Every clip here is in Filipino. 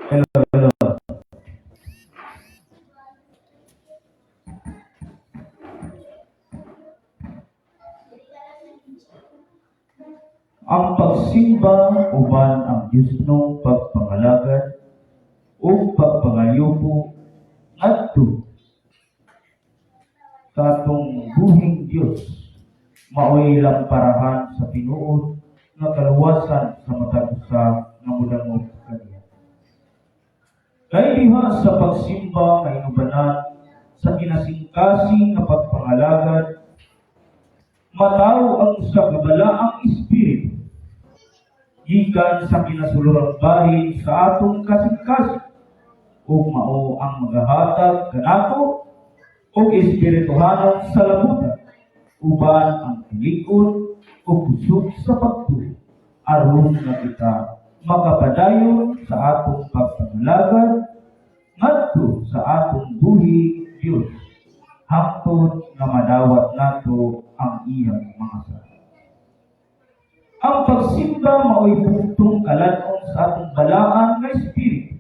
Hello, hello. Ang pagsimba uban ang Diosno pagpangalagad o pagpangayupo adto sa atong buhing Dios maoy lamparahan sa tinuod nga kaluwasan sa matag usa nga modangog kaniya. Kay diha sa pagsimba nga inubanan sa kinasingkasing nga pagpangalagad mataw ang usa ka balaang espiritu gikan sa kinasulurang bahin sa atong kasing-kasing ug mao ang magahatag kanato og espirituhanon sa labutan uban ang tilig-on o kusog sa pagtuo aron nga kita makapadayon sa atong pagpangalagad ngadto sa atong buhi Dios hangtod nga madawat nato ang iyang mga sala. Ang pagsimba mao'y buktong kalanon sa atong balaan nga espiritu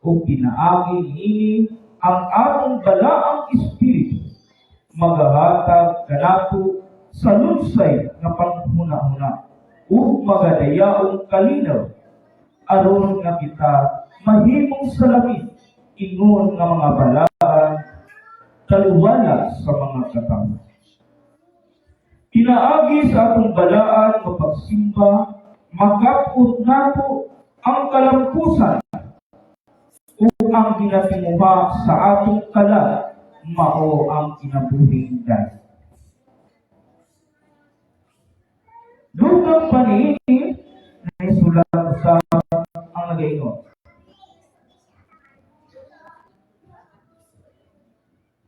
o pinaagi niini ang atong balaang espiritu magahatag kanato sa lunsay nga panghuna-huna ug magadayaong kalinaw aron nga kita mahimong salamin ingon nga mga balaan taluwala sa mga katawo. Pinaagi sa atong balaan o pagsimba, makapot nato ang kalampusan o ang ginatimuha sa atong kalag, mao ang kinabuhing dahil. Dugang paniini na isulat sa ang nagaingon.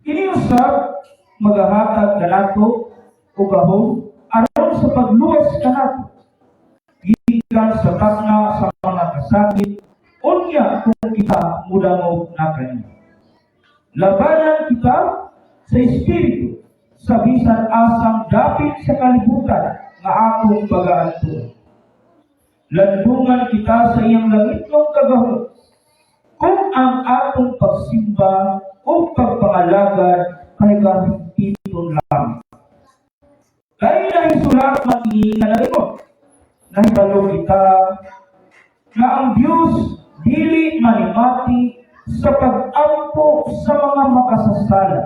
Kini usab magahatag kanato o gahom aron sa pagluwas kanato gikan sa takna sa mga kasakit unya kung kita mudangog na kaniya. Labanan kita sa espiritu sa bisan asang dapit sa kalibutan nga atong pag-aantuon. Landungan kita sa iyang langitong kagahom kung ang atong pagsimba o pagpangalagad kay gahipiton lang. Kaya nahisulat man iingalagay nahibalo kita na ang Diyos dili manimati sa pag-ampo sa mga makasasala.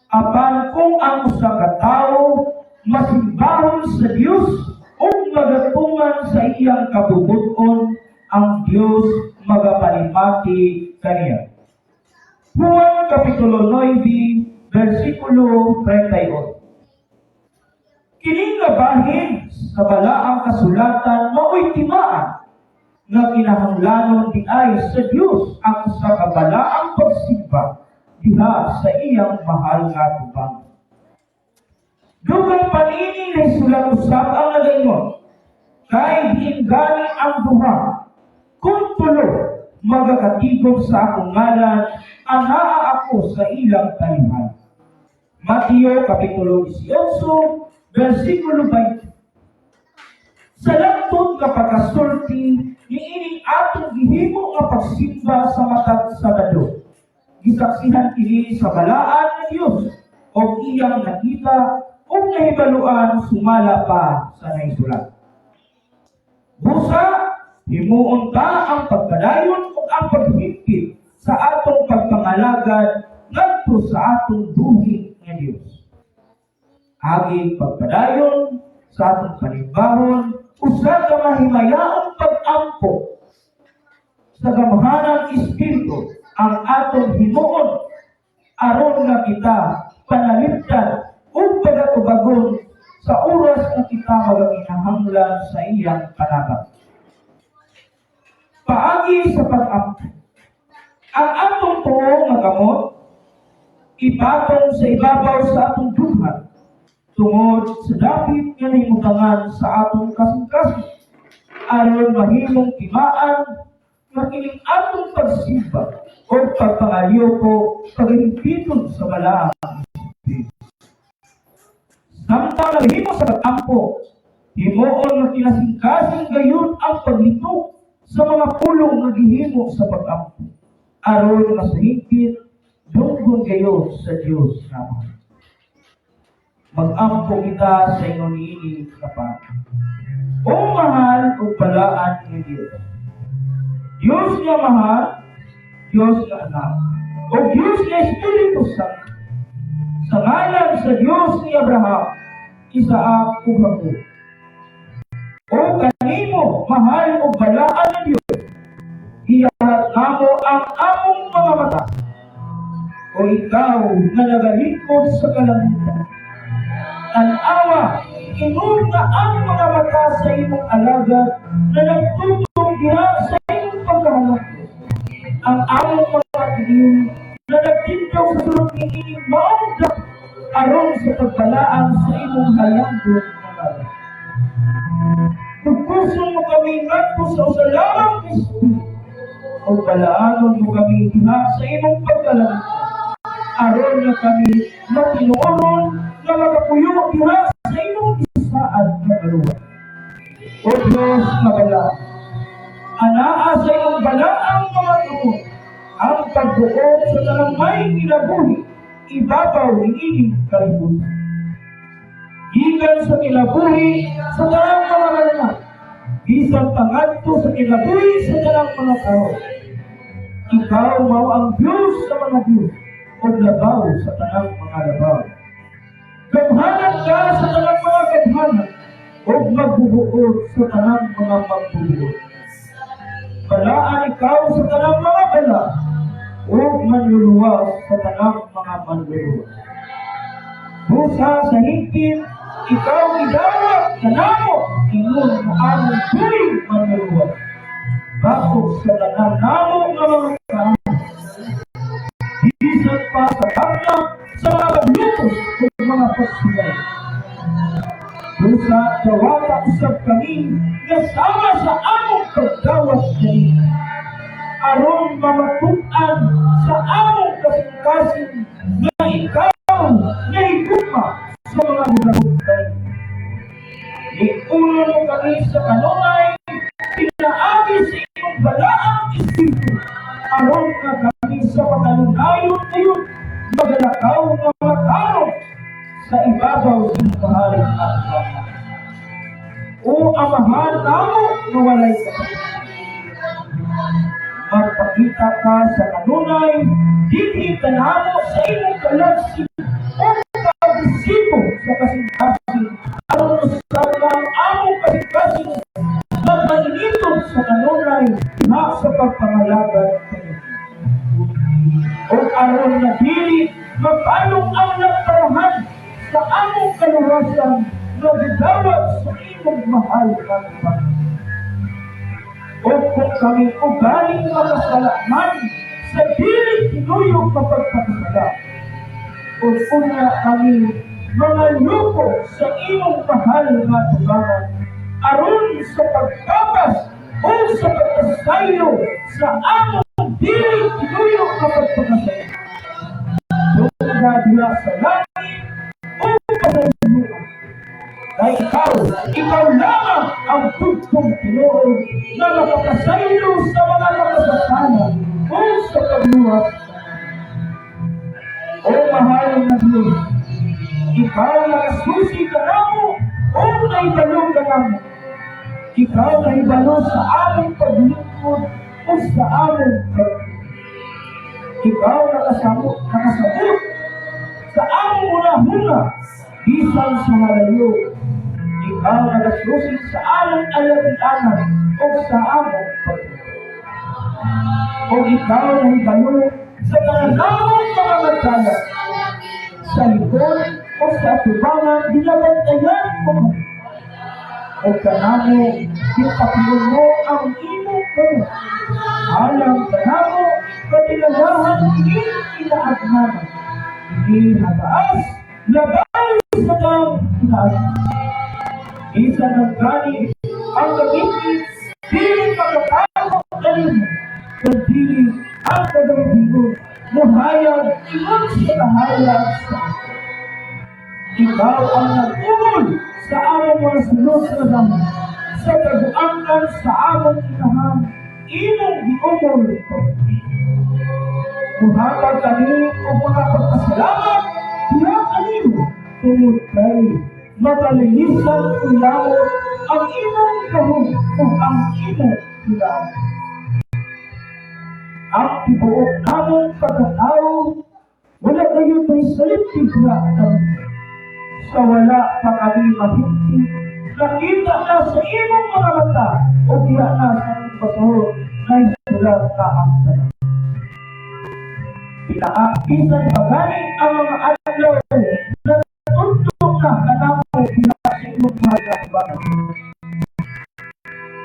Apan kung ang usa ka tawo masimbahon sa Diyos o magatungan sa iyang kabubuton, ang Diyos magapanimati kaniya. Juan Kapitulo 9, versikulo 38. Kining nga bahin sa balaang kasulatan mao'y timaan nga kinahanglanon di ay sa Dios ang usa ka balaang pagsimba diha sa iyang mahal nga tubang. Dugang panini na isulat usab ang nagaingon, kay diinggani ang duha kung tulo magakatigom sa akong ngalan anaa ako sa ilang talihan. Mateo Kapitulo 18, versikulo 20. Sa langtod nga pagkasulti niining atong gihimo nga pagsimba sa matag Sabado. Gisaksihan kini sa balaan nga Dios o iyang nakita o nahibaluan sumala pa sa naisulat. Busa himuon ta ang pagpadayon o ang paghigpit sa atong pagpangalagad ngadto sa atong buhi nga Dios. Agi pagpadayon sa atong panimbahon usa ka mahimayaong pag-ampo sa gamhanang espiritu ang atong himuon aron nga kita panalipdan ug pagatubagon sa oras nga kita magakinahanglan sa iyang panabang. Paagi sa pag-ampo, ang atong tuo nga gamot ipatong sa ibabaw sa atong duha tungod sa dapit nga nahimutangan sa atong kasing-kasing aron mahimong timaan nga kining atong pagsimba o pagpangayo ko paghimpitong sa balaang peace. Samtang naghimo sa pag-ampo, himuon nga kinasing-kasing gayon ang paglitok sa mga pulong nga gihimo sa pag-ampo. Aron nga sa higit, dunggon gayon sa Dios naman. Mag-ampo kita sa ingon niini kapan. O mahal o balaan ng Diyos. Diyos nga mahal, Diyos nga anak, o Diyos nga Espiritu Santo. Sa ngalan sa Diyos ni Abraham, Isaak o Jacob. O kanimo, mahal o balaan ng Diyos, iyahat namo ang among mga mata. O ikaw na nagalingkod sa kalangitan, tanawa, inun na ang mga mata sa imong alagad na nagtutong diha sa imong pagkahalak. Ang among mga tingin na nagtindaw sa sulong ining maungdak aron sa pagbalaan sa imong hayangdon na lala. Pagpuson mo kami ngadto sa usalawang Kristo o balaanon mo kami diha sa imong pagkalangitan aron na kami matinuoron na makapuyo diha sa imong isaad na kaluwa. O Diyos na balaan, anaa sa imong balaang mga tuon ang pagbuot sa tanang may kinabuhi ibabaw ng ining kalibutan. Gikan sa kinabuhi sa tanang mga anak, isang pangadto sa kinabuhi sa tanang mga tao. Ikaw mao ang Diyos sa mga Diyos o labaw sa tanang mga labaw. Gamhanan ka sa tanang mga gamhanan o magbubuod sa tanang mga magbubuod. Balaan ikaw sa tanang mga bala o manluluwas sa tanang mga manluluwas. Busa sa higit, ikaw idawat sa namo ingon mo among tuwing manluluwas. Bakit sa tanang namo nga mga kasama. Bisan pa sa tangla sa mga paglutos o mga pagsulay. Busa dawata usab kami kasama sa among pagdawat kanina. Aron mamatuan sa among kasing-kasing na ikaw na higugma sa mga budak-budak. Iulo mo kami sa kanunay, pinaagi sa iyong balaang Espiritu. Aron na kami sa pagkalunayon na yun, magalakaw ng mga karong sa ibabaw ng baharing at o amahan namo na walay kapatid. Magpakita ka sa kanunay, dili tanamo sa imong kalagsi o kaagisipo sa kasing-kasing aron sa lang among kasing-kasing magmainitong sa kanunay na sa pagpangalagad o aron na dili mapalong ang nagparahan sa among kaluwasan na gidawat sa imong mahal na Panginoon. O kung kami ugaling makasalaman sa dili tinuyong kapagpakasala, o kung na kami mga lupo sa imong mahal na tubangan, aron sa pagkapas o sa pagkasayo sa among dili tinuyong kapagpakasala. Doon na diya sa langit o pasayuan. Dahil ikaw lamang ang tugtong Pinoon na makapasaylo sa mga makasasala o sa pagluwas. O mahal na Diyos, ikaw na kasusi ka namo o naibalo ka namo. Ikaw na ibalo sa aming paglingkod o sa aming paglingkod. Ikaw na nakasabot sa aming una-huna bisan sa halayo. Ikaw na nagsusin sa aming alabi-anan o sa aming paglingkod. O ikaw na ibalo sa kananamong mga magdala, sa likod o sa tubangan, dinabantayan mo. O kanamo, ipapilong mo ang imong kayo. Alam kanamo, katilagahan iyong inaagnanan. Hindi nataas, labay sa kang inaagnanan. Isa ng gani ang gamitin, dili pagkakasok kanino, kundi ang kagawin muhayag, ingon sa kahayag sa Ikaw ang nag-ugol sa among mga sulod nga damo. Sa taguangkan sa among inahan, imong giugol ito. Muhatag kami o mga pagpasalamat, diha kanimo, tungod kay matalinisan ulamo ang imong kahon o ang imong hilaw. Ang tibuok namong pagkatao, wala kayo may salipig na kami. Sa wala pa kami mahimpi, nakita na sa imong mga mata o diya na sa imong basahon na isulat ka ang tanang. Pinaakisan pagani ang mga adlaw na tuntong na kanamo pinakasingong magkakabanan.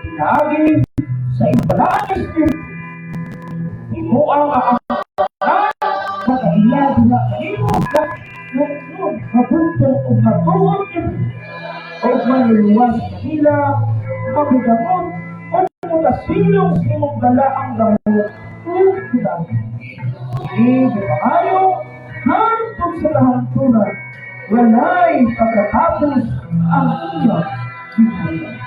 Pinaagi sa ibalaan ng Espiritu, imuang ang makahilag na kanimo na noon mabuntong o matuon o maluluwas kanila mabigamot o mulasilong sa imong dalaang gamot o kudang. Hindi maayo hantong sa kahantunan walay pagkatapos ang iyong hibulan.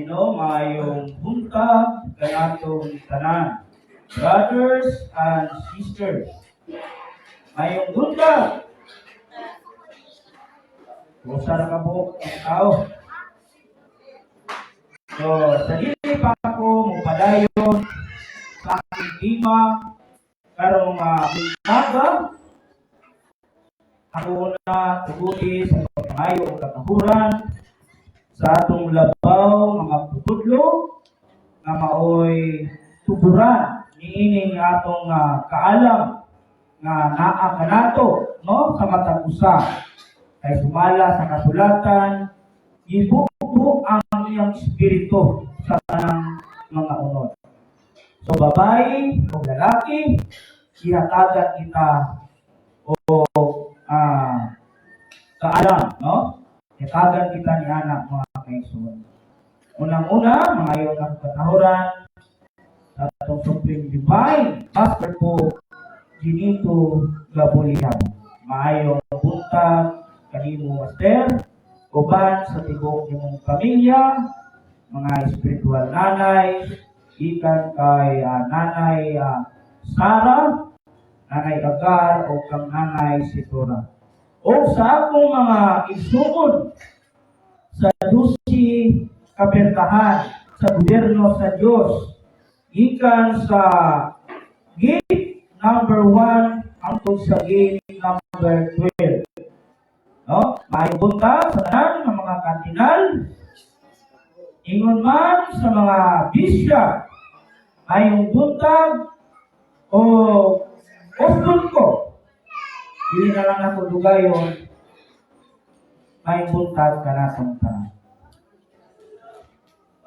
mayong buntag kanatong tanan. Brothers and sisters, mayong buntag. Kung saan nakabuok ang tao. So, sa dili pa ako mupadayon sa aking tema karong umaga. Ako na tuguti sa pagpangayo o katahuran sa atong labaw nga magtutudlo nga maoy tuguran niining atong kaalam nga naa kanato no sa matag usa kay sumala sa kasulatan gibuo ang iyang espiritu sa tanang mga unod. So babae o lalaki ihatagan kita o kaalam no ihatagan kita ni anak mga kaigsoon. Unang-una mga iyong katahuran sa atong Supreme Divine Master po Ginito Gabulihan. Maayong buntag kanimo master, uban sa tibok nimong pamilya, mga espiritual nanay, ikan kay nanay Sara, nanay Agar o kang nanay Sitora. O sa akong mga igsuon sa 12 kapertahan sa gobyerno sa Dios, ikan sa gate number 1 hangtod sa gate number 12. No? Maayong buntag sa tanan ng mga kardinal, ingon man sa mga bisya, maayong buntag o oston ko. Dili na lang ako dugayon, maayong buntag kanatong tanan.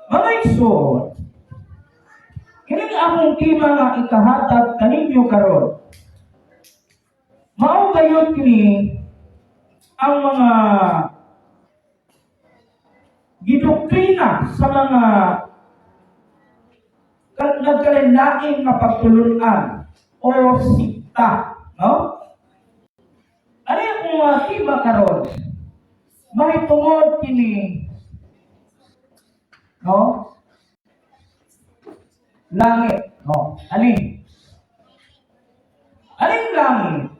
Mga igsoon, kini akong tema nga ikahatag kaninyo karon. Mao gayud kini ang mga gidoktrina sa mga nagkalain-laing nga pagtulunan o sikta, no? Ano yung tema karon? Mahitungod kini, no? Langit, no? Alin langit?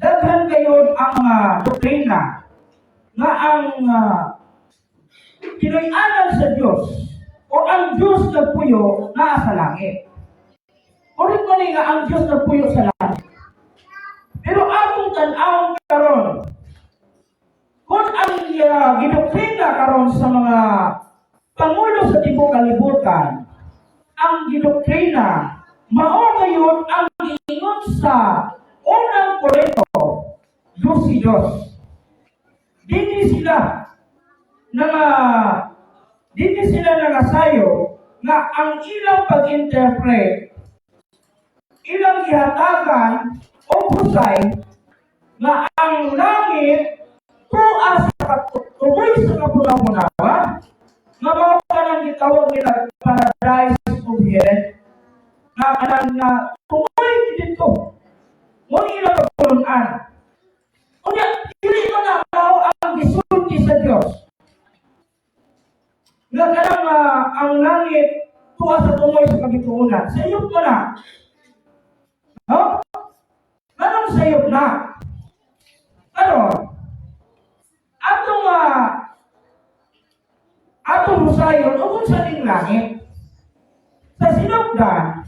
Daghan kayo ang doktrina nga ang kinayanan sa Diyos o ang Diyos nagpuyo na sa langit. Ulit mo nga ang Diyos nagpuyo sa langit. Pero akong tan-awang karon, kung ang gidoktrina karon sa mga pangulo sa tibok kalibutan, ang gidoktrina mao gayon ang giingon sa unang Korinto 12:2. Dili sila nangasayo nga ang ilang pag-interpret, ilang gihatagan o husay nga ang langit tuas sa tuloy sa kapunaw-punawa nga mao ka nang gitawag nila paradise of heaven na kanang tuloy dito. Muna ilang pagpulunan. Kaya, hindi mo na mao ang gisulti sa Diyos. Nga kanang ang langit tuwa sa tumoy sa kabituunan. Sayop mo na. No? Anong sayop na? Ano? Atong husayon o kung sa ning langit. Sa sinugdan,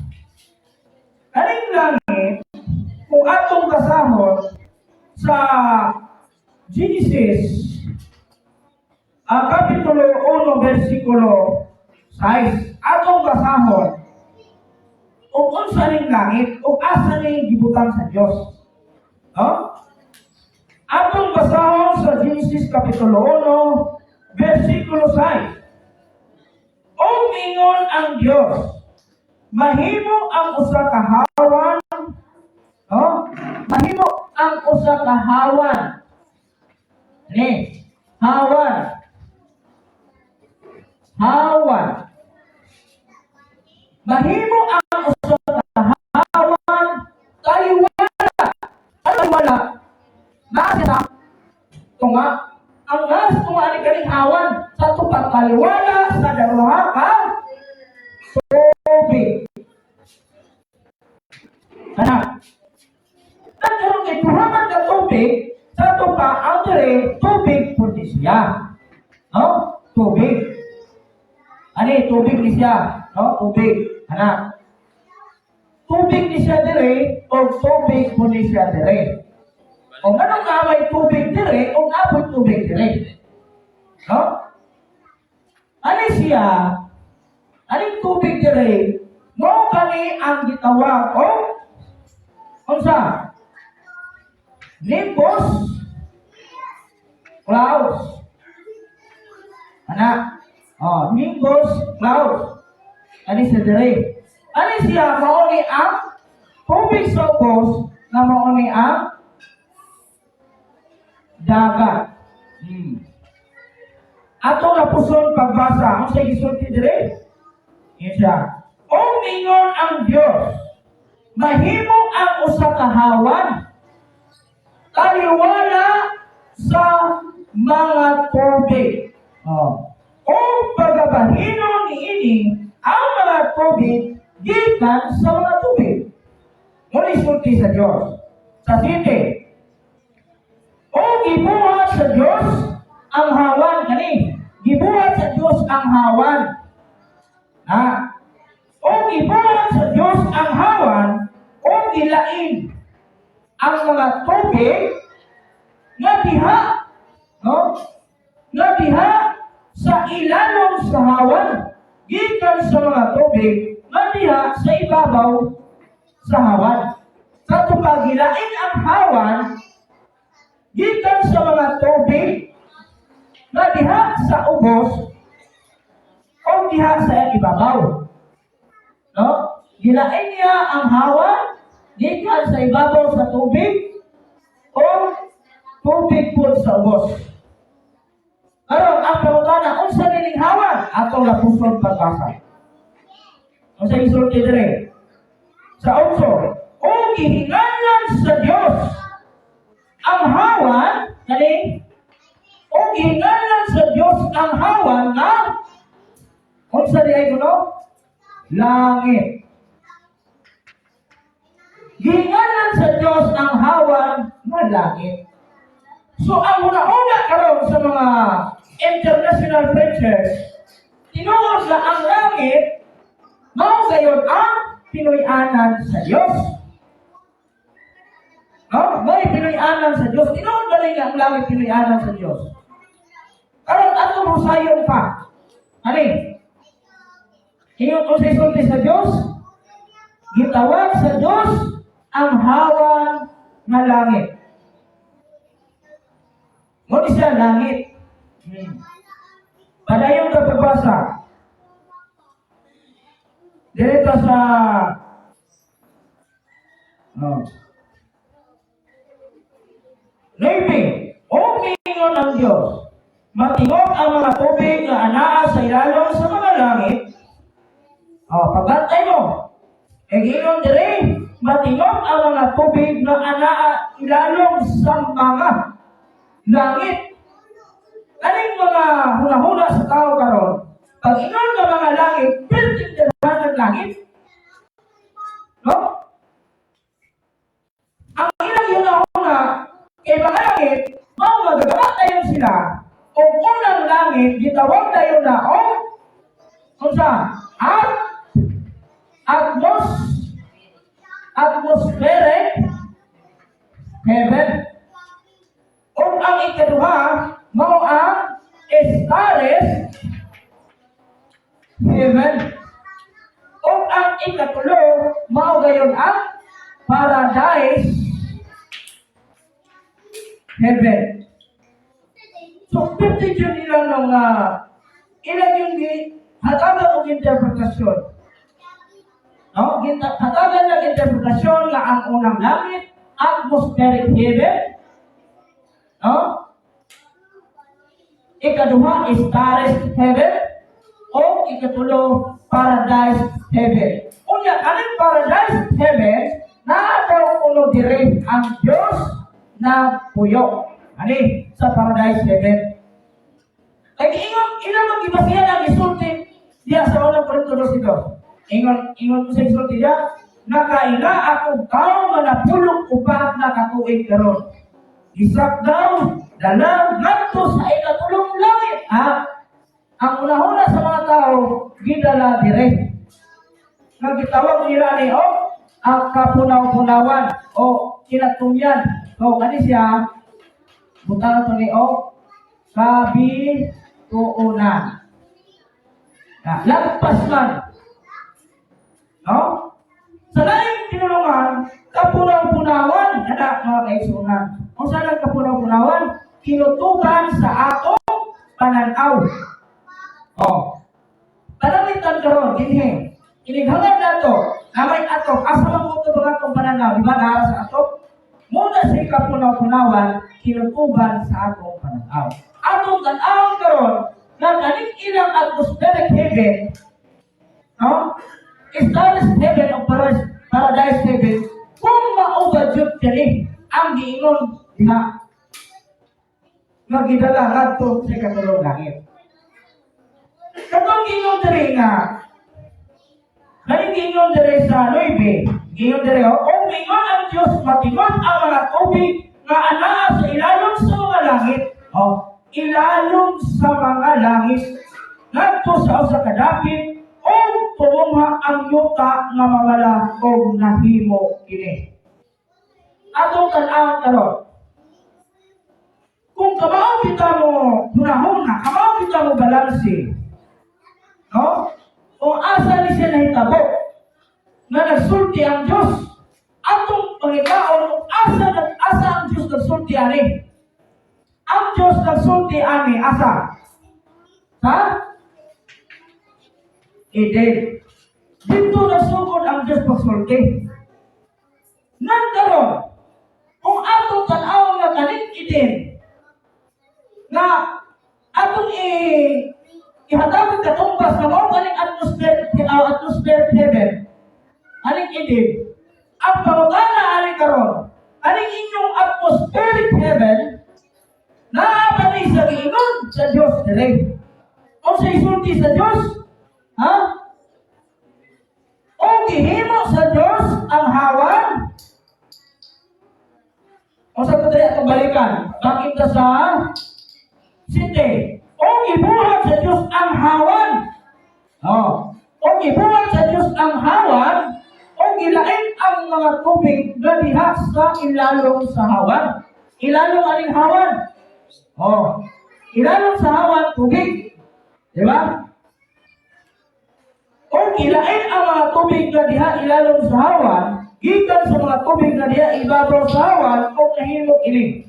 aning langit, kung atong kasahon sa Genesis Kapitulo 1, versikulo 6, atong kasahon o unsa ning langit o asa ning gibutan sa Dios. No? Atong basahon sa Genesis Kapitulo 1, versikulo 6. O mingon ang Dios, mahimo ang usa ka hawan, no? Mahimo ang usa ka hawan. Ni, hawan. Mahimo ang usa ka hawan, taliwala. Taliwala. Nasa tunga. Ang nas tunga ni kaning hawan sa tupag taliwala. tubig. Anak, nagkaroon kay tuhangan ka tubig, sa ito pa, ang dire, tubig po di siya. No? Tubig. Ani, tubig ni siya. No? Tubig. Anak. Tubig ni siya dire, o tubig po ni siya dire. O anong nga may tubig dire, o nga po tubig dire. No? Ani siya, aning tubig dire, mo kani ang gitawag, o? Unsa? Nimbus clouds. Anak, nimbus clouds. Ani siya dire. Ani siya, mauni ang tubig sa ubos na mauni ang dagat. Ato na puson pagbasa. Ang siya gisulti dire? Yan siya. O mingon ang Diyos, mahimo ang usa ka hawan, taliwala sa mga tubig. O pagabahino niini ang mga tubig gikan sa mga tubig. Muna isulti sa Diyos. Sa sinte, o gibuhat sa Diyos ang hawan. Kani, gibuhat sa Diyos ang hawan. O gibuhat sa Diyos ang hawan, o gilain ang mga tubig nga diha, no? Nga diha sa ilalom sa hawan, gikan sa mga tubig nga diha sa ibabaw sa hawan. Sa tupagilain ang hawan, gikan sa mga tubig nga diha sa ubos o diha sa ibabaw. No? Gilain niya ang hawan gikan sa ibabaw sa tubig o tubig po sa ubos. Karon ang pangutana, unsa nining hawan? Atong lapuson pagbasa. Unsa isulti dire? Sa unso, o gihinganlan sa Dios ang hawan, kani? O gihinganlan sa Dios ang hawan nga unsa di ay kuno? Langit. Gihinganlan sa Dios ang hawan nga langit. So ang una-una karon sa mga international preachers, tinuod na ang langit mao gayon ang Pinoy-anan sa Dios. No? May Pinoy-anan sa Dios. Tinuod ba rin ang langit Pinoy-anan sa Dios? Karon ato mo sayon pa. Ani? Ingon ko sa isulti sa Dios, gitawag sa Dios ang hawan nga langit. Muna siya langit. Padayon ka pagbasa. Dito sa Navy, o mingon ang Diyos, matingog ang mga tubig na anaa sa ilalong sa mga langit. Pagantay mo, gingon dire, matingog ang mga tubig na anaa ilalong sa mga langit. Kaning mga huna-huna sa tao karon, pag ingon nga mga langit, building dirahan ng langit. No? Ang ilang huna-huna, kay mga langit, mga magagawa tayo sila, o unang langit, gitawag tayo na, unsa? Atmospheric heaven. O ang ikaduha, mao ang starless heaven. O ang ikatulo, mao gayon ang paradise heaven. So, pwede dyan nila ng ilan yung hatagan ng interpretasyon. No? Hatagan ng interpretasyon na ang unang langit, atmospheric heaven. No? Ikaduha, starless heaven. O ikatulo, paradise heaven. Unya, kaning paradise heaven, naadaw uno dire ang Diyos na puyo. Ani, sa paradise heaven. Kaya ilang mag-ibasihan ang isulti diya sa unang Korinto 2:2. Ingon ko sa isulti niya, nakaila ako tao nga napulong upat na katuig karon. Isak daw, dalang ngadto sa ikatulong langit. Ang una-una sa mga tao, gidala dire. Nagitawag nila ni ang kapunaw-punawan o kinatumyan. So, ano siya? Butang ito ni kabituunan. Lagpas man. No? Sa laing tinulungan, kapunaw-punawan, kada mga kaisunan. Kung saan ang kapunaw-punawan, kinutukan sa atong pananaw. Panamitan karon dinhi. Inighangan nato, namay ato, asa man mo ito mga itong pananaw, di ba nara sa ato? Muna sa kapunaw-punawan, kinutukan sa atong pananaw. Atong tanaw karon, na kaning ilang atmospheric heaven, no? Stars heaven o paradise heaven, kung maubad yun kani, ang giingon diha, magidala ngadto sa katulong langit. Katong giingon diri nga, kaning giingon diri sa 9, giingon diri giingon ang Dios matingon ang mga tubig nga anaa sa ilalom sa mga langit. Ilalom sa mga langit, ngadto sa usa ka dapit, o tumumha ang yuta nga mawala o nahimo kini. Atong tan-awon karon. Kung kamao kita mo hunahuna, kamao kita mo balanse, no? O asa ni siya nahitabo na nagsulti ang Diyos, atong pangitaon, asa ang Diyos nagsulti ani? Ang Diyos nagsulti ani asa? Sa Eden. Dito nasugod ang Diyos pagsulti. Nagkaroon, kung atong tan-awon nga kaning Eden, na atong ihatagod katumbas na mao kaning atmosphere heaven, aning Eden, ang pangutana ani karon, aning inyong atmospheric heaven, naabani sa giingon sa Diyos dire. O sa isulti sa Diyos, o gihimo sa Diyos ang hawan. O sa ito dali atong balikan, bakit na sa Sinte, o gibuhat sa Diyos ang hawan. O gibuhat sa Diyos ang hawan, o gilain ang mga tubig na diha sa ilalong sa hawan. Ilalong aning hawan? Ilalong sa hawan, tubig. Diba? O gilain ang mga tubig na diha ilalong sa hawan, gikan sa mga tubig na diha ibabaw sa hawan, o nahimo iling.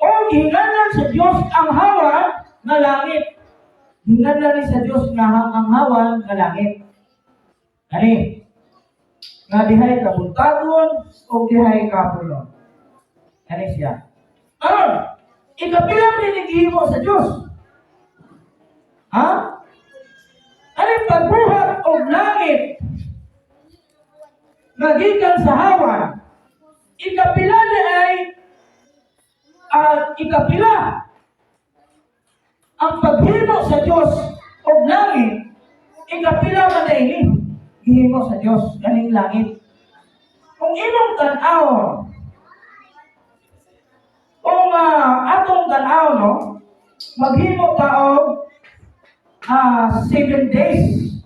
O gihinganan sa Diyos ang hawan na langit. Hinganan sa Diyos nga ang hawan na langit. Ani? Nga dihay kabuntagon o dihay kapulon. Ani siya. Karon, ikapilang dinigihimo sa Diyos. Ani pagbuhat o langit nagikan sa hawan, ikapila ang paghimo sa Diyos o langit, ikapila man na ini gihimo sa Diyos ganing langit. Kung imong tan-awon atong tan-awon, no, maghimo ta og 7 days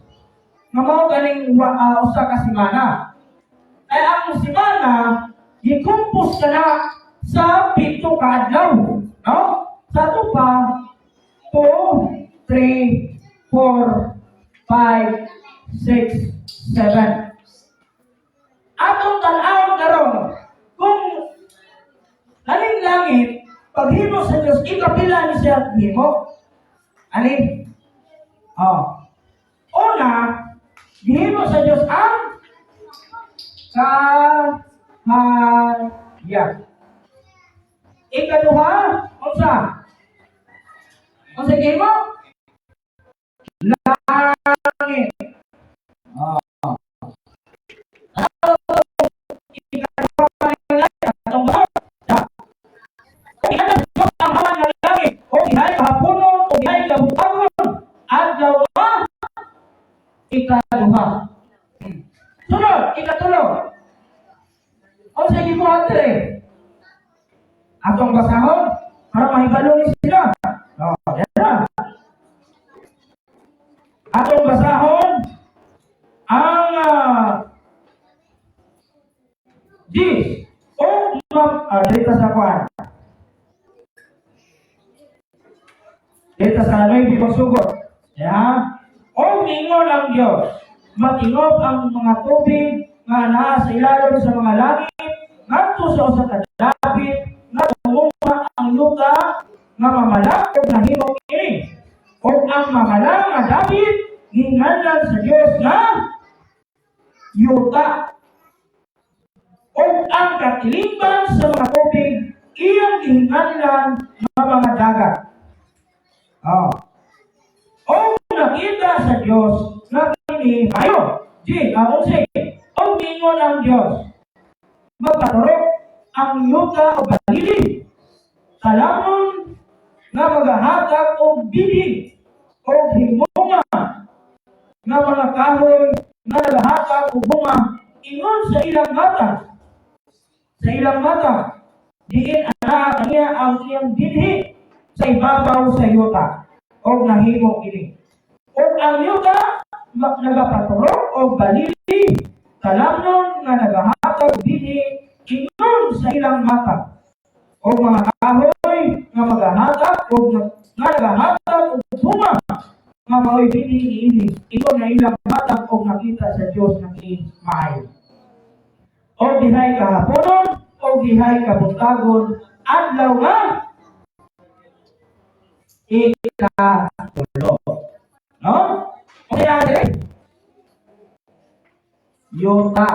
nga mao ganing usa ka semana. Ay ang semana gikumpos ka na sa 7 ka adlaw, no? Sa ito pa 2, 3, 4, 5, 6, 7. Atong tan-awon karon kung aning langit paghimo sa Dios ikapila ni siya himo. Ani? Una, gihimo sa Dios ang kahayag. Ikaduha, unsa? Unsa gihimo? Langit. ikaduha. Sunod, ikatulo. O sa gibuhat dire. Atong basahon para mahibalo ni sila. Yan na. Atong basahon ang Gis o dito sa kwan. Dito sa ano'y di pagsugot. Ya. O mingon ang Diyos. Matingog ang mga tubig nga naa sa ilalim sa mga langit, ngadto sa usa ka dapit, nga tumunga ang luta nga mamalang ug nahimo kini. Ug ang mamalang nga dapit ginganlan sa Dios nga yuta. Ug ang katilingban sa mga tubig iyang ginganlan nga mga dagat. O nakita sa Dios nga kini ayo. Di, ako sige. O mingon ang Diyos. Magpaturok ang yuta o balili. Talamon nga magahatag o bili o himunga nga mga kahoy nga nagahatag o bunga ingon sa ilang mata. Sa ilang mata. Diin ana kaniya ang iyang dinhi sa ibabaw sa yuta o nahimo kini. O ang yuta nagapaturok o balili, talamnon nga nagahatag dinhi ingon sa ilang mata. O mga kahoy nga magahatag o nga nagahatag o bunga nga mao'y dinhi niini ingon na ilang mata o nakita sa Dios ng maayo. O dihay kahaponon o dihay kabuntagon adlaw nga ikatulo. No? Kaya yuta.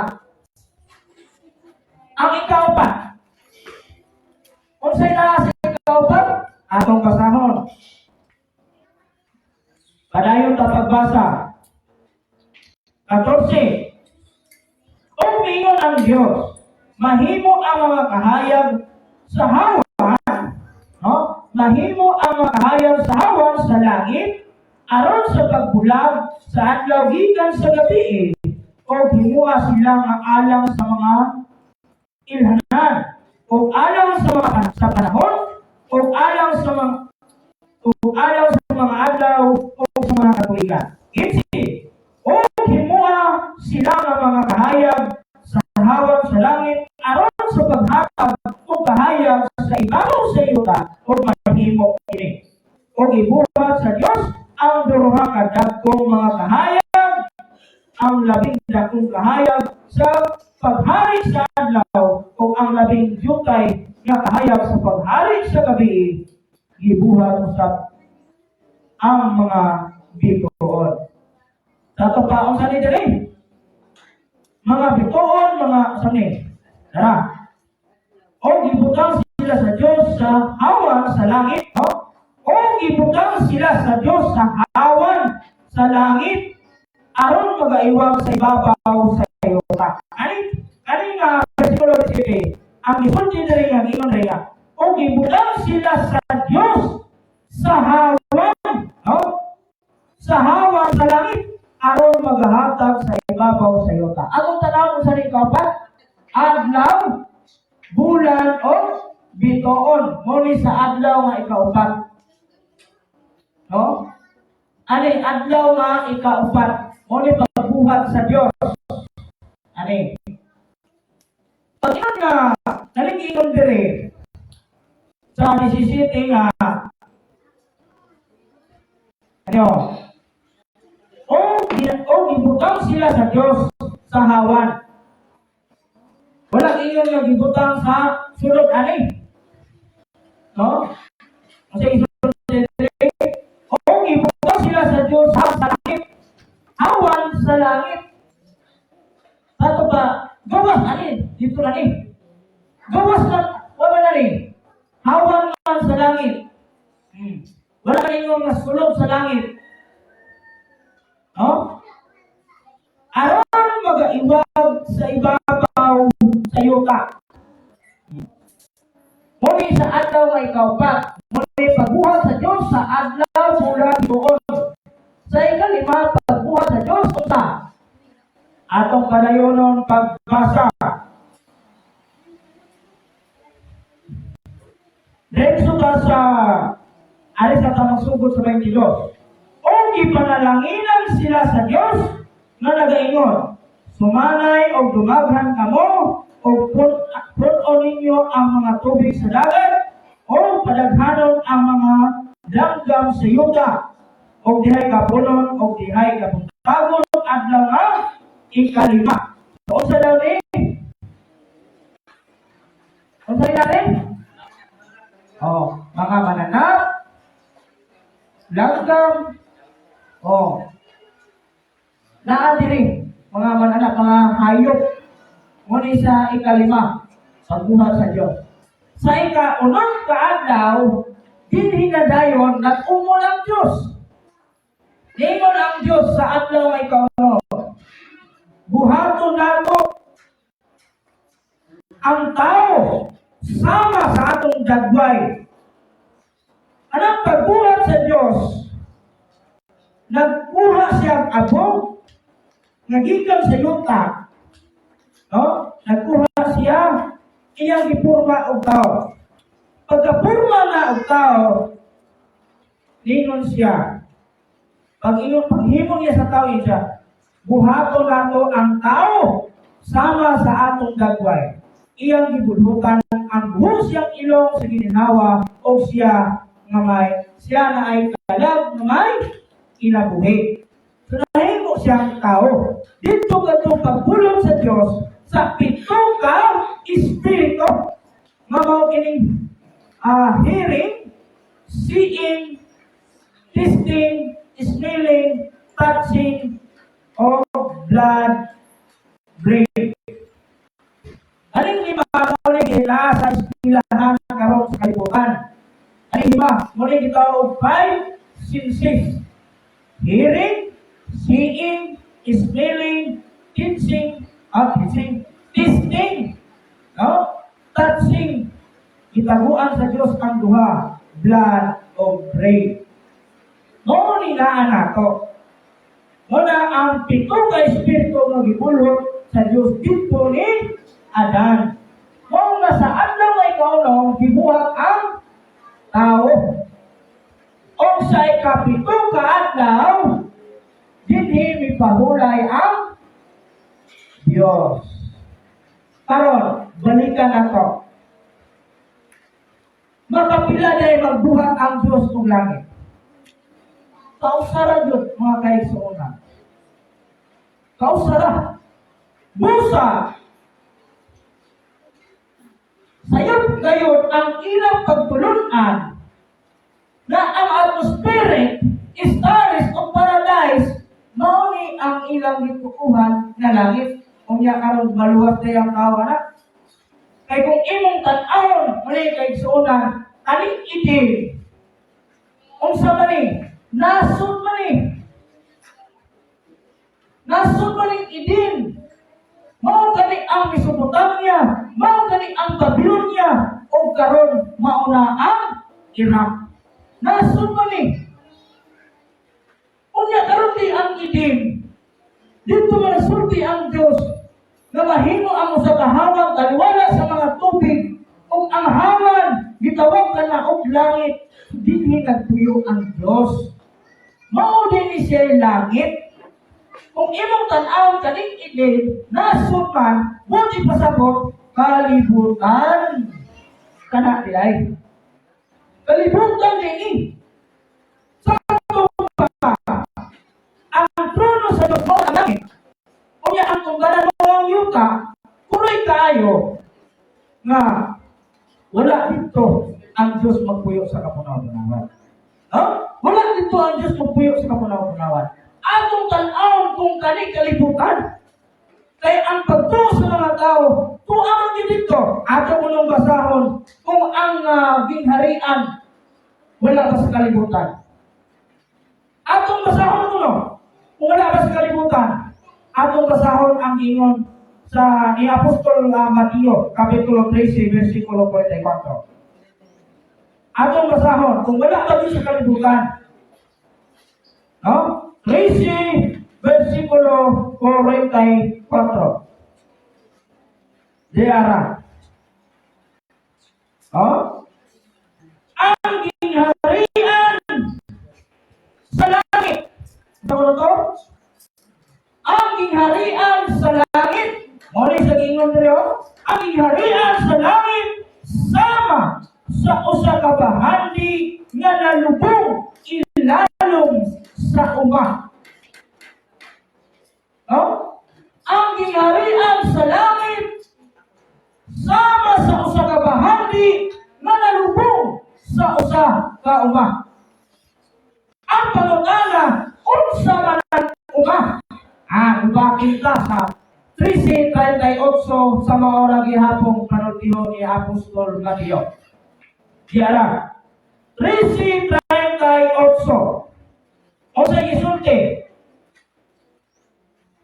Ang ikaupat. Kung sa'y na sa ikaupat, atong basahon. Padayon ta pagbasa. 14. O mingon ang Diyos, mahimo ang mga kahayag sa hawan, no? Mahimo ang mga kahayag sa hawan sa langit, aron sa pagbulag sa adlaw gikan sa gabi, o himuha sila nga alang sa mga ilhanan, o alang sa mga sa panahon, o alang sa mga adlaw, o sa mga katuigan. Kinsi, o himuha sila nga mga kahayag sa hawan sa langit, aron sa paghatag o kahayag sa ibabaw sa yuta, o mahimo kini. O ibuhat sa Dios ang duruha ka dagkong mga kahayag, ang labing dakong kahayag sa paghari sa adlaw, o ang labing yutay nga kahayag sa paghari sa gabi, gibuhat usab ang mga bituon. Sa paong sani diri, mga bituon, mga sani. Tara. O gibutang sila sa Dios sa hawan sa langit, no? O gibutang sila sa Dios sa hawan sa langit, aron magaiwag sa ibabaw sa yuta. Ani nga versikulo 7, ang isulti diri nga ingon diri, o gibutang sila sa Dios sa hawan, no? Sa hawan sa langit, aron maghatag sa ibabaw sa yuta. Atong tanawon sa ikaupat, adlaw, bulan o bituon, muli sa adlaw nga ikaupat. No? Ani adlaw nga ikaupat, muli pagbuhat sa Dios. Ani. Pag nga nalingingon diri sa 17 nga ano? O gibutang sila sa Dios sa hawan. Wala ingon nga gibutang sa sulod ani. No? Kasi isulod o gibutang sila sa Dios sa langit. Hawan sa langit. Sato ba gawas ani dito na ni. Gawas na wala na ni. Hawan man sa langit. Wala ingon nga sulod sa langit. No? Aron magaiwag sa ibabaw sa yuta. Muli sa adlaw nga ikaupat, muli pagbuhat sa Dios sa adlaw bulan tuon. Sa ikalima, pagbuhat sa Dios unta Atong padayonon pagbasa. Dito sa alis na tamang sugod sa 22. O ipanalanginan sila sa Dios nga nagaingon, sumanay o dumaghan kamo o punon ninyo ang mga tubig sa dagat o padaghanon ang mga langgam sa yuta o dihay kapunon o dihay kapuntagon adlaw nga ikalima. O sa daw ni? O sa natin? Mga mananap, langgam, naadiri, mga mananap, mga hayop, ngunit sa ikalima, pagbuhat sa Diyos. Sa ika-unang kaadlaw, dinhi na dayon, nag-umol ang Diyos. Ningon ang Diyos sa adlaw nga ika-uno. Buhaton nato ang tao sama sa atong dagway. Anong pagbuhat sa Diyos? Nagkuha siyang abog, nagikan sa yuta. Nagkuha siya, iyang ipurma og tao. Pagkapurma na og tao, ningon siya. Paghimo niya sa tao siya, buhaton nato ang tao sama sa atong dagway. Iyang gibulhukan ang buhos siyang ilong sa gininawa o siya na ay kalag na may kinabuhi. So nahimo siyang tao. Dito katong pagbulong sa Dios sa pito ka espiritu nga mao kining hearing, seeing, tasting, smelling, touching, o blood brain. Aling lima muli kita sa ispilahan karon sa kalibutan. Aling lima muli kita og 5 senses: hearing, seeing, smelling, tasting, touching. Itaguan sa Dios ang duha, blood o brain. Mo ni nato. Muna ang pito ka espiritu nga gibulot sa Dios dito ni Adan. Mo nga sa adlaw nga ikaw gibuhat ang tao. O sa ikapito ka adlaw, dinhi mipahulay ang Dios. Karon, balikan nato. Makapila na magbuhat ang Dios ng langit. Kausara Diyos, mga kaigsuunan. Kausara. Busa. Sayot gayon ang ilang pagtulunan na ang atmospheric, stars of paradise, mauni ang ilang gitukuhan na langit. Kung niya karon maluwas na yung kawana. Kaya kung imong tan-awon, muli kaigsuunan, aning itim. Unsa man ni? Nasod man idin. Mao gani ang Mesopotamia, mao gani ang Babylonia, o karon mauna ang Iraq. Nasod man unya karon di ang idin. Dito man sulti ang Dios na mahimo ang sa kahawang kaliwala sa mga tubig ug ang hawan gitawag kana og langit. Dinhi nagtuyo ang Dios. Mao din siya langit. Kung imong tan-aw kaning idin, nasud man, buti pasabot kalibutan. Kana dilay. Kalibutan dinhi. Sa pa ang trono sa Dios mao ang langit. Unya ang tunggalan mo ang yuta, kunoy kaayo nga wala dito ang Dios magpuyo sa kapunaw-punawan. Wala dito ang Diyos magpuyo sa kapunaw-punawan. Atong tan-awon kung kani kalibutan. Kaya ang pagtuo sa mga tao, tuamang din dito. Atong unong basahon kung ang gingharian wala pa sa kalibutan. Atong basahon uno, kung wala pa sa kalibutan. Atong basahon ang ingon sa ni Apostol Mateo, Kapitulo 13, versikulo 44. Atong basahon, kung wala pa din sa kalibutan. 13, versikulo 44. Diara. Oh? Ang gingharian sa langit. Ito to? Ang gingharian sa langit. Muli sa gingon niyo, ang gingharian sa langit sama sa usa ka bahandi nga nalubong ilalom sa uma. No? Ang gingharian sa langit sama sa usa ka bahandi nga nalubong sa usa ka uma. Ang pangutana, unsa man ang uma? Bakit ka sa 13:38 sa mga oras gihapong panultiho ni Apostol Mateo. Diara, 13:38. O sa isulti,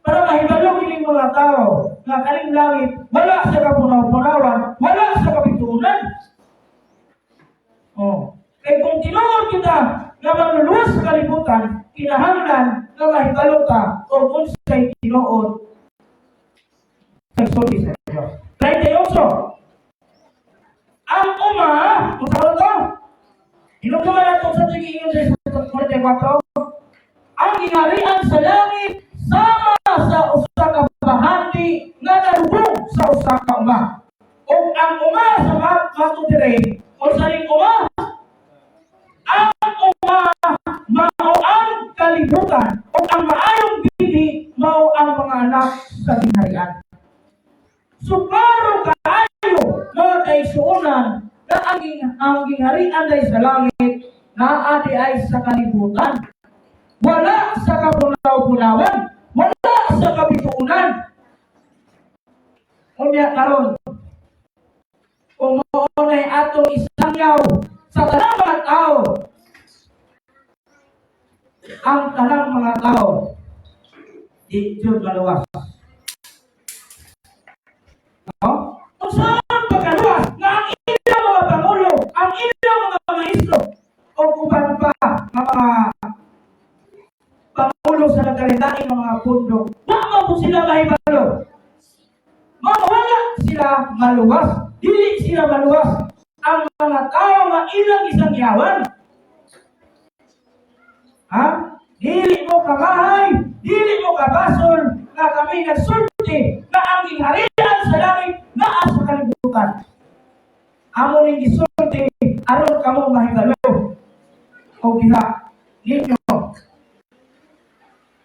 para mahibalo kining mga tao nga kaning langit wala sa kapunaw-punawan, wala sa kabituunan. Kaya kung tinuod kita nga manluluwas sa kalibutan, kinahanglan nga mahibalo ka o kung sa'y tinuod sa isulti sa Diyos. 38. Ang uma, kung sa to, inutuman natin sa tingin sa 44, ang gingharian sa langit sama sa usa ka bahandi nga nalubong sa usa ka uma. O ang uma sa matutire, o sa ring uma, ang uma mao ang kalibutan, o ang maayong bili mao ang mga anak sa gingharian. Sukaro kaayo mga kaisuunan na ang gingharian ay sa langit na adi ay sa kalibutan. Wala sa kapunaw-punawan, wala sa kabituunan. Unya karon, kung maunay atong isangyaw sa tanang mga tao, ang tanang mga tao, di jud maluwas. No? Kung saan pagkaluwas na ang ilang mga pangulo, ang ilang mga maestro, o uban pa mga pangulo sa nagkalindaing mga pundok, wala po sila mahibalo. Wala sila maluwas. Dili sila maluwas. Ang mga tao nga ilang isang yawan. Dili mo kamahay, dili mo kabasol, na kami nagsulti na ang gingharian sa langit naa sa kalibutan. Amo ning gisulti aron kamo mahibalo. O diha ninyo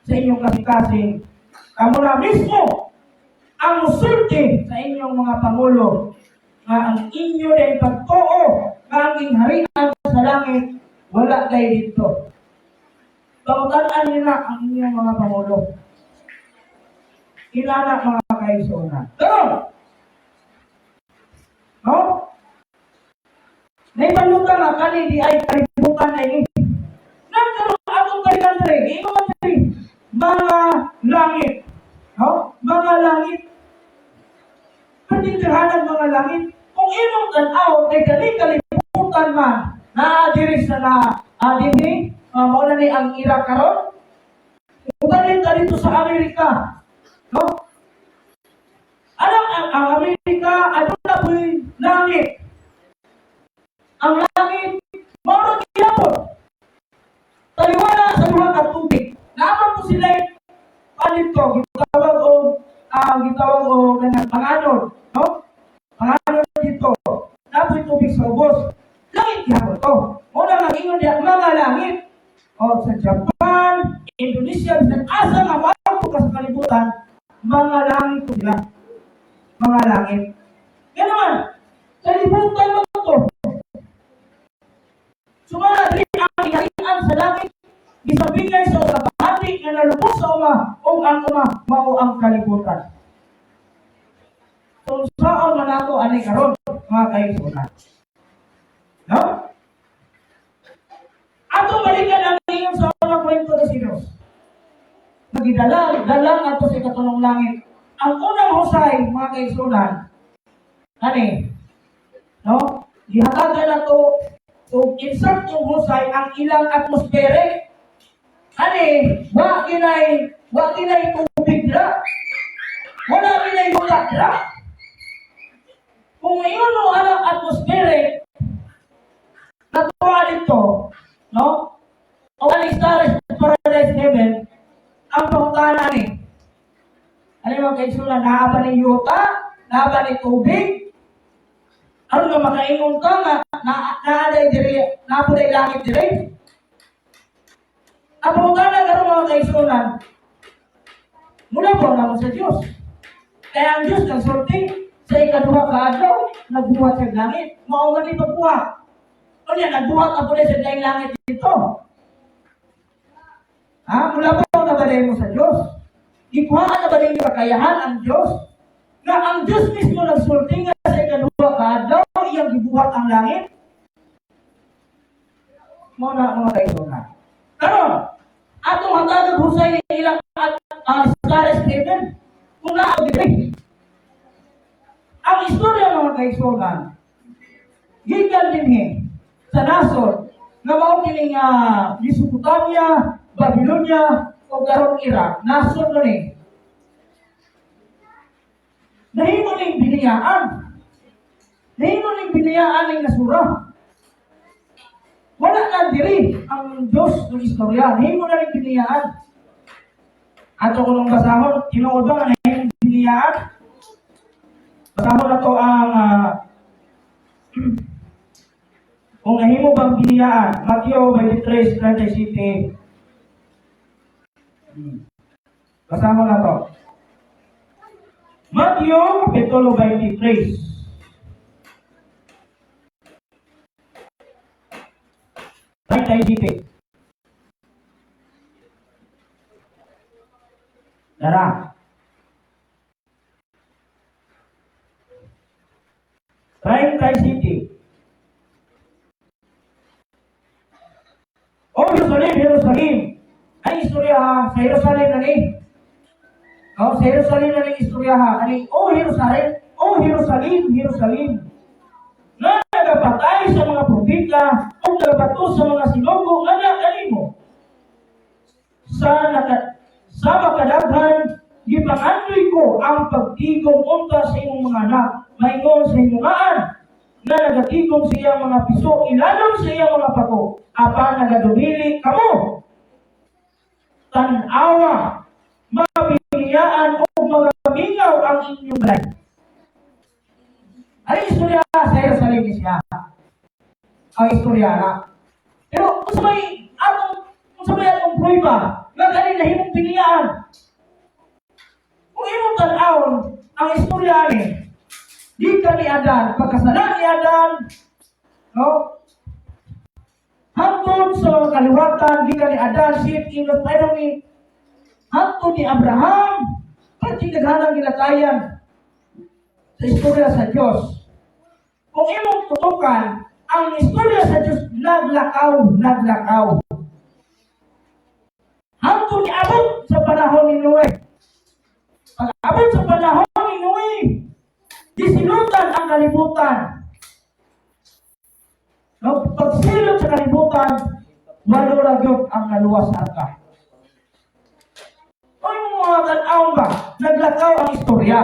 sa inyong kasing-kasing, kamo na mismo ang musulti sa inyong mga pangulo nga ang inyo na pagtuo nga ang gingharian sa langit wala kayo dito. Pagkutaan nila ang inyong mga pangulo. Ilana mga kaisunan. Pero, no? Naibalutan nga kani di ay kalibutan na ini. Nagkaroon atong kaligandre, mga langit. No? Mga langit. Patindirhanan mga langit. Kung imong tanaw, kay kalibutan man, naadiris na adini, mauna ni ang Iraq karon. Ubalin ka dito sa Amerika. No? Alam ang Amerika, ano na po'y langit? Ang langit, maunang kilapon. Taliwala sa luha ka tubig. Naman po sila palito, gitawag o ganang panganod. No? Panganod dito. Napoy tubig sa ubos. Langit yapon to. Muna lang ingon diya, mga langit. O sa Japan, Indonesia, bisan asa nga mawag ka sa kalibutan, mga langit po sila. Mga langit. Ganoon, kalibutan mo to. Sumala rin ang gingharian sa langit, gisabingay sa kabahati na nalubos sa uma, o ang uma, mao ang kalibutan. Kung saan man ako ani karon, mga kaisunan. No? Ato balikan ang iyon sa mga kwento ng Sinos. Dalang ato sa katulong langit. Ang unang husay, mga kaisunan, no? Gihatagan na to, o insertong husay ang ilang atmospheric, wa kinay tubig na. dira. Kung iyon o anong atmospheric na tuwa dito, no? O aling stars sa paradise heaven, ang pangutana ni. Ano mo kayo sula, naaba ni yuta, naaba ni tubig, ano nga makaingon ka nga, naaday diri, napuday langit diri. Ang pangutana karon mga kaisunan, mula po naman sa Diyos. Kaya ang Diyos nagsulti sa ikaduha ka adlaw, nagbuhat sa langit. Mauman ni pagbuhat. O niya, nagbuhat ako na sa langit dito. Ha? Mula po na ba mo sa Diyos? Ikuhaan na ba rin yung kakayahan ang Diyos? Na ang Diyos mismo nagsulti nga sa ikaduha ka adlaw, iyang gibuhat ang langit. Muna mga kaisunan. Karon, atong hanggang husay ni ilang stars heaven, kung naabibig. Ang istorya mga kaisunan, gikan din sa nasod na mao kining Mesopotamia, Babylonia, o karon Iraq, nasod na ni. Nahimo ning biniyaan. Nahimo ning biniyaan ning nasura. Wala na diri ang Diyos ng istorya. Nahimo na ning biniyaan. Ato ko nung basahon, tinuod ba nga nahimo biniyaan? Basahon na to ang kung nahimo bang biniyaan, Matthew 23:37. Basahon na to. Matthew Kapitulo 23. Dara. City. Oh, Jerusalem. Ay istorya sa Jerusalem na ni. Oh, sa Jerusalem na ni istorya ha. Ani, Jerusalem. Na nagapatay sa mga propeta o nagabato sa mga sinugo nga nakalimo. Sa makadaghan, gipangandoy ko ang pagtigom unta sa imong mga anak, maingon sa imong aan, na nagatigom siya mga piso, ilalom sa iya mga pako, apan nagadumili kamo. Tanawa, mga piniyaan o mga mingaw ang inyong balay. Ano istorya sa Jerusalem siya? Ang istorya na. Pero kung sa may atong pruiba, nga galing na himong piniyaan. Kung imong tanawon, ang istorya ni, di ka ni Adan, pagkasalan ni Adan, no? Hangtod sa kaliwatan, di ka ni Adan, Seth, Enos, mayroon ni hangtod ni Abraham, pati naghanang ginatayan sa istorya sa Diyos. Kung imong tutukan, ang istorya sa Diyos naglakaw. Hangtod ni abot sa panahon ni Noe. Pag-abot sa panahon ni Noe, disilutan ang kalibutan. Pagsilot sa kalibutan, walo ragyot ang naluwas sa arka. O yung mga tanaw ba, naglakaw ang istorya.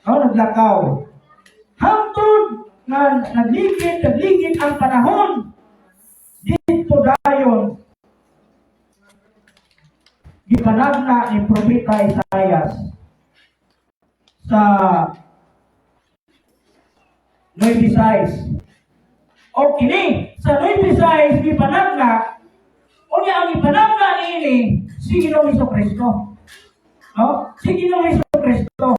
Naglakaw. Hangtod na nagligid ang panahon. Dito dayon, gipanagna ni Propeta Isaias sa 9:6. O kini sa 9:6 gipanagna, o niya ang gipanagna niini si Ginoong Hesukristo. No? Si Ginoong Hesukristo.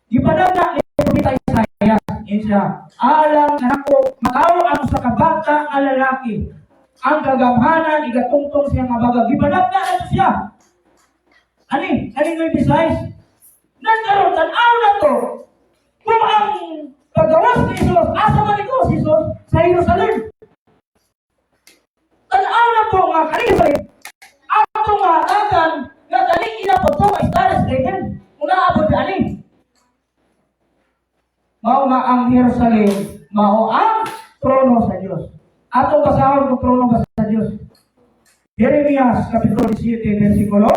Gipanagna ni Propeta Isaias, siya, alang nako makaw ang sa kabata nga lalaki. Ang kagamhanan, igatungtong siya nga baga. Gipanagna na siya. Ani 9:6. Nagkaroon, tanaw na to. Kung ang paggawas ni Jesus, asa man ito si Jesus? Sa Jerusalem. Tanaw na po nga Jerusalem. Ato nga tagan, nga taling inapot to, stars heaven. Kung naabot na aling. Mao nga ang Jerusalem, mao ang trono sa Diyos. Atong basahon kung trono ba sa Diyos. Jeremias Kapitulo 17, versikulo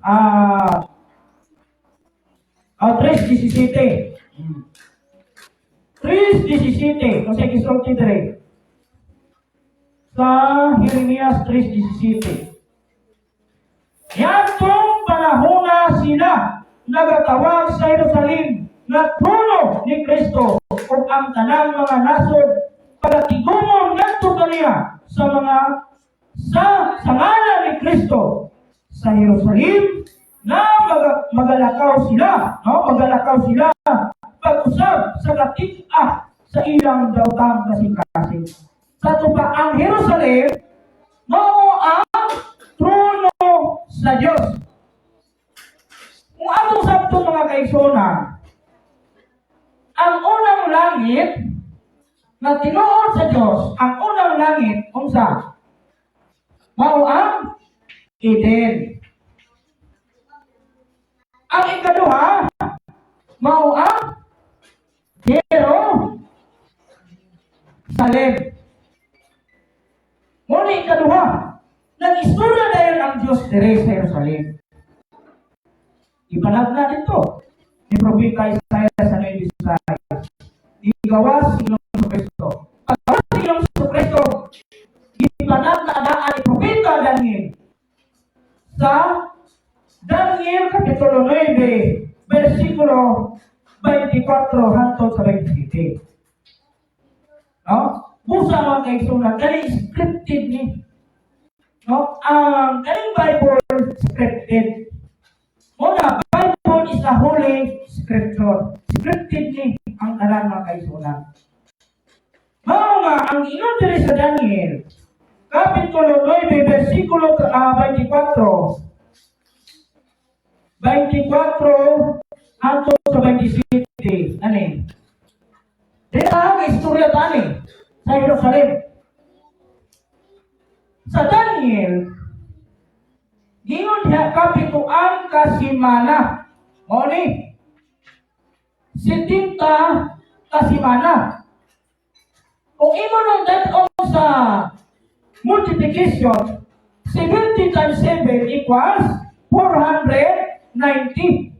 3:17. 3:17. Kung sa gisulti dire. Sa Jeremias 3:17. Yatong panahona sila nagatawag sa Jerusalem na trono ni Kristo o ang tanang mga nasod pagatigumon ngadto kaniya sa ngalan ni Kristo sa Jerusalem na magalakaw sila, pag-usab sa katik-a sa ilang daotang kasing-kasing. Sa tupa ang Jerusalem mao ang trono sa Dios. Kung atong sabto mga kaigsoon, ang unang langit na tinuod sa Dios, ang unang langit unsa? Mao ang Eden. Ang ikaduha, mao ang Jerusalem. Muna ikaduha, nag-istorya dahil ang Diyos dire sa Jerusalem. Ipanag na dito ni Propeta Isaiah sa 9:6. Igawas si Ginoong Kristo. Paggawas si Ginoong Kristo, ipanag na adaan ni Propeta Daniel sa Daniel Kapitulo 9, versikulo 24 hangtod sa 27. No? Busa mga kaigsunan, kani scripted ni. No? Ang kaning Bible scripted. Muna, Bible is a holy scripture. Scripted ni ang tanan mga kaigsunan. Mao nga ang ingon diri sa Daniel Kapitulo 9, versikulo 24 hangtod sa 27. Ani? Dito ang istorya tani sa Jerusalem. Sa Daniel, gingon diha kapituan ka simana. Mao ni 70 ka simana. Kung imo nang dadon sa multiplication, 70 times 7 equals 490.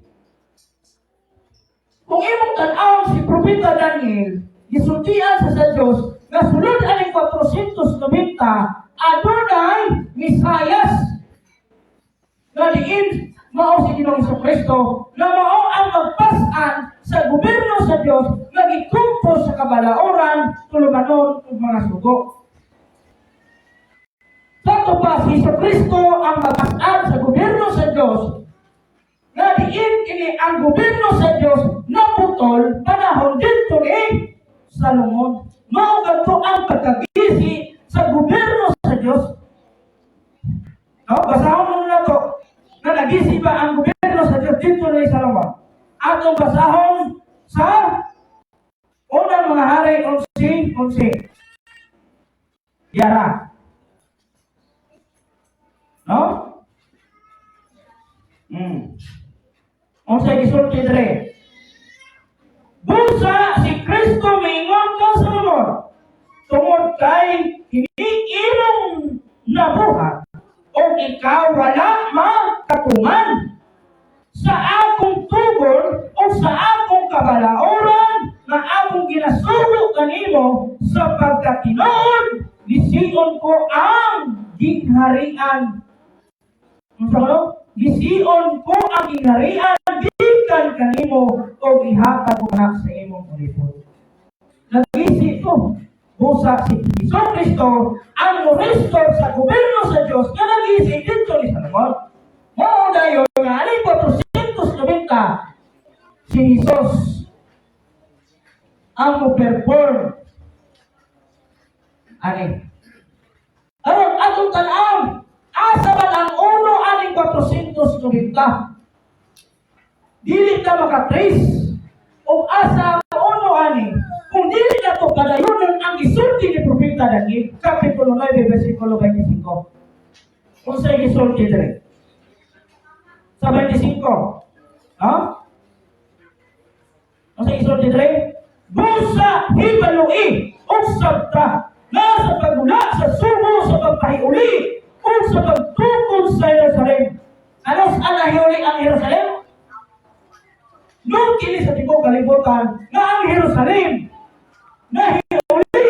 Kung imong tan-aw si Propeta Daniel, gisultian sa Dios nga sulod aning 490 adunay Misayas nga diin mao si Ginoong Kristo na mao ang magpas-an sa gobyerno sa Dios nga gikumpo sa kabalaoran tulumanon ug mga sugo. Sa pa si Kristo ang magpas-an sa gobyerno sa Dios nga diin kini ang gobyerno sa Dios naputol panahon dito ni Salomon. Mao kadto ang pagkagisi sa gobyerno sa Dios. No, basahon mo na to. Na nagisi ba ang gobyerno sa Dios dito ni Salomon? Atong basahon sa unang mga hari 11. Yara. No? Unsay gisulti dire? Busa si Kristo mingon ka sa Salomon. Tungod kay hiniilong nabuhat o ikaw wala makatungan sa akong tugon o sa akong kabalaoran na akong ginasulo kanimo sa pagkatinuod gisiyon ko ang gingharian. Ano? Gisiyon ko ang gingharian gikan kanimo o ihatag ko na sa imong ulipon. Nagisi ko busa si Kristo ang restore sa gobyerno sa Dios nga nagisi dito ni Salomon. Mao dayon nga ani 490 si Jesus ang mo-perform. Ani? Aron atong tan-aw, asa man ang uno aning 490? Dili ka makatrace o asa ang uno ani? Kung dili na to padayonon ang isulti ni Propeta Daniel, Kapitulo 9, versikulo 25. Kung sa'yo isulti dire. Sa 25. Ha? Kung sa'yo isulti dire, busa hibalui o sabta na sa pagula sa sumo sa pagpahiuli o sa pagtukod sa Jerusalem. Anos anahe kalibutan nga ang Jerusalem nahiuli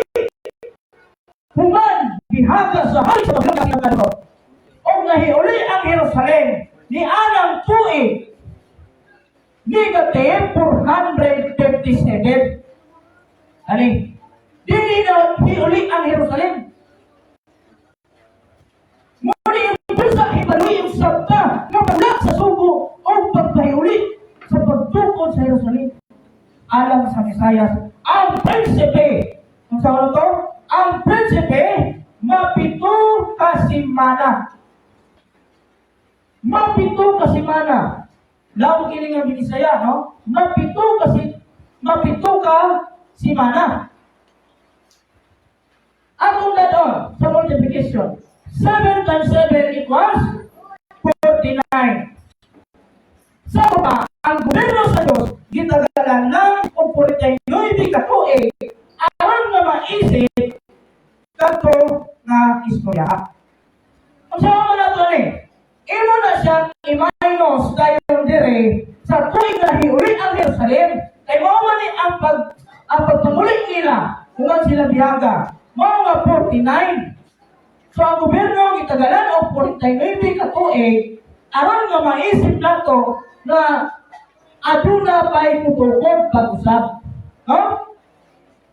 human bihaga sa hali sa mga kinagano o nahiuli ang Jerusalem ni anang tuig negative 457. Ani, dili na hiuli ang Jerusalem. Muli yung bulsa ibalui yung sabta nga paglag sa sugo o pagpahiuli sa pagtukod sa Jerusalem. Alam sa Mesayas, ang prinsipe, kung sa to, ang prinsipe, mapito kasimana. Mapito kasimana. Lawag kini nga binisaya, no? Mapito ka simana. Atong dadon sa multiplication. 7 times 7 equals 49. Sa pa, ang gobyerno sa Diyos, gitagalan ng 49 katuig, aron nga maisip kato nga istorya. Ang sama na ito imo na siyang i-minus dayon dire sa tuig na hiuli ang Jerusalem, kay mao man ni ang pagpamuli nila kung sila biyaga. Mao nga 49. So ang gobyerno gitagalan og 49 katuig aron nga maisip nato na aduna pay tutukod pag-usab. No?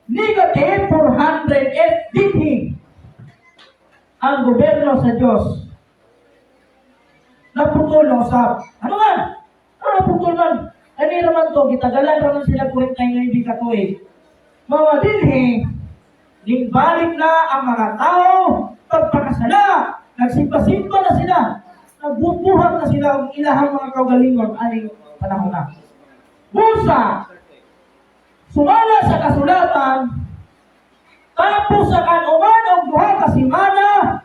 Negative 408 dinhi ang gobyerno sa Dios. Naputol na usab. Ano man? Ano naputol man? Ano naman to? Gitagalan naman sila 49 katuig. Mga dinhi, balik na ang mga tao pagpakasala, nagsimpa-simpa na sila, nagbubuhat na sila ang ilahang mga kaugalingon aning panahon na. Busa, sumala sa kasulatan, tapos sa kanuman o buha kasimana,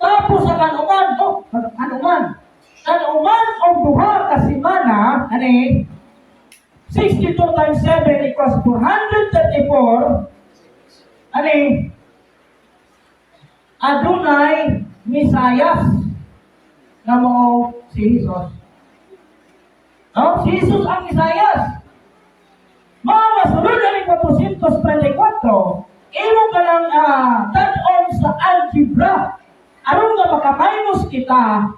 tapos sa kanuman o buha kasimana, 62 times 7 equals 434. Adunay Misayas na mo si Jesus. No? Si Jesus ang Misayas. Mga masunod na rin 424, imo ka lang turn-on sa algebra. Aron nga makaminus kita,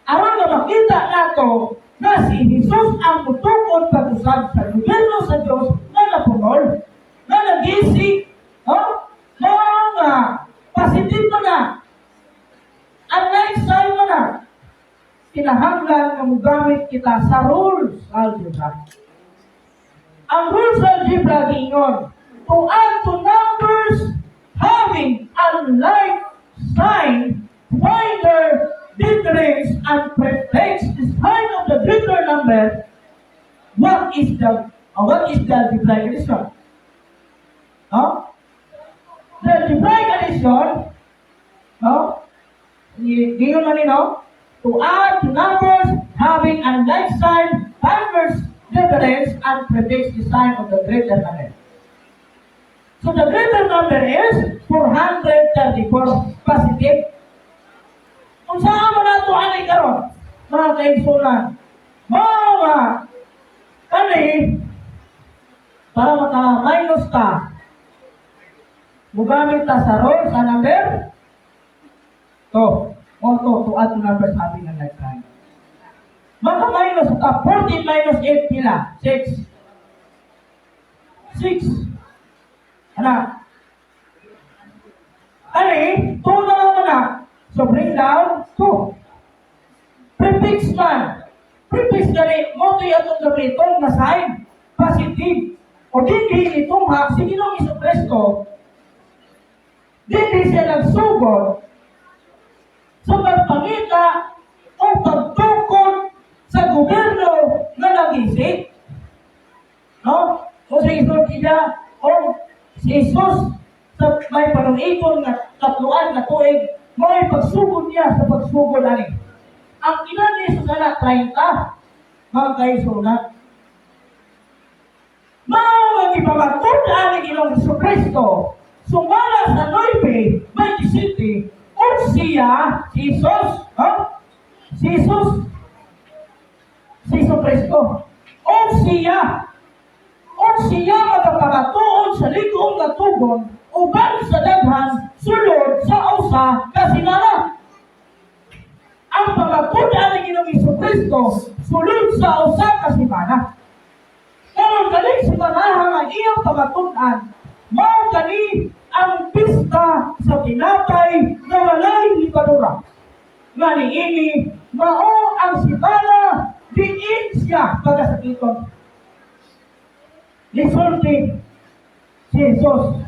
aron nga makita nato na si Jesus ang mutukod pag-usab sa gobyerno sa Diyos na napunol, na nag-isip, mga positive mo na, ang next time mo na, kinahanglan na magamit kita sa rules algebra. Ang rules algebra gingon, to add to numbers having unlike sign, find their difference and prefix the sign of the greater number. What is the algebraic addition? The algebraic addition, gingon man to add to numbers having unlike sign, find their difference and prefix the sign of the greater number. So the greater number is 434 positive. Kung saan mo na ito anay karon, mga kaigsunan, mga para maka-minus ka, mugamit ta sa row, sa number, to add to numbers having a like sign. Maka-minus ka, 14 minus 8 pila, 6. 6. Two na lang na. So bring down 2. Prefix man. Prefix gani, mo ito yung atong gamiton na sign. Positive. O hindi itong hak, sige nung Iso-Kristo, hindi siya nagsugod sa pagpangita o pagtukod sa gobyerno na nag-isip. No? O sa Iso-Kristo, o si Jesus sa may panunipon na katluan na tuig, may pagsugod niya sa pagsugod ani. Ang ilan ni Jesus na 30, mga kaisunan. Mga ipamatod ani Ginoong Jesucristo, sumala sa 9:27, o siya, Jesus, si Jesucristo. O siya magpapatuod sa ligong nga tugon uban sa daghan sulod sa usa ka semana. Ang pamatudan ni Ginoong Jesucristo sulod sa usa ka semana. Karon kani semanahan ang iyang pamatudan, mao kani ang pista sa tinapay na walay libadura. Nga niini mao ang semana diin siya pagasakiton. Nisulti si Jesus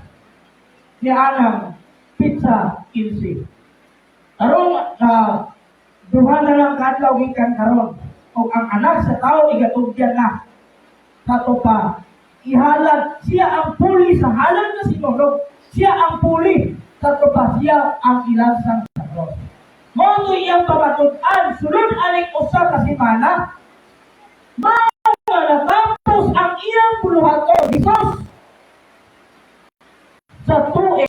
ni Anang pizza kinsi. Karon duha na lang kadlaw gikan karon ug ang anak sa tao igatugyan na. Kato pa ihalad siya ang puli sa halad na sinulog. Siya ang puli. Kato pa siya ang ilansang sa cross. Mao iyang pamatud-an sulod aning usa ka semana. Natapos ang iyang buluhato Jesus sa tuig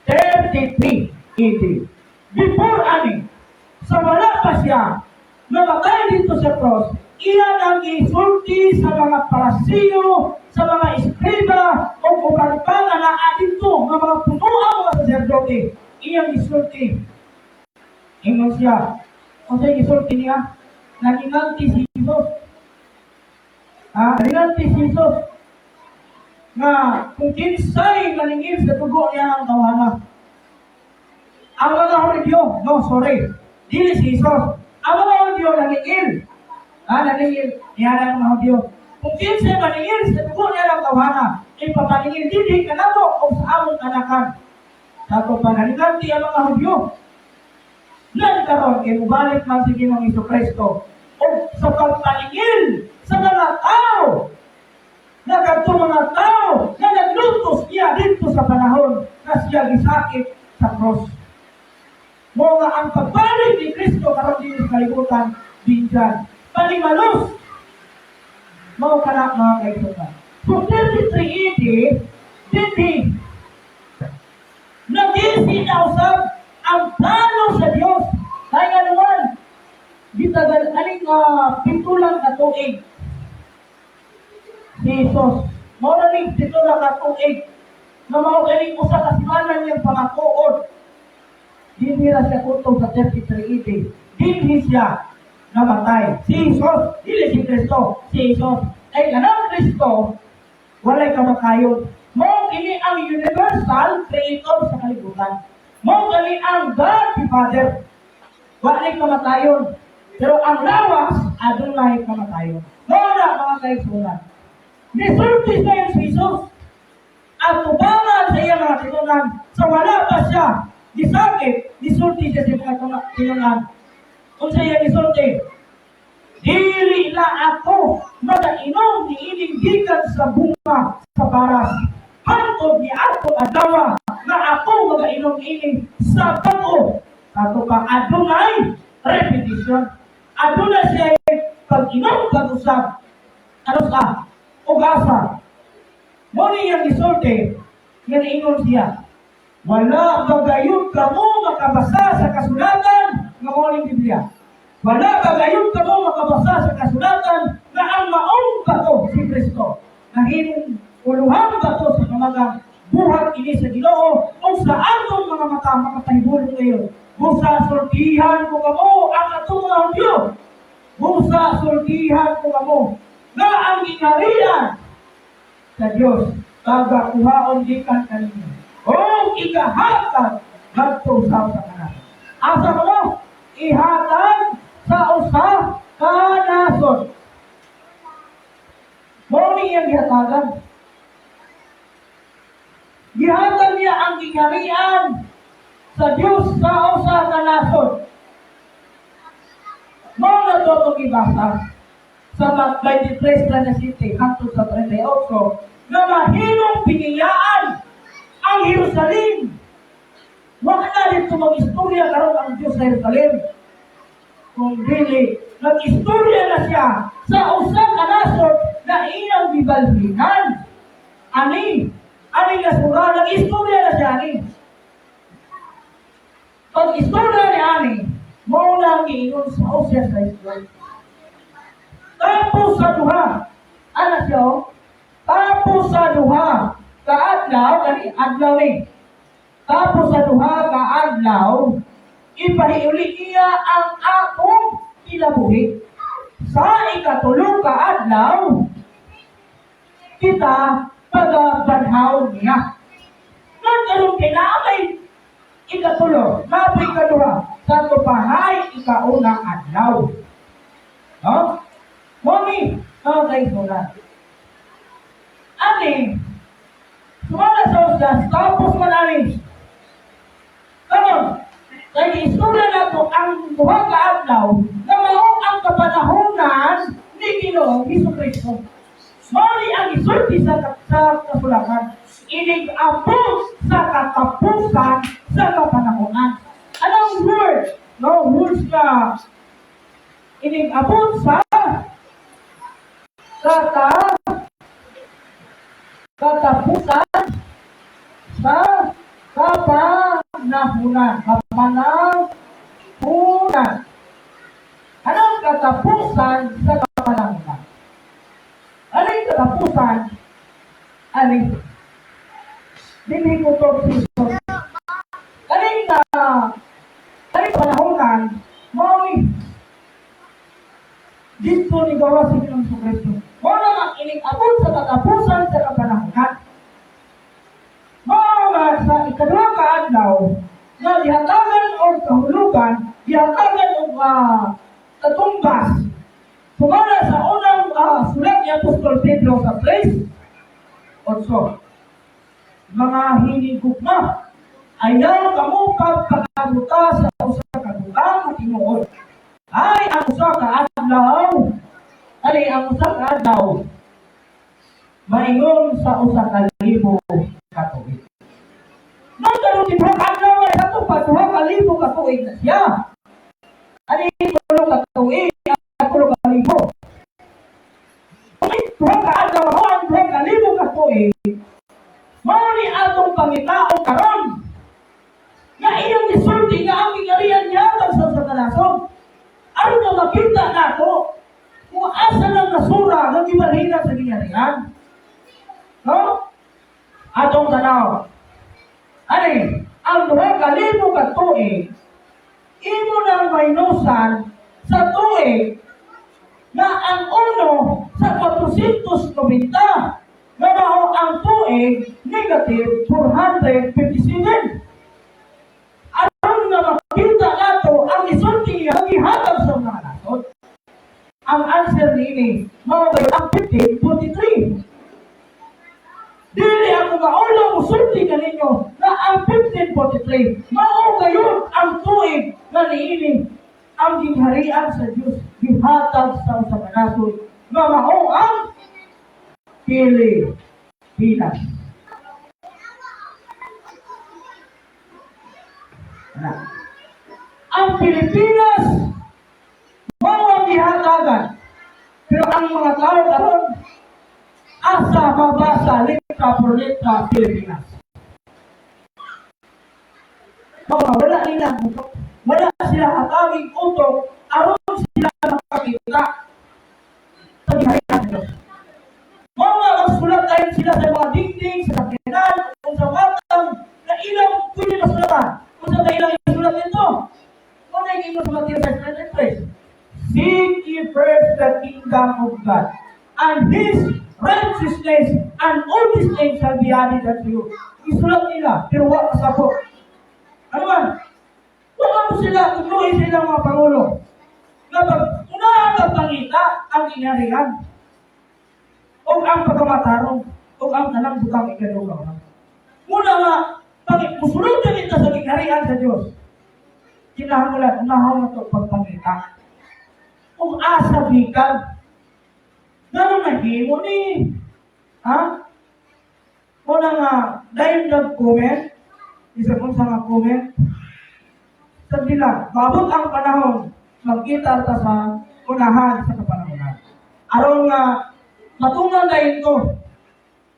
33 AD. Before ani, sa wala pa siya namatay dito sa cross, iyan ang isulti sa mga parasiyo, sa mga eskriba o kubarpangan na adito ng mga punuang mga saserdote. Iyang isulti. Ingon siya. O sa isulti niya, naninganti si Jesus. Naninganti si Jesus. Nga kung kinsay maningil sa tugo niya ang tawana. Ang mga Hudyo, no, sorry. Dili si Jesus. Ang mga Hudyo naningil. Naningil. Niya ang mga Hudyo. Kung kinsay maningil sa tugo niya ang tawana, ipapaningil dili ka na mo o sa among anakan. Sato pa naninganti ang mga Hudyo. Lan karon kay mubalik man si Ginoong Jesucristo o sa pagpaningil sa mga tao na kadto mga tao na naglutos niya dito sa panahon na siya gisakit sa cross. Mo nga ang pagbalik ni Kristo karon din sa kalibutan dinjan panimalos mao kana mga kaibigan. So 33 AD dinhi nagisi na usab ang plano sa Dios. Kaya naman gitagal aning pintulang na tuig si Jesus. Mao na ning pintulang na tuig na mao galing usa ka semana niyang pangatuod. Dinhi ra siya kutong sa 33 AD. Dinhi siya namatay. Si Jesus, dili si Kristo. Si Jesus ay kanang Kristo walay kamakayon. Mao kini ang universal creator sa kalibutan. Mao gani ang God the Father. Walay kamatayon. Pero ang lawas, adunay kamatayon. Mao na mga kaigsunan. Nisulti sa Jesus. At tubangan sa iya mga tinunan, sa wala pa siya, disakit, nisulti siya sa mga tinunan. Kung sa iya nisulti, dili na ako magainom ni ining gikan sa bunga sa baras. Hantod ni ako adlaw na ako magainom ini sa bago. Kato pa adunay repetition. Adunay siya pag-inom pag-usap. Ano sa? Ugasa. Muna yung isulti, yan ingon siya. Wala bagayod ka mo makabasa sa kasulatan ng mga Biblia. Wala bagayod ka mo makabasa sa kasulatan na ang maong bato si Kristo. Nahin uluhan bato sa kamagang buhat ini sa Ginoo o sa atong mga mata makatahibulong ngayon. Busa sultihan ko kamo ang atong mga Hudyo. Busa sultihan ko kamo na ang ginarian sa Diyos tagakuhaon gikan kanino. O ikahatag ngadto sa kanan. Asa mo? Ihatag sa usa ka nasod. Mo niyang gihatagan. Gihatag niya ang gingharian sa Diyos sa usa ka nasod. Mao na to itong ibasa sa 23 na city hangtod sa 38 na mahimong piniyaan ang Jerusalem. Wala na dito mag-istorya karon ang Diyos sa Jerusalem. Kung dili, nag-istorya na siya sa usa ka nasod na iyang gibalhinan. Ani nga sura, nag-istorya na siya ani. Pag istorya ni ani, mo lang giingon sa usya sa Israel. Tapos sa duha, ano siya? Tapos sa duha, kaadlaw, kani adlaw ni. Tapos sa duha kaadlaw, ipahiuli iya ang akong kinabuhi. Sa ikatulong kaadlaw, kita pagabanhaw niya. Nagkaroon kinamay ikatulo, napay ikaduha, sa tupahay ikaunang adlaw. No? Mami, kayo muna. Ani, sumala sa usdas, tapos manani. Karon, kaya istorya na to ang duha ka adlaw na mao ang kapanahonan ni Ginoong Hesukristo. Mali ang isulti sa kasulatan. Inig-abot sa katapusan sa kapanahonan. Anong word? No, words na inig-abot sa katapusan sa kapanahonan. Kapanahonan. Anong katapusan sa kapanahonan? Ano yung katapusan? Ano yung dili ko to Jesus. Ano yung panahonan? Mami, dito ni gawa si Ginoong Kristo. Muna ang inig-abot sa katapusan sa kapanahonan. Mga sa ikaduha ka adlaw, na dihatagan o kahulugan, dihatagan o katumbas. Sumala sa unang sulat ni Apostol Pedro sa 3:8. Mga hinigugma, ayaw kamo pagpakabuta sa usa ka dugang tinuod. Ay, ang usa ka adlaw, maingon sa usa ka libo ka tuig. Nagkaroon din ang adlaw ay sa tupa, 2,000 ka tuig na siya. Ano yung 10 ka tuig, 10 ka libo. Kung ito ka adlaw ako, ang 2,000 ka tuig, mauni atong pangitaon karon na iyong isulti nga ang ingarian niya sa kalason. Ano na makita nato kung asa ng nasura ng ibalhina sa ingarian? No? Atong tanaw. Ani, ang 2,000 ka tuig, imo nang minusan sa tuig na ang uno sa 490 na mao ang tuig negative 457. Aron na makita nato ang isulti ang ihatag sa mga nasod. Ang answer nini mao ang 1543. Dili ako maulo mo sulti kaninyo na ang 1543 mao gayon ang tuig na niini ang gingharian sa Dios gihatag sa usa ka nasod nga mao ang Pilipinas. Ang Pilipinas mao ang gihatagan. Pero ang mga tao karon asa mabasa letra por letra Pilipinas. Wala nila utok. Wala sila hataging utok aron sila makakita sa giharian sa Diyos. Mga magsulat tayo sila sa mga dingding, sa kapinan, kung sa watang, na ilang pwede na sulatan. Kung sa ilang isulat nito, kung na yung sulat nito sa Scripture, seek ye first the kingdom of God, and His righteousness, and all these things shall be added unto you. Isulat nila, pero wala sa po. Ano man? Wala mo sila, tuloy sila mga Pangulo. Na pagpangita ang inarihan. O ang pagkamatarong, o ang tanang bukang ikadugaw. Muna nga, musulod na kita sa kikarian sa Diyos. Kinahanglan, unahaw na ito pagpangita. Kung asa bigag, gano'n nahimo ni, ha? Muna nga, dahil nag-comment, isa kong sa mga comment, sabi lang, babot ang panahon, magkita ta sa unahan sa kapanahonan. Aron nga, matungan na ito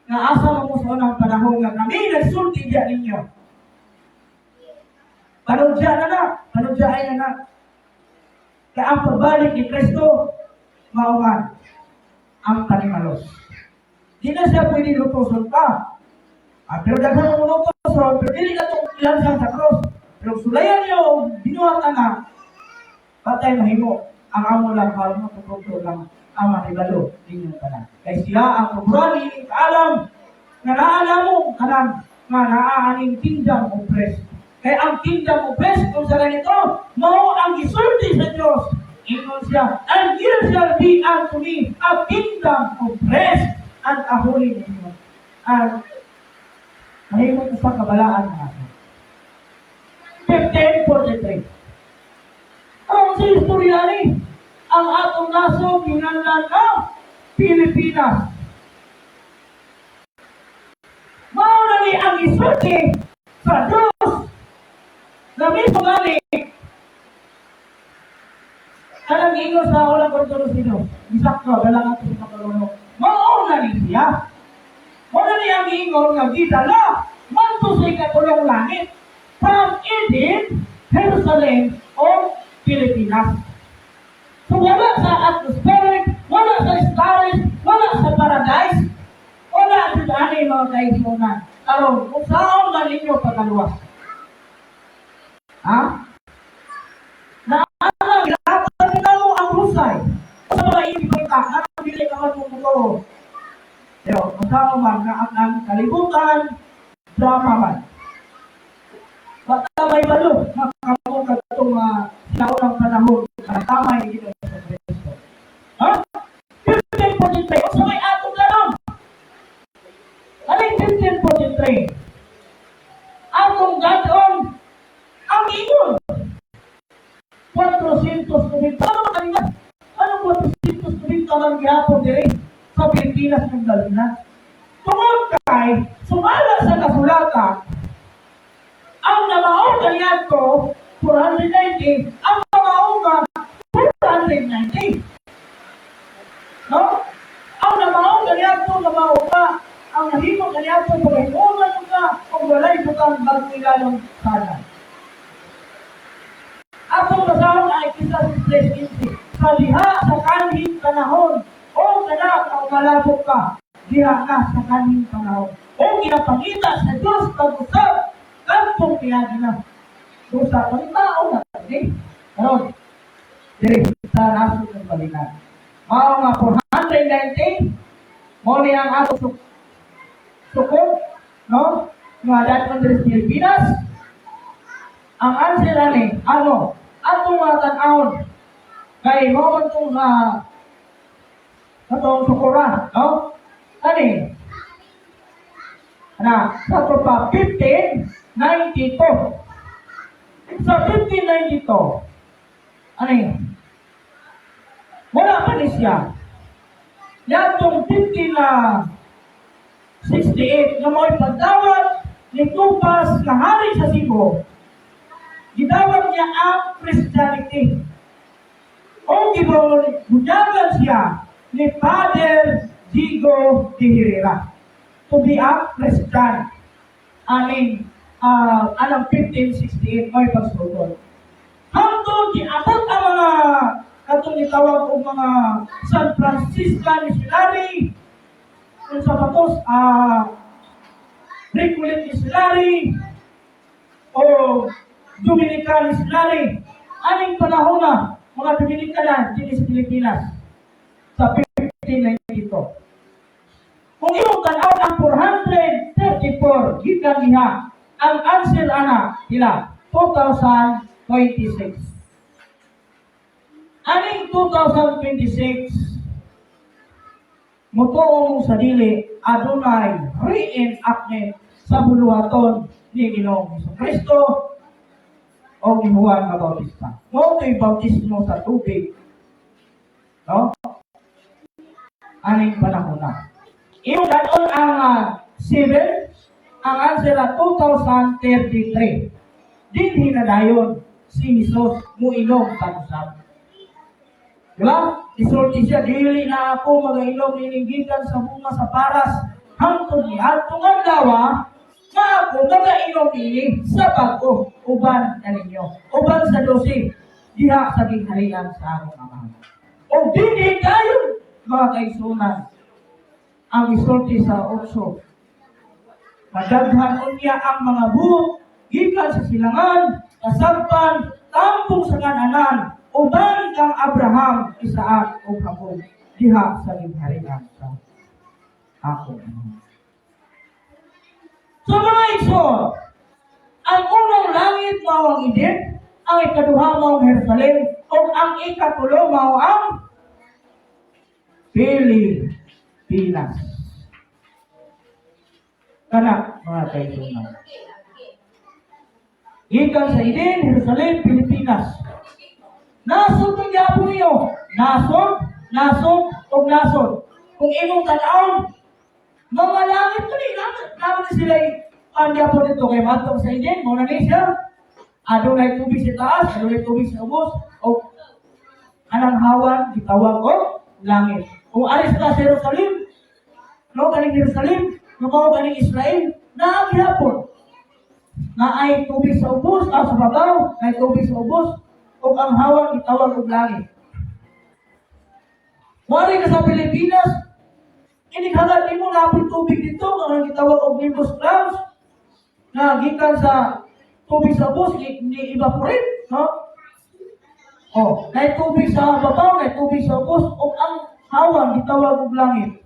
na asa mo sa unang panahon nga kami nagsulti diyan ninyo. Panudya ay na. Kaya ang pagbalik ni Kristo, mauman. ang panimalos. Di na siya pwede lutuson pa. Pero daghan mo lutuson, pero dili na itong ilansang sa cross. Pero sulayan niyo, binuhat na, patay mahimo. Ang amo lang, kalmo, tututo lang, ang manibalo, ninyo ka na. Kaya siya ang kubrani, kaalam, na naalam mo, kanang, nga naaaning kingdom of rest. Kaya ang kingdom of rest, kung sa ganito, mao ang isulti sa Diyos. Ingon siya, and here shall be unto me a kingdom of rest and a holy name. And mahimot sa kabalaan natin. 1543. Ang si istorya ni, ang atong naso ginanlan na Pilipinas. Mauna ni ang isulti sa Diyos na mismo gani kanang ingo sa ulang kontulo sino isakto dalang ato sa katulunok mauna ni siya mauna ni ang ingon nga gidala manto sa ikatulong langit from Eden, Jerusalem o Pilipinas. So wala sa atmospheric, wala sa stars, wala sa paradise, wala sa ani mga kaisunan. Karon, kung saan na ninyo pagkaluwas? Ha? Naalang, ilapatan na mo ang husay. Sa mga ibig ka, nakabili ka man mong muto. Pero, kung saan man, ang kalibutan, drama man. Bata may balo, makamong ka itong sinaunang panahon, tamay dito sa Kristo. Ha? 1543, sa may atong lang. Aling 1543, atong gadon, ang ingon. 490, ano ba kanina? Anong 490 lang gihapon din sa Pilipinas ng Dalinas? Tungod kay, sumala sa kasulatan, ang namaong ganyan ko, 490, ang namaong 490. No? Ang namaong ganyan ko, namaong ka, ang nahimong ganyan ko, pagkahimungan ka, kung walay butang bagnilalong sana. Atong basahon ay kita sa Inti, sa liha sa kanhing panahon, o kana na umalabog ka, diha na sa kanhing panahon. O ginapangita sa Diyos pag-usap, kampong piyagi na. Dosa ko ni tao na. Okay? Karon, diri sa naso ng balikan. Mao nga 490, mo ni ang ato sukong, no? Nga dapat ng Pilipinas. Ang answer ani, ano? Atong mga tan-awon. Kay mo man itong atong sukuran, no? Ani? Na, sa tropa 1592. Sa 1592, ano yun? Wala pa ni siya. Yatong 1568 na mo'y pagdawat ni Tupas na hari sa Cebu. Gidawat niya ang Christianity. O gibunyagan siya ni Father Diego de Herrera to be a Christian. Aning, anong 1568, may pagsugod. Hangtod, giabot ang mga katong itawag o mga San Franciscan missionary, kung sa batos, Recollet missionary, o Dominican missionary. Aning panahon na, mga Dominicana, dito sa Pilipinas, sa 1592. Kung iyong tanaw ang 434, gikan niya, ang answer ana, sila, 2026. Aning 2026, mutuong sa dili, adunay reenactment sa buluhaton ni Ginoong Jesucristo o ni Juan Bautista. Mo ito'y bautismo sa tubig. No? Aning panahon na. Iyong daton ang 7, ang answer na 2033. Dinhi na dayon si Jesus muinom tagusap. Diba? Isulti siya, dili na ako mag-inom niningigan sa bunga sa paras. Hangtod ni atong adlaw na ako mag-inom nini sa bago uban na ninyo. Uban sa 12, diha sa gingharian sa akong amahan. O dinhi dayon mga kaigsunan, ang isulti sa 8. Madaghan unya ang mga buhok gikan sa silangan, kasagpan, tampong sa kananan, uban kang Abraham, Isaac ug Jacob diha sa ginharian sa ako. So mga igsoon, ang unang langit mao ang Eden, ang ikaduha mao ang Jerusalem, o ang ikatulo mao ang Pilipinas. Kana mga kaigsunan. Gikan sa Eden, Jerusalem, Pilipinas. Nasod ng Yapon niyo. Nasod, o nasod. Kung imong tanawon, mga langit ko naman sila ang Yapon dito. Kaya matong sa Eden, muna na siya. Adunay tubig sa taas, adunay tubig sa ubos, o anang hawan, gitawag o langit. Kung aris ka sa Jerusalem, no, kaning Jerusalem, no, kaning Israel, na ang Yapon. Na ay tubig sa ubos, sa babaw, ay tubig sa ubos, o ang hawan, gitawag og langit. Wari ka sa Pilipinas, inikhagat mo na ang tubig dito, ang gitawag og nimbus clouds, na gikan sa tubig sa ubos, ni-evaporate, no? O, na tubig sa babaw, na tubig sa ubos, o ang hawan, gitawag og langit.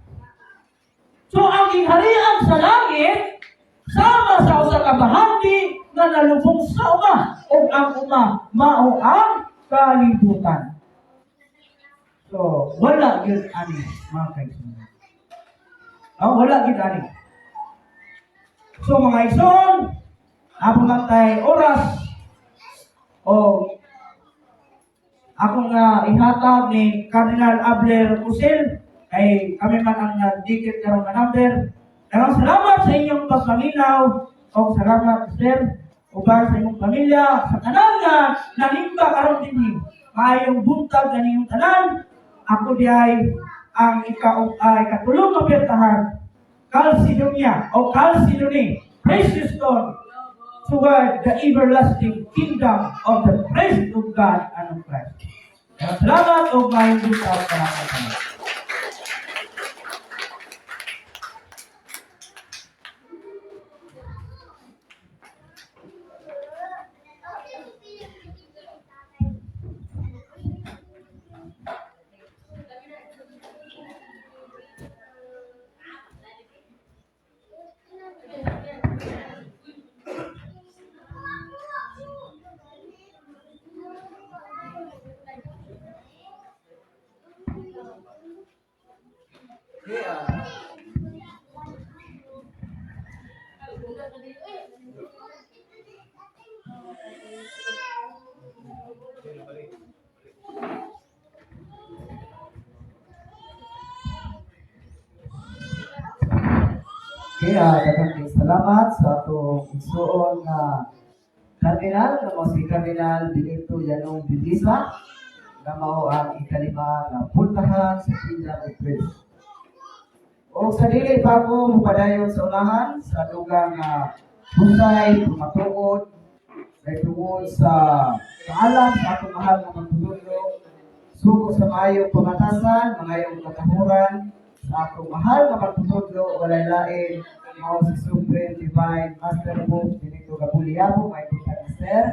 So, ang gingharian sa langit, sama sa usa ka bahagi na nalubong sa uma, o ang uma, mao ang kalibutan. So, wala yun ani, mga kaigsoon. Wala yun ani. So, mga igsoon, abot lang tayo oras, o akong ihatag ni Cardinal Abler Usil, ay kami man ang nagdikit karong na number. Maraming salamat sa inyong pagpaminaw, o salamat, Sir, uban sa inyong pamilya, sa tanan nga nanimba karon dinhi. Maayong buntag ganiyong tanan. Ako di ay ang ikatulong na pertahan, Calcedonia o Calcedony, precious stone, toward the everlasting kingdom of the praise of God and of Christ. Salamat o maayong buntag para sa tanan. Daghang salamat sa atong igsuon na Kardinal, na mo si Kardinal Benito Yanong Bidisa, na mao ang ikalima na puntahan sa Kingdom of Praise. O sa dili pa ko mupadayon sa unahan, sa dugang husay, tumatuod, ay tungod sa kaalam sa atong mahal na magtulog, suko sa maayong pamatasan, mangayong katahuran, sa atong mahal na magtutudlo, walay lain, mao si Supreme Divine Master Pope Benito Gabuliabo, may buntag Master.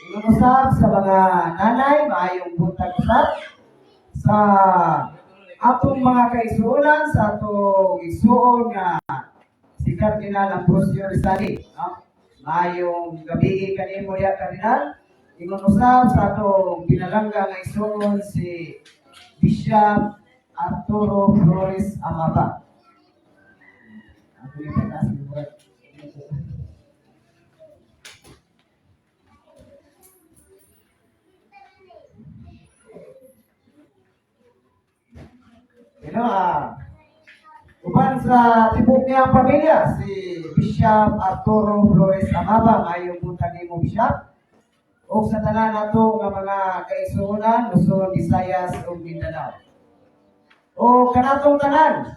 Ingon usab sa mga nanay, maayong buntag usab sa atong mga kaisunan, sa atong isuon nga si Cardinal Ambrosio Rizali. No? Maayong gabi kanimo ya Cardinal. Ingon usab sa atong pinalangga nga isuon si Bishop Arturo Flores Amaba. Ako yung pagkas ng burat. Uban sa tibok niyang pamilya, si Bishop Arturo Flores Amaba, ngayong buntag nimo Bishop. O sa tanan nato nga mga kaigsuonan, Luzon, Visayas ug Mindanao. O kanatong tanan,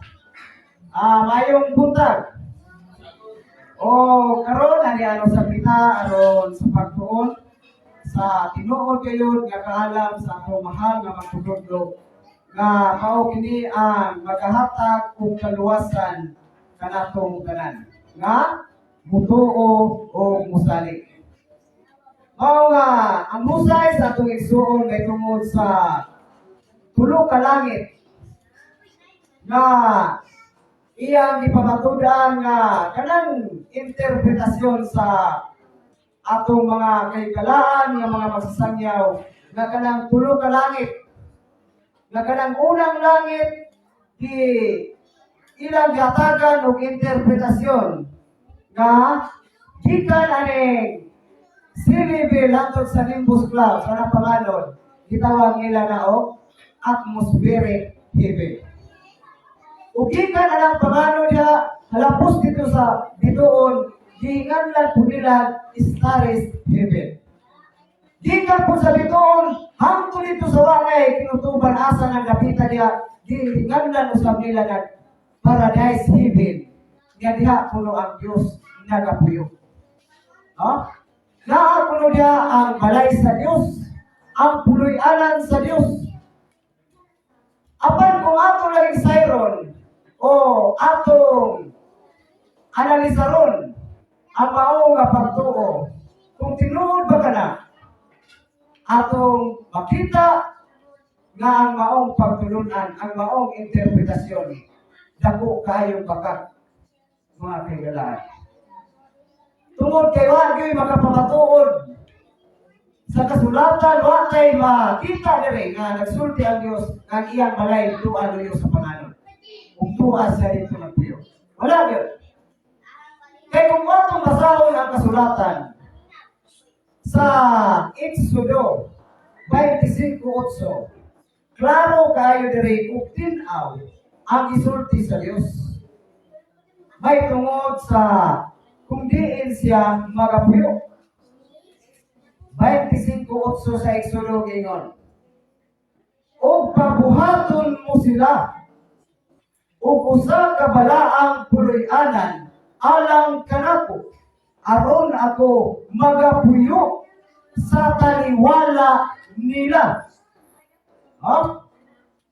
mayong buntag. O karon ani ano sa pita aron sa pagtuon sa tinuod kayo nga kaalam sa atong mahal nga magtutudlo nga mao kini ang magahatag og kaluwasan kanatong tanan nga mutuo o musalik. Mao nga ang husay sa atong igsuon kay tungod sa tulo ka langit nga iyang ipamatudan nga kanang interpretasyon sa atong mga kahikalaan nga mga magsasangyaw nga kanang tulo ka langit nga kanang unang langit di ilang gihatagan og interpretasyon nga gikan aning silibil hangtod sa nimbus cloud sa pangalan gitawag nila na og atmospheric heaven. Ug gikan anang pangalan niya halapos dito sa ditoon giinganlan po nila starry heaven. Gikan po sa bitoon hangtod dito sa walay kinutuban asa ng kapita niya giinganlan usab nila na paradise heaven. Nga diha puno ang Dios nagapuyo. No? Naa puno diha ang balay sa Dios, ang puloy-anan sa Dios. Apan kung ato lang sayron o atong analisaron ang mao nga pagtuo, kung tinuod ba ka na atong makita nga ang maong pagtulunan, ang maong interpretasyon, dako kayong bakat mga kaigalaan. Tungod kay wa gyud makapamatuod sa kasulatan, wa tay makita diri nga nagsulti ang Dios nga iyang balay tuwa luyo sa pangalan. Ug tuwa sa dito nagpuyo. Wala gyud. Kay kung atong basahon ang kasulatan sa Exodo 25:8, klaro kayo diri ug tin-aw ang gisulti sa Dios. May tungod sa kung diin siya magapuyo. 25:8 sa Exodo gingon. O pabuhaton mo sila o usa ka balaang puloy-anan alang kanako aron ako magapuyo sa taliwala nila.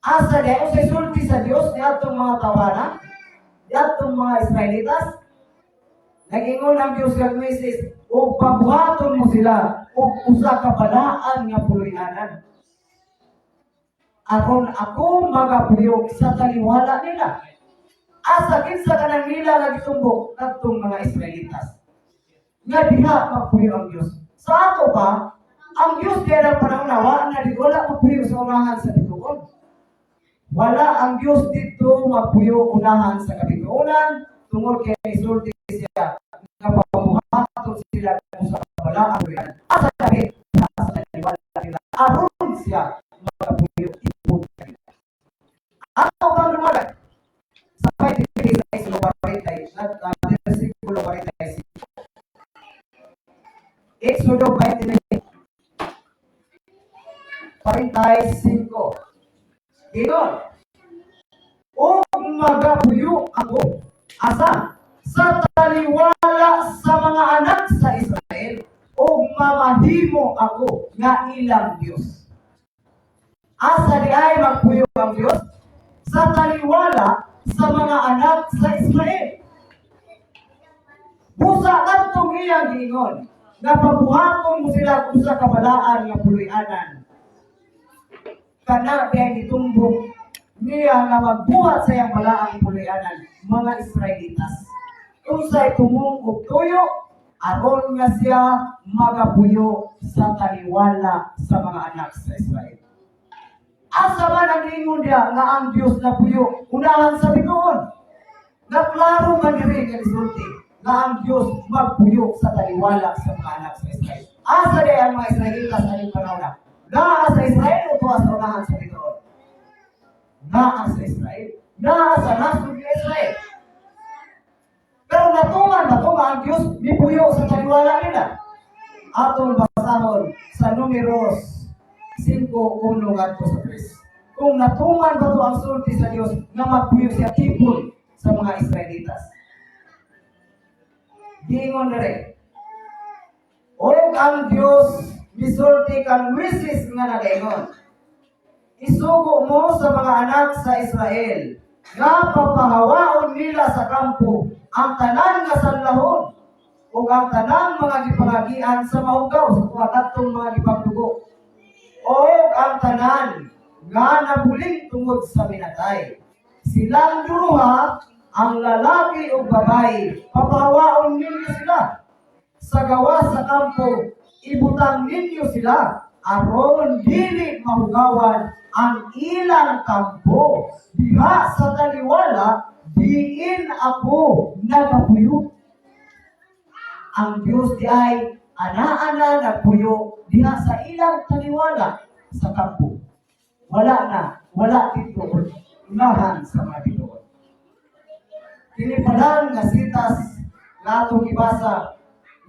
Asa diay sa sulti sa Dios ni atong mga tawanan, ni atong mga Israelitas. Nagingon ang Dios kag Moises, o pabuhaton mo sila o usa ka balaan nga puloy-anan aron ako magapuyo sa taliwala nila. Asa kinsa kanang nila nga gitumbok kadtong mga Israelitas nga diha magpuyo ang Dios. Sa ato ba ang Dios diha ng panahon na wala magpuyo sa unahan sa bituon. Wala ang Dios dito magpuyo unahan sa kabituonan tungod kay isulti siya nga pabuhaton sila sa balaan puloy-anan. Asa kami sa taliwala nila aron siya magapuyo ipon kanila. Ato bang lumagan sa 23 versikulo 45. Exodo 23 45. Ginon, o magapuyo ako asa sa taliwala sa mga anak sa Israel o mamahimo ako nga ilang Dios. Asa di ay magpuyo ang Dios sa taliwala sa mga anak sa Israel. Busa kadtong iyang giingon nga pabuhaton mo sila usa ka balaan nga puloy-anan. Kana diay gitumbok niya nga magbuhat sa iyang balaang puloy-anan mga Israelitas. Unsay tumong og tuyo aron nga siya magapuyo sa taliwala sa mga anak sa Israel. Asa man ang ingon dia nga ang Dios na puyo unahan sa bituon. Nga klaro man diri nga isulti nga ang Dios magpuyo sa taliwala sa mga anak sa Israel. Asa di ang mga Israelitas sa inyong panahon na? Naa sa Israel o tuwa sa unahan sa bituon? Naa sa Israel. Naa sa nasod ni Israel. Pero natuman ba ito nga ang Diyos mipuyo sa taliwala nila? Atong basahon sa Numeros 5:1 ngadto sa 3. Kung natuman ba ito ang sulti sa Diyos nga magpuyo siya tipon sa mga Israelitas? Giingon na rin. O ang Diyos misulti kang Moises nga nagaingon. isugo mo sa mga anak sa Israel, nga papahawaon nila sa kampo ang tanan nga sanlahon ug ang tanang mga gipangagian sa mahugaw sa kuwatadtong mga gipagdugo o ang tanan nga nabuling tungod sa minatay. Silang duha, ang lalaki o babae, papahawaon ninyo sila. Sa gawas sa kampo, ibutang ninyo sila, aron dili mahugawan ang ilang kampo. Diha sa taliwala, diin ako nagapuyo. Ang Diyos di ay ana-ana nagpuyo diha sa ilang taliwala sa kampo. Wala dito unahan sa mga dito. Kinipalan nga sitas nga atong ibasa,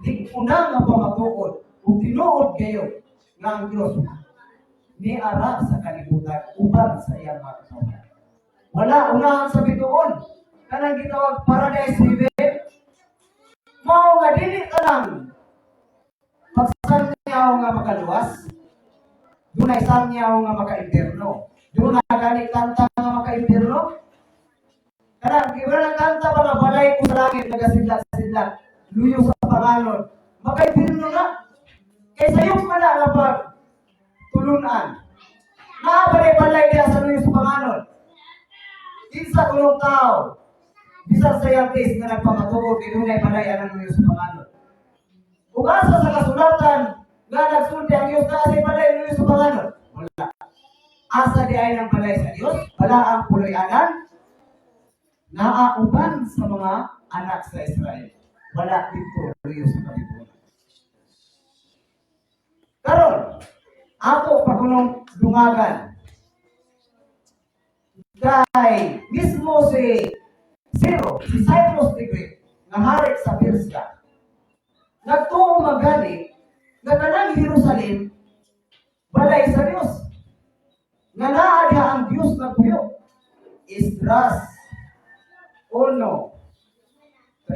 di unang nga pamatuod ug tinuod kayo nga ang Diyos ni ara sa kalibutan uban sa iyang mga katawhan. Wala unahan sa bituon. Kanang gitawag paradise heaven. Mao nga dili ka lang pagsangyaw nga makaluwas. Dunay sangyaw nga maka-interno. Dunay gani kanta nga maka-interno. Kanang giwala kanta mga balay ko sa langit nagasidlak-sidlak. Luyo sa pangalon. Maka-interno na. Kaysa yung man nga pag tulunan. Balay diya sa luyo sa pangalon. Kinsa kulong tao. Bisan sa yantis nga nagpamatuod, inunay palayan ang Diyos sa pangalan. Kung asa sa kasulatan, nga nagsulti ang Diyos na asay palay ang Diyos sa pangalan. Wala. Asa di ay ng palay sa Diyos, wala ang puloy-anan, naauban sa mga anak sa Israel. Wala dito Diyos sa kalibutan. Karon, ako pagunong dungagan. Kay mismo si Cyrus the Great, nga hari sa Persia, nagtuo magani nga kanang Jerusalem balay sa Dios. Nga naa diha ang Dios nagpuyo. Esdras 1:3.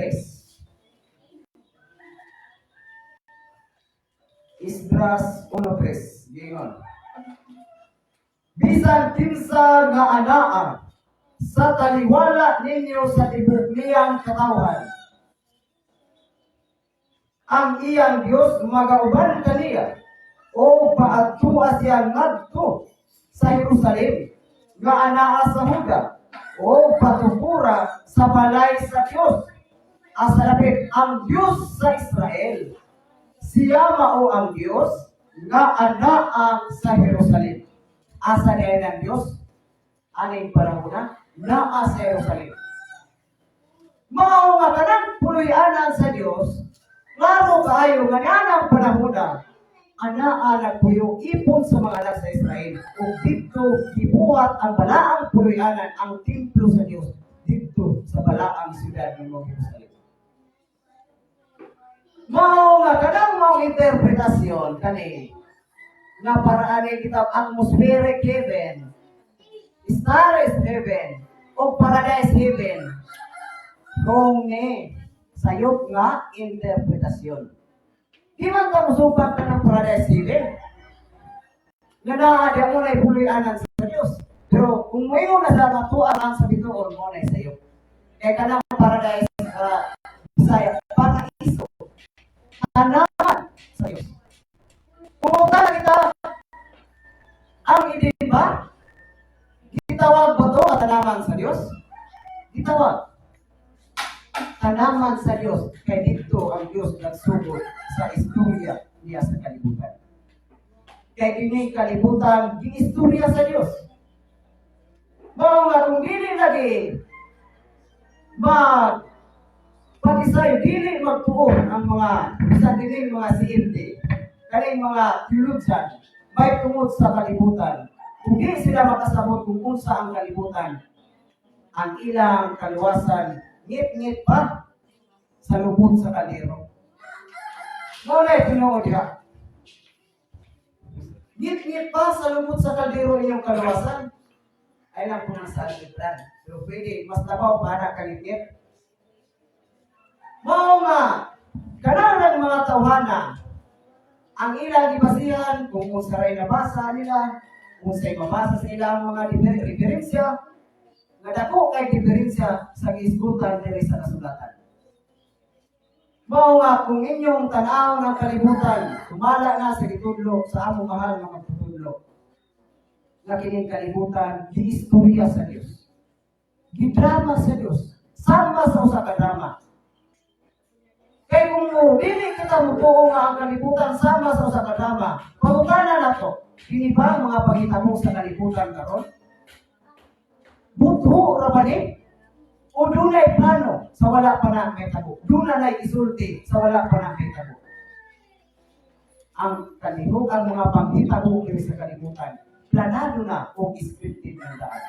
Esdras 1:3. Gingon. Bisan kinsa nga anaa sa taliwala ninyo sa tibok niyang katawhan, ang iyang Diyos magauban kaniya o paadtua siya ngadto sa Jerusalem nga anaa sa Huda o patukura sa balay sa Diyos asa lapit ang Diyos sa Israel. Siya mao ang Diyos nga anaa sa Jerusalem. Asa diay ng Diyos aning panahon naa sa Jerusalem. Mao nga kanang puloy-anan sa Dios, klaro kaayo nga nanang panahon anaa nagpuyo ipon sa mga anak sa Israel ug didto gibuhat ang balaang puloy-anan ang templo sa Dios didto sa balaang siyudad ng Jerusalem. Mao nga kanang mao interpretasyon kani nga paraani kitab atmospheric heaven, stars heaven, o paradise heaven. Kung ni sayop nga interpretasyon. Di man ka musupat na ng paradise heaven. Nga naadya mo na ipuloy-anan sa Diyos. Pero kung ngayon na sa matuan ang sa bituon mo na sayop. Kaya ka ng paradise Bisaya, paraiso. Tanaman sa Diyos. Kung kita ang idin ba? Gitawag ba ito at tanaman sa Diyos? Gitawag. Tanaman sa Diyos. Kaya dito ang Diyos nagsugod sa istorya niya sa kalibutan. Kaya kini kalibutan, giistorya sa Diyos. Mga nga kung dili lagi patisay, dili magtuon ang mga sa dining mga CMD, kaning mga theologian, may tungod sa kalibutan. Kung di sila makasabot kung unsa ang kalibutan, ang ilang kaluwasan, ngit-ngit pa sa lubot sa kaliro. Ngunit tinuod ka. Ngit-ngit pa sa lubot sa kaliro inyong kaluwasan, ay lang po ng salibran. Pero pwede, mas labaw para kaligit. Mao nga, kanang mga tawhana, ang ilang ibasihan, kung saray nabasa nila, Unsay mabasa sa ilang mga diferensya, nga dako kay diferensya sa giisgutan diri sa kasulatan. Mao nga kung inyong tanaw ng kalibutan, tumala na sa gitudlo sa among mahal nga magtutudlo. Nga kining kalibutan, giistorya sa Dios. Gidrama sa Dios. Sama sa usa ka drama. Kay kung dili kita mutuo nga ang kalibutan sama sa usa ka drama, pangutana nato, kini ba mga panghitabo sa kalibutan karon? Butho ra ba ni? O dunay plano sa wala pa na metabo. Dunay isulti sa wala pa na metabo. Ang kalihok, ang mga panghitabo kini sa kalibutan, planado na o scripted ng daan.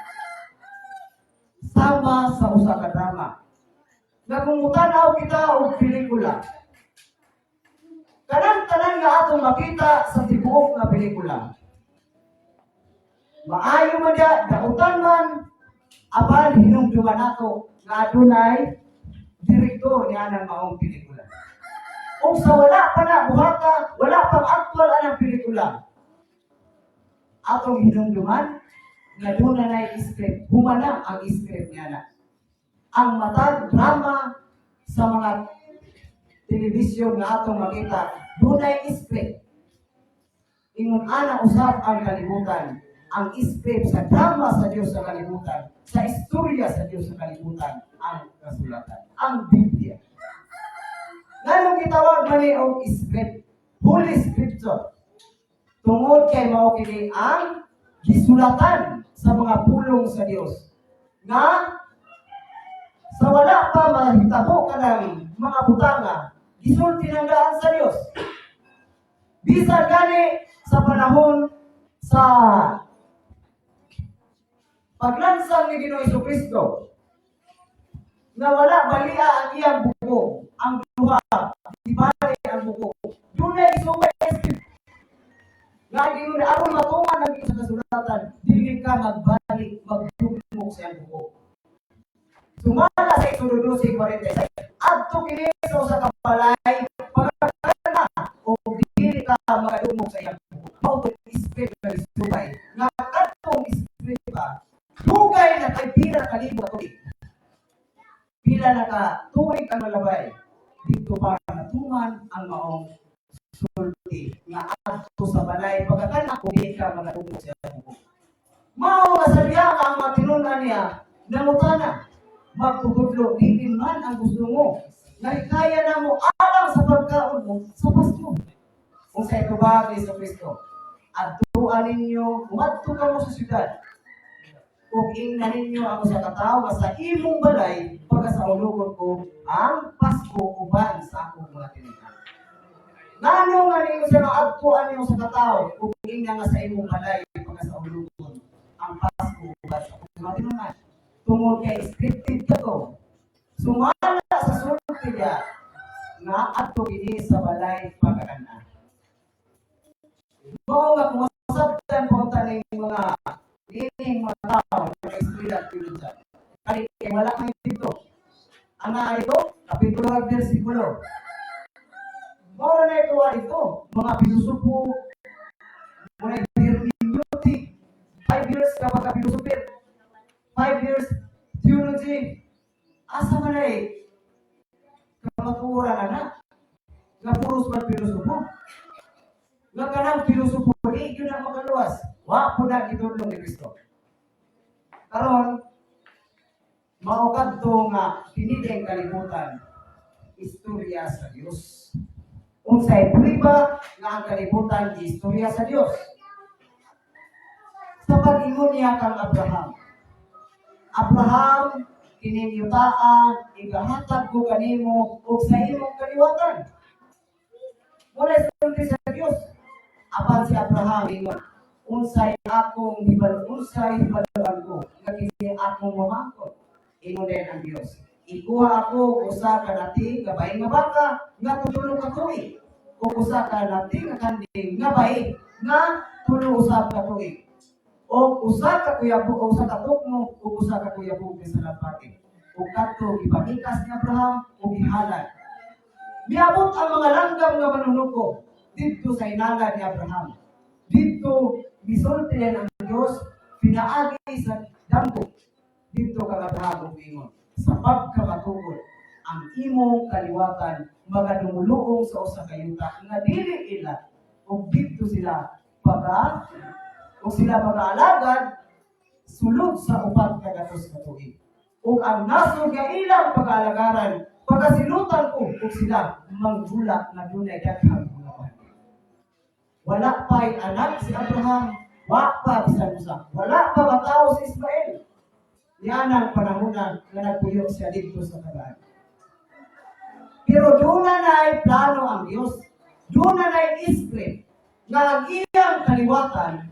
Sama sa usa ka drama. Nga kung mutanaw kita og pelikula, tanan nga atong makita sa tibuok nga pelikula. Maayo man dia, dautan man, apan hinumduman nato nga adunay direktor niya ng maong pelikula. Kung sa wala pa na buhata, wala pang actual anang pelikula, atong hinumduman nga dunay script, humana ang script niya na. Ang matag drama sa mga telebisyon nga atong makita, dunay script. Ingon ana usab ang kalibutan. Ang script sa drama sa Dios sa kalibutan, sa istorya sa Dios sa kalibutan, ang kasulatan, ang Biblia. Nganong gitawag man ni og script, Holy Scripture. Tungod kay mao kini ang gisulatan sa mga pulong sa Dios. Nga sa wala pa mahitabo ka ng mga butanga, gisulti ng daan sa Dios. Bisan gani sa panahon sa paglansang ni Ginoong Jesucristo, na wala balia ang iyang buko, ang duha, di bali ang buko. Dunay sumay script. Nga ginoo aron matungan ang sa kasulatan, dili ka magbalik, magtugmok sa iyang buko. Sumala sa Exodo 12:46, adto kini sa kapalay, pagkakana o dili ka magadumog sa iyang buko. Mao to script na sumay. Nga kadtong script ba, dugay na kay pila kalibo ka tuig. Pila na ka tuig ang malabay. Dito para natuman ang maong sulti nga adto sa balay pagkakana kung di ka magadumog sa iyang buko. Mao nga sabiya ang matinunan niya nangutana, magtugudlo, di man ang gusto mo. Kaya na mo alang sa pagkaon mo sa pasto. Kung sa ito ba ni Kristo, adtuan ninyo, umadto ka mo sa syudad. Kung ingnan ninyo ako sa katao, sa imong balay, pagkasaulugon ko ang Pasko uban sa akong mga tinihan. Ngano nga ninyo sa mga adtuan ninyo sa katao, kung ingnan nga sa imong balay, pagkasaulugon ang Pasko uban sa akong mga tinihan. Tungod kay scripted ka to. Sumala sa sulti niya nga adto kini sa balay pagkakana. Mao nga kung masabtan po taning mga dining mga tao na eskwela at pilusan. Kaya wala kang dito. Ang nga ito, kapitulo at versikulo. Mao na ito, mga pilosopo, mga hermeneutic, 5 years kapag ka-pilosopir, 5 years theology, asa man ay kamaturan na nga puros man pilosopo. Nga kanang pilosopo di yun ang makaluwas. Wa po na itulong ni Kristo. Karon mao kadto nga pinili ang kalibutan, istorya sa Dios. Unsay prueba nga ang kalibutan istorya sa Dios. Sa pag-ingon niya kang Abraham, kininyutaan, igahatag ko kanimo o sa imong kaliwatan. Mula sulti sa Dios. Apan si Abraham ingon, unsay hibaluan ko, nga kini akong mamangkot. Ingon din ang Dios. Ikuha ako usa ka nati nga bayi nga baka nga tulo ka tuig. O usa ka nati nga kanding nga bayi nga tulo usab ka tuig. O usa ka kuyabo o usa ka tukmo o usa ka kuyabo sa lampati. O kadto ipamikas ni Abraham o gihalad. Miabot ang mga langgam nga manunuko dito sa inala ni Abraham. dito misultihan ang Dios pinaagi sa dangko dito kang Abraham ug ingon sa pagkamatugod ang imong kaliwatan magadumuluong sa usa ka yuta nga dili ila ug dito sila pag-aalagad sulod sa upat ka gatos ka tuig. Ug ang nasod nga ilang pag-aalagaran pagkasilutan ko ug sila manggula na dunay daghang mga bahay. Wala pa'y anak si Abraham, wa pa bisan usa. Wala pa bataw si Ismael. Yan ang panahonan nga nagpuyo siya dito sa Kanaan. Pero doon na na'y plano ang Diyos. Doon na na'y script nga ang iyang kaliwatan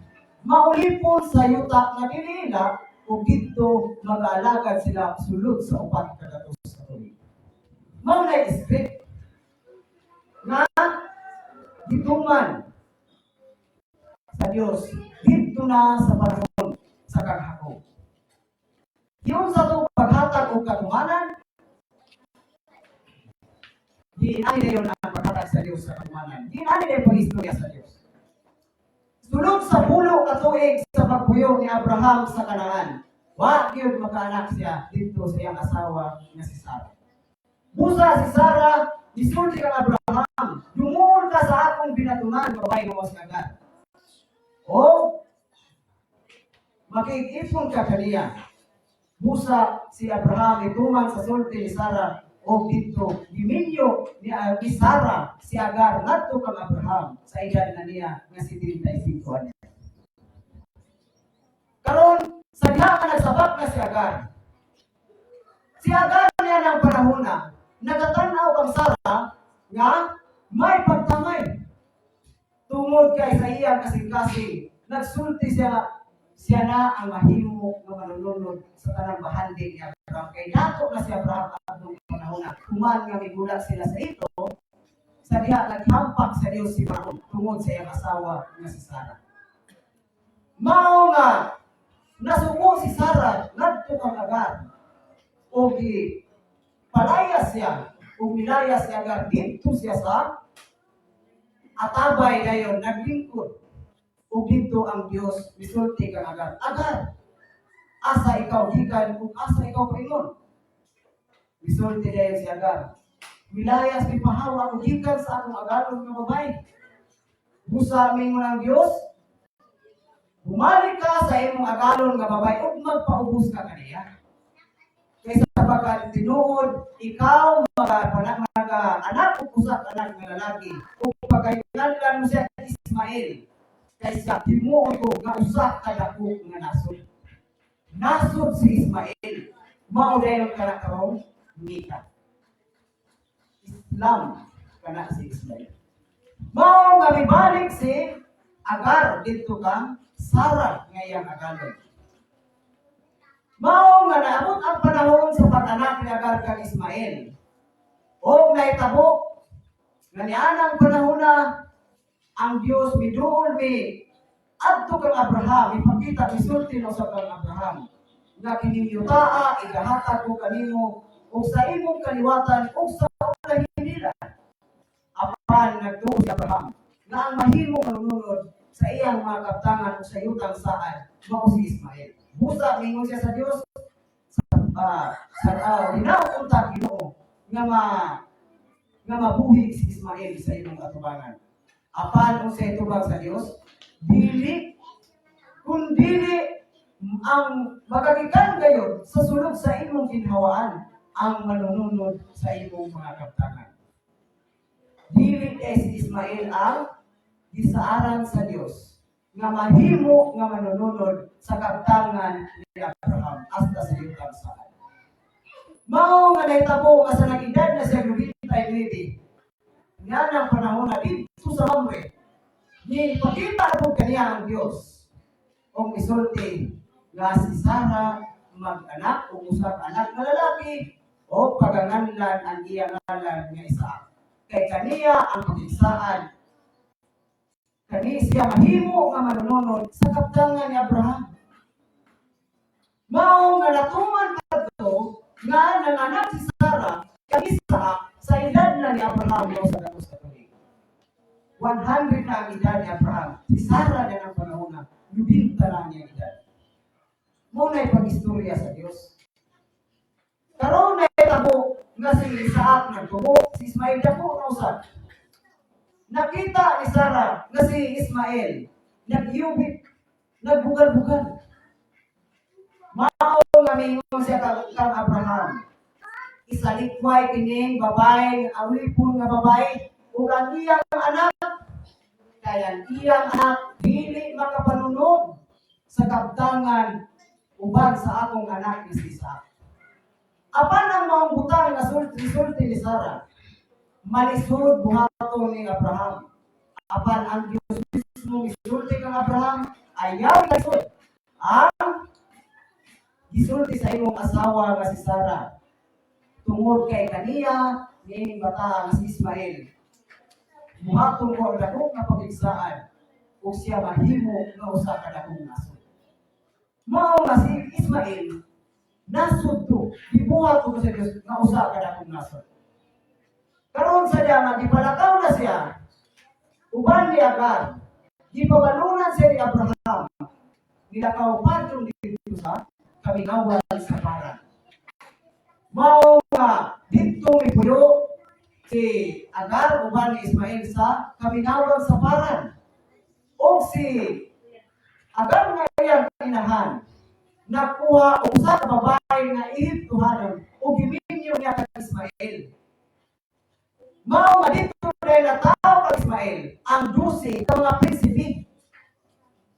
maulipon sa yuta na dinila kung dito mag-aalagad sila sulod sa upat ka gatos ka tuig. Mao na'y script nga dituman sa Diyos dito na sa panahon sa kaghapon. Yun sa itong paghatag o katumanan, diinani na yun ang paghatag sa Diyos sa katumanan. Diinani na yung pag-istorya sa Diyos. Sulod sa pulo katuig sa pagpuyo ni Abraham sa Kanaan, wa gyud makaanak siya dito sa iyang asawa nga si Sarah. Busa si Sarah, isulti kang Abraham, dumungol ka sa akong binatunan, babae mo si Agar. O, makikipon ka kaniya. Busa si Abraham ituman sa sulti ni Sarah o dito giminyo ni Sarah si Agar ngadto kang Abraham sa edad na niya nga 75 anyos. Karon sa diha ka nagsabak na si Agar. Si Agar niya ng panahon na nagatanaw kang Sarah nga may pagtamay. Tungod kay sa iyang kasing-kasing nagsulti siya na ang mahimo nga manununod sa tanang bahandi ni Abraham. Kay dato na si Abraham atong panahon na human nga migulat sila sa ito, sa diha naghampak sa Dios si Abraham tungod sa iyang asawa nga si Sarah. Mao nga nasuko si Sarah ngadto kang Agar o palaya siya o milaya si Agar dito siya sa atabay dayon naglingkod. O dito ang Diyos misulti kang Agar. Agar, asa ikaw gikan kung asa ikaw paingon. Misulti dayon si Agar. Milayas mi pahawa ko gikan sa akong agalon nga babae. Busa mingon ang Diyos, bumalik ka sa imong agalon nga babae ug magpaubos ka kaniya. Kaysa pagka tinuod, ikaw anak ug usa anak nga lalaki ug pagkainganlan mo siya Ismael. Kaysa timuod ko nga usa ka dako nga nasod. Nasod si Ismael. Mao dayon kana karong mita. Islam kana si Ismael. Mao nga mibalik si Agar dito kang Sarah nga iyang agalon. Mao nga naabot ang panahon sa pag-anak ni Agar kang Ismael. O naitabo nga nianang panahon na ang Diyos miduol mi adto kang Abraham ipakita misulti no sa kang Abraham nga kiniyutaa igahatag ko kanimo ug sa imong kaliwatan ug sa ulahi nila apan nagtuo si Abraham nga ang mahimong manununod sa iyang mga kaptangan ug sa yutang saan mao si Ismael. Busa mingon siya sa Dios hinaw unta Ginoo nga mabuhi si Ismael sa imong atubangan. Apan kung sa itubag sa Diyos, dili, kung dili, ang magagikan kayo sa sulod sa imong ginhawaan ang manununod sa imong mga kaptangan. Dili kay si Ismael ang gisaaran sa Diyos nga mahimo nga manununod sa kaptangan ni Abraham hasta sa yutang saan. Mao nga nahitabo nga sa nag-edad na siya 99 nga ng panahon na dito sa Mamre, ni ipakita na po kaniya ang Diyos. Kung isulti nga si Sarah mag-anak o usap anak na lalaki o paganganlan ang iyang ngalan nga Isaac. Kay kaniya ang pagigsaan. Kani siya mahimo nga manununod sa kaptangan ni Abraham. Mao nga natuman kadto nga nanganak si Sarah kay Isaac sa edad na ni Abraham o sa gatos katuig. 100 na ang edad ni Abraham. Si Sarah na ng panahon na 90 na niya edad. Muna pag-istorya sa Dios. Karon na itabo nga si Isaac nagtubo, si Ismael dako na usab. Nakita ni Sarah nga si Ismael nag-iubit, nagbugal-bugal. Mao nga mingon siya kang Abraham. Isalikway kining babae, awipon nga babae, ug ang iyang anak, kaya iyang anak dili makapanunod sa kabtangan uban sa akong anak ni si Isaac. Apan ang mga butang nga sulti ni Sarah, malisod buhaton ni Abraham. Apan ang Diyos mismo gisulti kang Abraham, ayaw lisod. Ang gisulti sa imong asawa nga si Sarah, tungod kay kaniya ni bata nga si Ismael. Buhaton ko ang dakong nga pagigsaan, ug siya mahimo nga usa ka dakong nasod. Mao nga si Ismael nasod to, gibuhat ko sa Dios nga usa ka dakong nasod. Karon sa diya nga gipalakaw na siya, uban ni Agar, gipabalunan siya ni Abraham, nilakaw padung dito sa kamingawan sa paran. Mao nga dito may puyo si Agar uban ni Ismael sa kamingawan sa paran. O si Agar nga iyang inahan, nakuha usa ka babae nga Ehiptohanon ug giminyo niya kay Ismael. Mao nga dito dahil nataw kay Ismael ang 12 ka mga prinsipe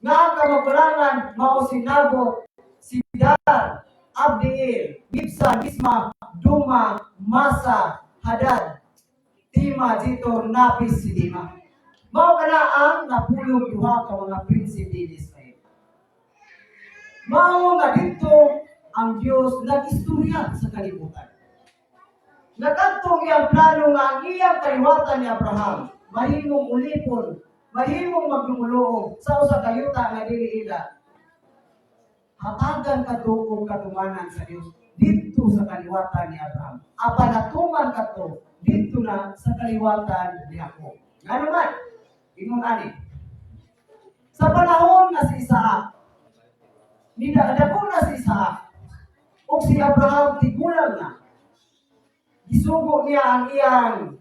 nga kamagulangan mao si Nabot, si Dar, Abdiel, Mibsa, Misma, Duma, Masa, Hadad, Tima, Jitor, Napis, Sidima. Mao kana ang napulog duha ka mga prinsipe ni Israel. Mao nga dito ang Dios nag-istorya sa kalibutan. Nakadtong iyang plano nga ang iyang kaliwatan ni Abraham, mahimong ulipon, mahimong magdumuluog sa usa ka yuta nga dili ila. Hatagan kadto katumanan sa Dios dito sa kaliwatan ni Abraham. Apan natuman kadto dito na sa kaliwatan ni Jacob. Ngano man? Ingon ani. Sa panahon nga si Isaac, nidadako na si Isaac, ug si Abraham tigulang na. Gisugo niya ang iyang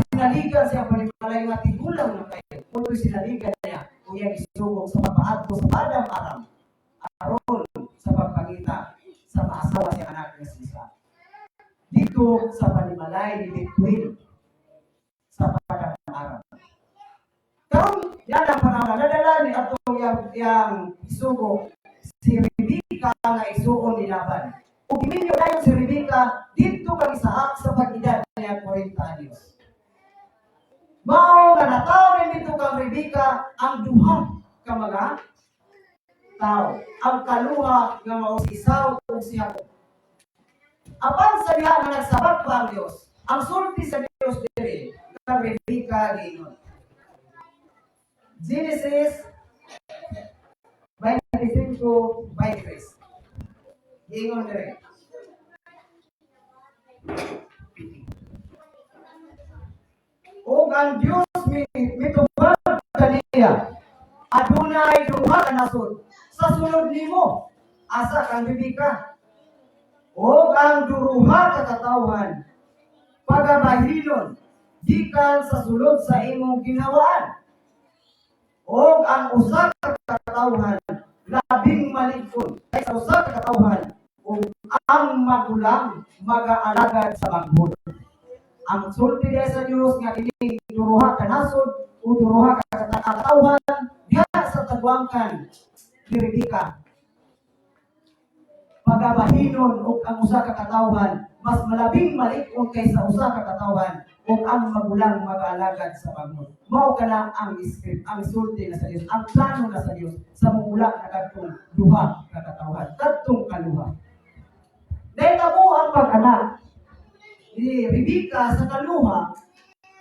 sinaligan siya panimalay nga tigulang na kayo. Kung sinaligan niya, kung iyang gisugo sa papaadto sa padang aram, aron sa pagpangita sa maasawa siya anak ni si Isaac. Dito sa panimalay ni Between sa padang aram. Karon yan ang panahon nadala ni atong yang isugo si Rebecca nga isugo ni Laban. Ug giminyo dayon si Rebecca dito kang Isaac sa pag-edad niya 40 anyos. Mao nga nataw ni dito kang Rebecca ang duha ka mga tao. Ang kaluha nga mao si Esau ug si Jacob. Apan sa diha nga nagsabat pa ang Dios, ang sulti sa Dios diri kang Rebecca giingon. Genesis 25:23. Ingon dire. O ang Dios mitubag kaniya. Adunay duha ka nasod sa sulod nimo asa kang Rebecca. O ang duruha ka katawhan pagabahinon gikan sa sulod sa imong ginawaan. O ang usa ka katawhan labing maligkod kaysa usa ka katawhan o ang magulang mag-aalagad sa manghod. Ang sulti diha sa Dios nga kini duruha ka nasod o duruha ka katawhan diha sa tagwangkan ni Rebecca. Pagabahinon og ang usa ka katawhan mas malabing malig-on kaysa usa ka katawhan ug ang magulang mag-aalagad sa manghod. Mao kana ang script, ang sulti na sa Dios, ang plano na sa Dios sa mula na kadtong duha ka katawhan, kadtong kaluha. Dahil tamo ang pag-anak ni Rebecca sa kaluha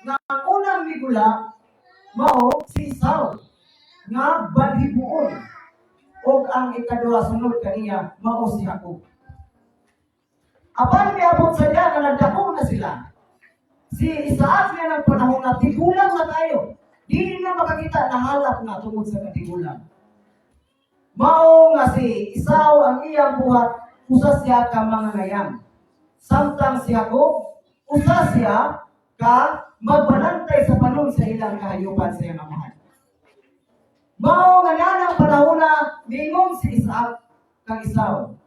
nga ang unang migula mao si Esau nga balhibuon ug ang ikaduha sunod kaniya mao si Jacob. Apan miabot sa diha nga nagdako na sila. Si Isaac niya ng panahon na tigulang na tayo. Di na makakita na halap na tungod sa katigulang. Mao nga si Esau ang iyang buhat, usa siya ka mga ngayam. Samtang si Jacob, usa siya ka magbalantay sa panon sa ilang kahayupan sa iyang amahan. Mao nga nanang panahon na mingon si Isaac kang Esau.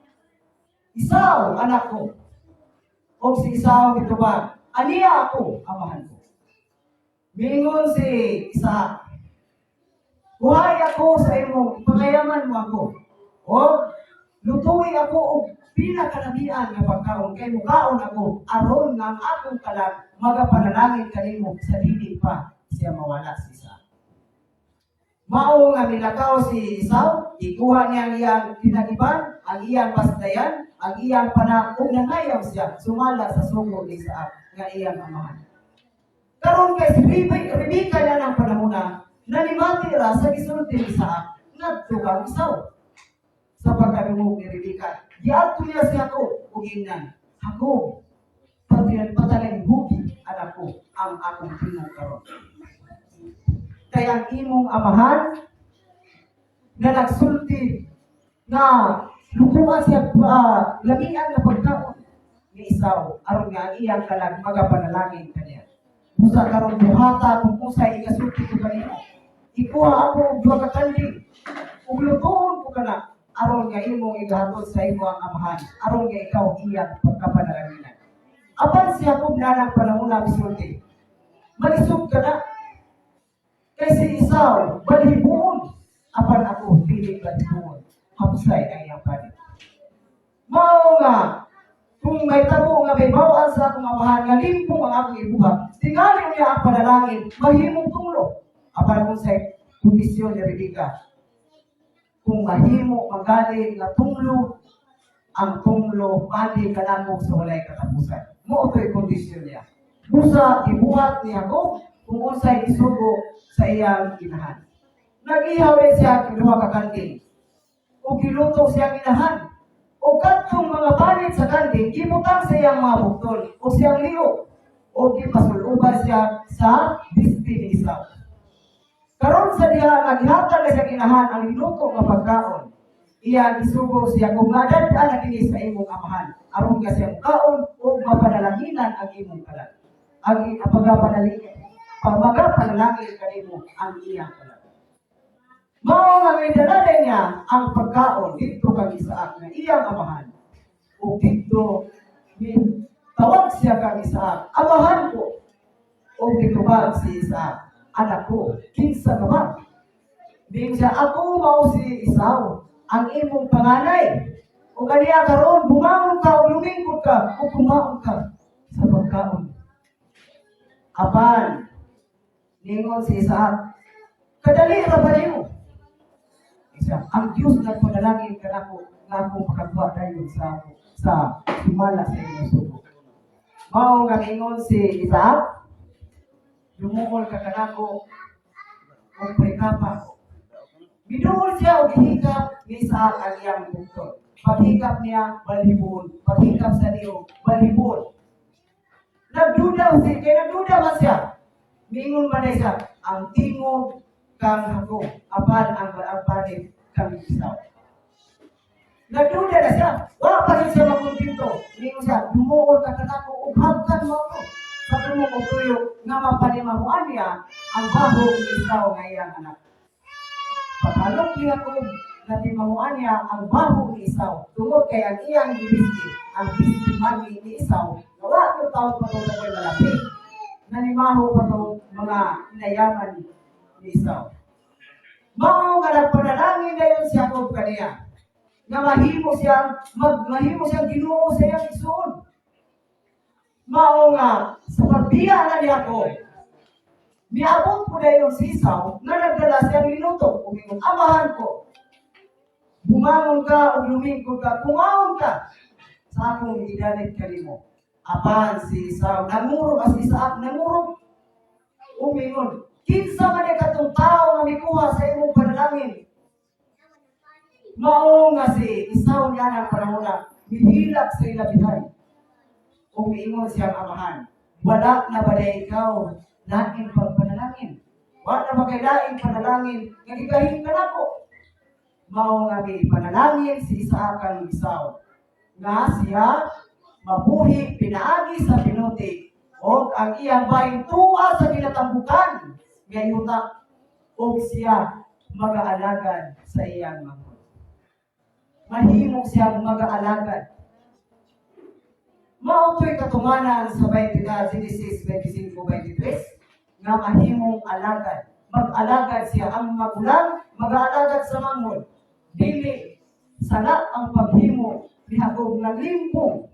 Esau, anak ko. O si Esau gitubag, aniya ako, amahan ko. Mingon si Isaac, buhay ako sa imo, pangayaman mo ako. O lutuwi ako og pinakalabian nga pagkaon kay mukaon ako aron nga ang akong kalag magapanalangin kanimo sa dili pa siya mawala si Isaac. Mao nga milakaw si Esau, ikuha niya ang iyang tinagiban, ang iyang pasdayan, ang iyang panak ug nangayaw siya sumala sa sugo ni Isaac nga iyang amahan. Karon kay si Rebecca na ng panahon na nanimati ra sa gisulti ni Isaac ngadto kang Esau. Sa pagkadungog ni Rebecca, giadto niya si Jacob ug ingnan, Jacob, pataling hugi anak ko ang akong tingog karon. Kaya ang imong amahan na nagsulti na lukuan siya lamian na pagkaon ni Esau aron nga ang iyang kalag magapanalangin kaniya. Busa karon buhata kung usay ikasulti ko kanimo. Ikuha ako og duha ka kanding ug lutuon ko kana aron nga imong igahatod sa imong amahan aron nga ikaw iyang pagkapanalanginan. Apan si Jacob na ng panahon na misulti. Malisod ka na. Kay si Esau, balhibuon. Apan ako, dili balhibuon. Hapsay ang iyang panig. Mao nga, kung may tabo nga may bawaan sa akong amahan, nga limpong ang akong ibuhat, tingali niya ang panalangin, mahimong tulo. Apan kung sa kondisyon ni Rebecca, kung mahimo magaling nga tunglo, ang tunglo, mali ka na mo sa walay katapusan. Mo ito'y kondisyon niya. Busa, ibuhat niya ko, kung unsay isugo sa iyang inahan. Nag-ihaw rin siya ng duha ka kanding. O giluto siyang inahan. O kadtong mga panit sa kanding, gibutang sa iyang mga buktol. O siyang liyo. O gipasuluban siya sa disti ni Esau. Karon sa diha, naghatag na siyang inahan ang niluto nga pagkaon. Iyang isugo siya kung nadadaan na kini sa imong amahan. Aron ka siyang kaon o mapanalanginan ang imong kalag. Ang pagpapanalangin. Pagmagapanalangin kanimo ang iyang kalag. Mao nga midalala niya ang pagkaon dito kang Isaac na iyang amahan. O dito, tawag siya kang Isaac, amahan ko. O gitubag si Isaac, anak ko, kinsa ka ba? Bing siya, ako mao si Esau, ang imong panganay. O kaniya karon, bumangon ka o lumingkod ka o kumaon ka sa pagkaon. Apan, ningon si Isaac, kadali ra ba niyo? Isa, ang Diyos nagpanalangin ka ako nga akong makagawa tayo sa himala sa inyong sugo. Mao nga ningon si Isaac, lumukol ka kanako o prekapa. Binuol siya o gihikap ni Isaac ang iyang bukton. Paghikap niya, balhibon. Paghikap sa niyo, balhibon. Nagduda siya, kaya nagduda ba siya? Mingon man siya, ang tingog kang Jacob, apan ang panig kang Esau. Nagduda na siya, wala pa rin siya makontento. Mingon siya, dumuol ka kanako, ubhabkan mo ako. Sa tumong o tuyo, nga mapanimahuan niya, ang baho ni Esau nga iyang anak. Paghalok niya ko, natimahuan niya ang baho ni Esau. Tungod kay ang iyang gibisti, ang bisti magi ni Esau, wala ko tawag pa ito na kayo malaki. Nanimaho pa ito mga inayaman ni Esau. Mao nga nagpanalangin na yun si Jacob kaniya. Nga mahimo siyang Ginoo sa iyang igsoon. Mao nga sa pagbiya na ni Jacob, miabot po na yun si Esau na nagdala siyang minuto. Umingon, amahan ko. Bumangon ka o lumingkod ka, kumaon ka sa akong idalit kanimo. Apan si Esau, nangurog as Isaac, nangurog. Umingon, kinsa man katong tao nga mikuha sa imong panalangin. Mao nga si Esau niya ng panahon na mihilak sa ilabihay. Umingon siyang amahan, Wala na ba na ikaw laing pagpanalangin? Wala na ba kay laing panalangin? Nagigahin ka na ko. Mao nga may panalangin si Isaac ang isaw. Nga siya mabuhi pinaagi sa pinuti o ang iyang baing tuwa sa kinatambukan ngayuta o siya mag-aalagad sa iyang mga. Mahimong siya mag-aalagad. Mao to'y katumanan sa Genesis 25:23 nga mahimong alagad. Mag-alagad siya ang magulang, mag-aalagad sa manghod. Dili sala ang paghimo ni Jacob nga limpong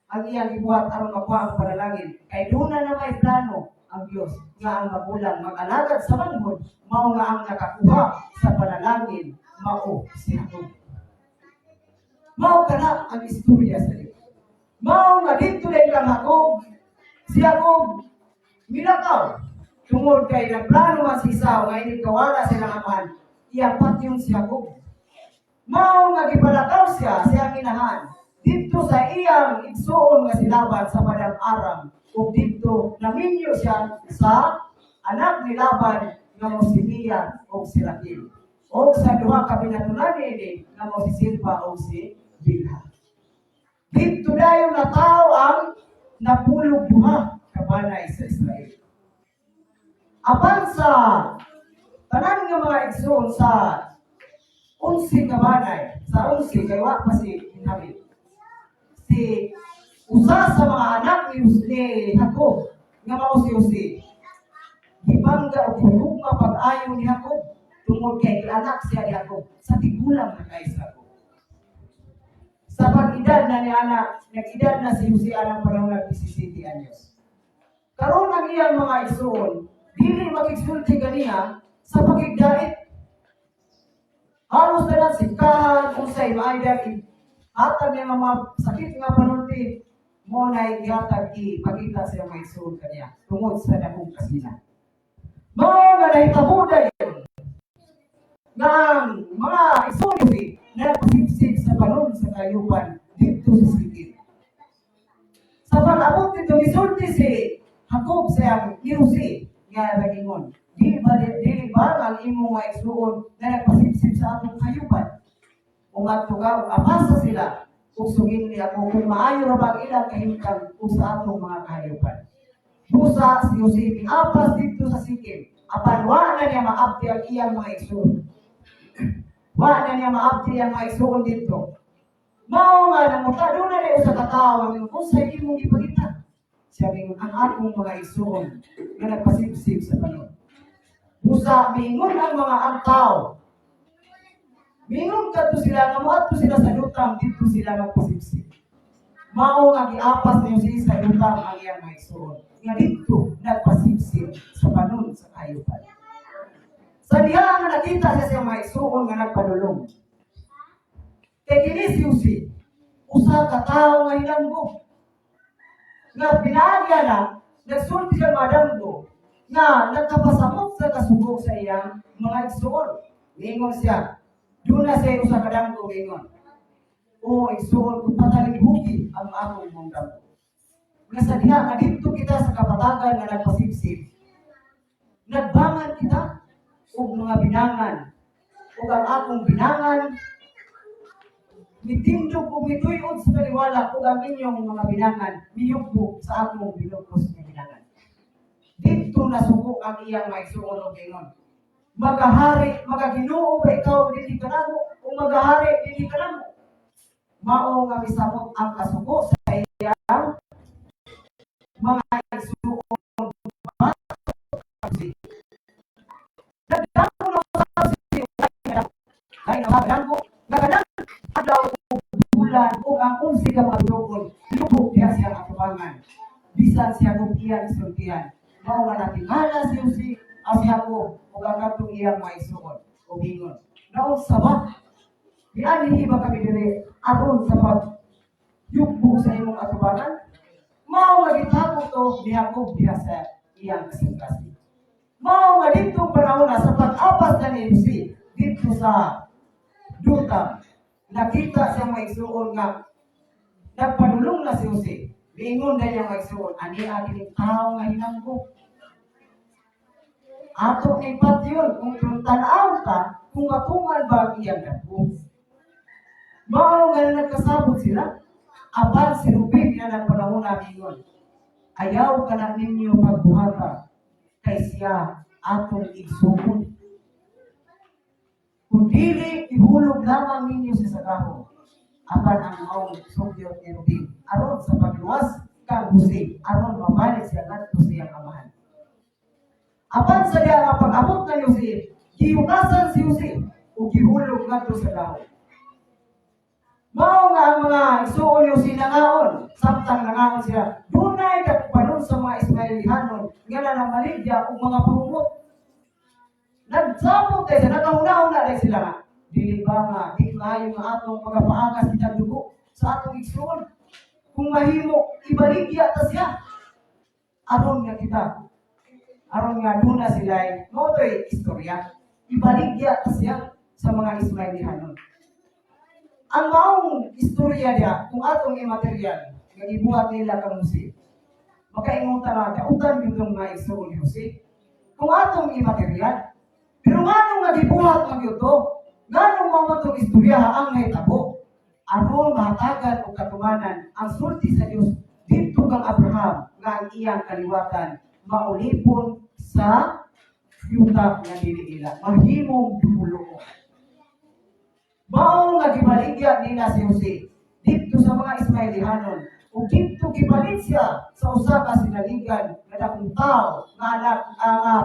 ang iyang gibuhat aron makuha ang panalangin. Kay doon na may plano ang Dios nga ang magulang mag-alagad sa manghod, mao nga ang nakakuha sa panalangin, mao si Jacob. Mao kana ang istorya sa Dios. Mao nga dito na kang Jacob, si Jacob milakaw. Tungod kay nagplano man si Esau nga hindi kawala silang amahan, iapat yung si Jacob. Mao nga gipalakaw siya siyang inahan dito sa iyang igsuon nga si Laban sa Padang Aram ug dito naminyo siya sa anak ni Laban nga mo si Mia ug si Raquel ug sa duha ka binatunan ni nga mo si Silpa ug si Bilha. Dito dayon na tao ang napulog duha ka banay sa Israel. Apan sa tanan nga mga igsoon sa 11 ka banay, sa 11 kay wa pa si David. Si usa sa mga anak ni Jacob nga mao si Jose. Gibangga og hugma pag-ayo ni Jacob tungod kay anak siya ni Jacob sa tigulang na kay Jacob. Sa pag-edad na ni anak, nag-edad na si Jose anang panahon ng 17 anyos. Karon ang iyang mga igsoon dili makigsulti ganiya sa pagigdait. Halos na lang sikahan kung sa'y maayag hatag niya mga sakit nga panulti mo na ihatag ipakita sa mga igsoon kaniya tungod sa dakong kasina. Mao nga nahitabo dayon nga ang mga igsoon na pasipsip sa balon sa kayupan dito sa sikit. Sa pag-abot dito nisulti si Jacob sa Jose nga nagingon, dili ba ang imong mga igsoon na nagpasipsip sa atong kayupan? Kung atugaw, apasa sila, kung sugin niya kung maayo na ba ilang kahintang kung sa atong mga kayupan. Busa si Jose, apas dito sa sikim, apan wa na niya maabdi ang iyang mga igsoon. Wa na niya maabdi ang mga igsoon dito. Mao nga namuta, doon na niya sa katawa, kung sa imong ipagita. Siya ang atong mga igsoon na nagpasipsip sa panon. Busa, mingon ang mga antaw. Mingon ka to sila, nga moadto sila sa lutang, dito sila nagpasipsip. Mao nga giapas niyo sa lutang ang iyang mga igsoon. Nga dito nagpasipsip sa panon sa kayupan. Sa diha nga nakita siya sa mga igsoon nga nagpadulong. Kay kini si Jose, usa ka tawo nga hilanggo. Nga pinagya na, nagsulti siya madamgo, nga nagkapasamot sa kasubok sa iyang mga igsoon. Ingon siya, doon na siya usa kadamgo ingon. O igsoon, kung patalibuki ang akong mong damgo. Nga sa diha, nga dito kita sa kapatagan nga nagpasipsip. Nagbangan kita o mga binangan. O ang akong binangan, mitindog o mituyod sa kaliwala o ang inyong mga binangan, miyugbo sa akong binugos na binangan. Dito nasuko ang iyang maigsuon o gingon. Magahari, magaginoo ba ikaw dili ka namo o magahari dili ka namo? Mao nga misamot ang kasuko sa iyang mga igsuon. Nagdamo na sa siya ay nagdamo nagdamo adlaw bulan o ang unsi ka mga bilogol lubog diha siya katubangan bisan siya kung iyang isultihan mao nga natingala si Jose asya ko o ang katong iyang maisuon o bingon naon sabah dianihi ba kami diri aron sa pag yugbo sa imong katubangan mao nga gitapos to ni Jacob diha sa iyang kasing-kasing mao nga dito panahon na sa pag-apas na ni Jose dito sa Dothan, nakita siya may igsuon nga nagpadulong na si Jose. Ingon na niya magsuon, ani aking tao nga hinanggo. Ato ni patyon, kung tanaw ka, kung matungan ba ang iyang dako. Mao nga nagkasabot sila, aban si Rubin na nagpanahon namin yun. Ayaw ka na ninyo pagbuhata, kay siya atong igsugod. Kung dili, ihulog lamang ninyo sa sagaho, apan ang maong sugyo ni Rubin. Aron sa pagluwas kang Jose, aron mabalik siya ngadto siyang amahan. Apan sa diya nga pag-abot na Jose, gihugasan si Jose o gihulog ngadto sa dahon. Mao nga ang mga isuon Jose nangaon, samtang nangaon sila, dunay kapanon sa mga Ismailihanon nga nanamaligya og mga pahumot. Nagsabot tayo, nakahuna-huna tayo sila nga. Dili ba nga, di maayo nga atong pagpaagas kita dugo sa atong igsoon. Kung mahimo, ibaligya ta siya. Aron nga kita, aron nga duna sila, mo to'y istorya. Ibaligya ta siya sa mga Ismailihanon. Ang maong istorya niya, kung atong imaterial, nga ibuhat nila kang Jose, makaingunta na, kautan yung mga igsoon ni Jose. Kung atong imaterial, pero nga nga gibuhat ng yuto, nga mamatong istorya ang nahitabo, aron mahatagan o katumanan ang sulti sa Diyos dito kang Abraham nga ang iyang kaliwatan maulipon sa yuta nga dili ila mahimong dumulo. Mao nga gibaligya nila si Jose dito sa mga Ismailihanon ug dito gibalit siya sa usa ka sinaligan nga dakong tao nga anak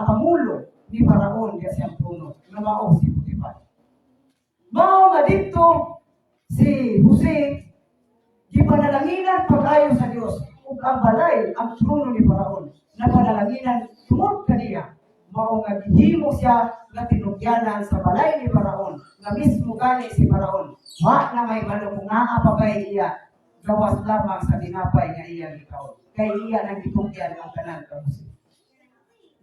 pangulo ni Faraon diya siyang trono nga mao si Potifar. Mao nga dito si Jose gipanalanginan pag-ayo sa Dios ug ang balay ang trono ni Faraon napanalanginan tungod kaniya. Mao nga gihimo siya nga tinugyanan sa balay ni Faraon nga mismo gani si Faraon wa na may manong nga apagay iya gawas lamang sa tinapay nga iya gikaon kay iya nang gitugyan ang tanan ka Jose.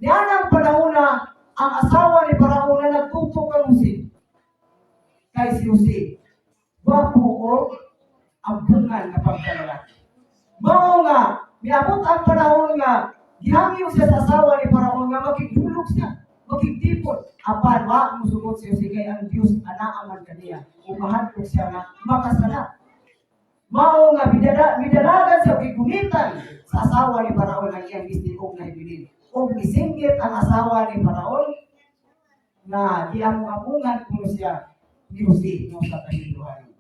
Diyan ang panahon na ang asawa ni Faraon na nagtutok kang Jose kay si Jose wapo o ang bungan na pagkalalaki. Mao nga miabot ang panahon nga gihangyo siya sa asawa ni Faraon nga makigdulog siya, makigdipot. Apan wa musugot siya kay ang Dios anaaman kaniya. Umahadlok siya nga makasala. Mao nga bidalagan siya gigumitan sa asawa ni Faraon ang iyang gistigong na ibilin. O misinggit ang asawa ni Faraon na giamung-amungan kuno siya ni Jose no sa kahiluhan.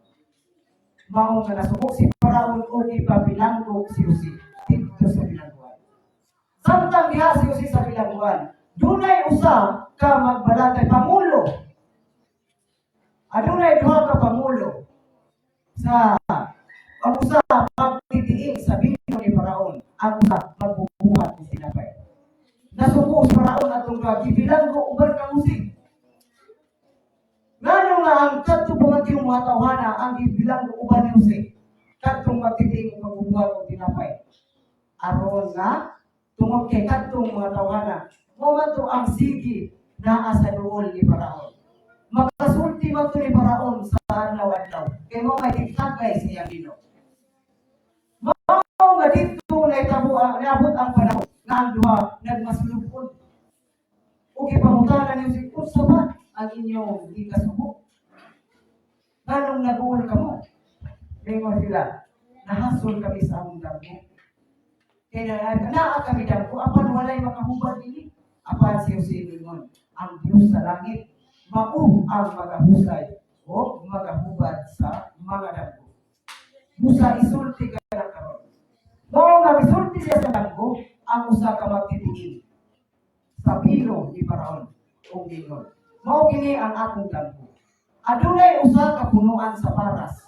Mao nga nasubok si Faraon o ipabilanggo si Jose dito sa bilangguan. Samtang diha si Jose sa bilangguan, dunay usa ka magbalatay pangulo. Adunay duha ka pangulo sa ang usa magtitiing sa bino ni Faraon, ang usa magbubuhat ng sinapay. Nasubo si Faraon atong gibilanggo uban ka Jose. Ngano nga ang kadto pamaging mga tawhana ang gibilanggo uban ni Jose. Kadtong magtitiing magbubuhat ng sinapay. Aron nga tungod kay kadtong mga tawhana, mo man to ang sige naa sa duol ni Faraon. Makasulti man to ni Faraon sa adlaw-adlaw. Kay mo may kitagay sa iyang bino. Mao nga dito naitabo niabot ang panahon nga ang duha nagmasulupod. O gipangutanan niyo si unsa ba ang inyong gikasubo? Nganong nag-uol ka mo? Ngayon sila, nahasol kami sa among damo. Kaya naa kami damo, apan walay makahubad dili. Apan si Jose Lingon, ang Diyos sa langit, mao ang magahusay o magahubad sa mga damo. Musa isulti ka na karon. Mao nga isulti siya sa damo, ang usa ka magtitiing sa pilo ni Faraon o Lingon. Mao kini ang akong damo. Adunay usa ka punuan sa paras.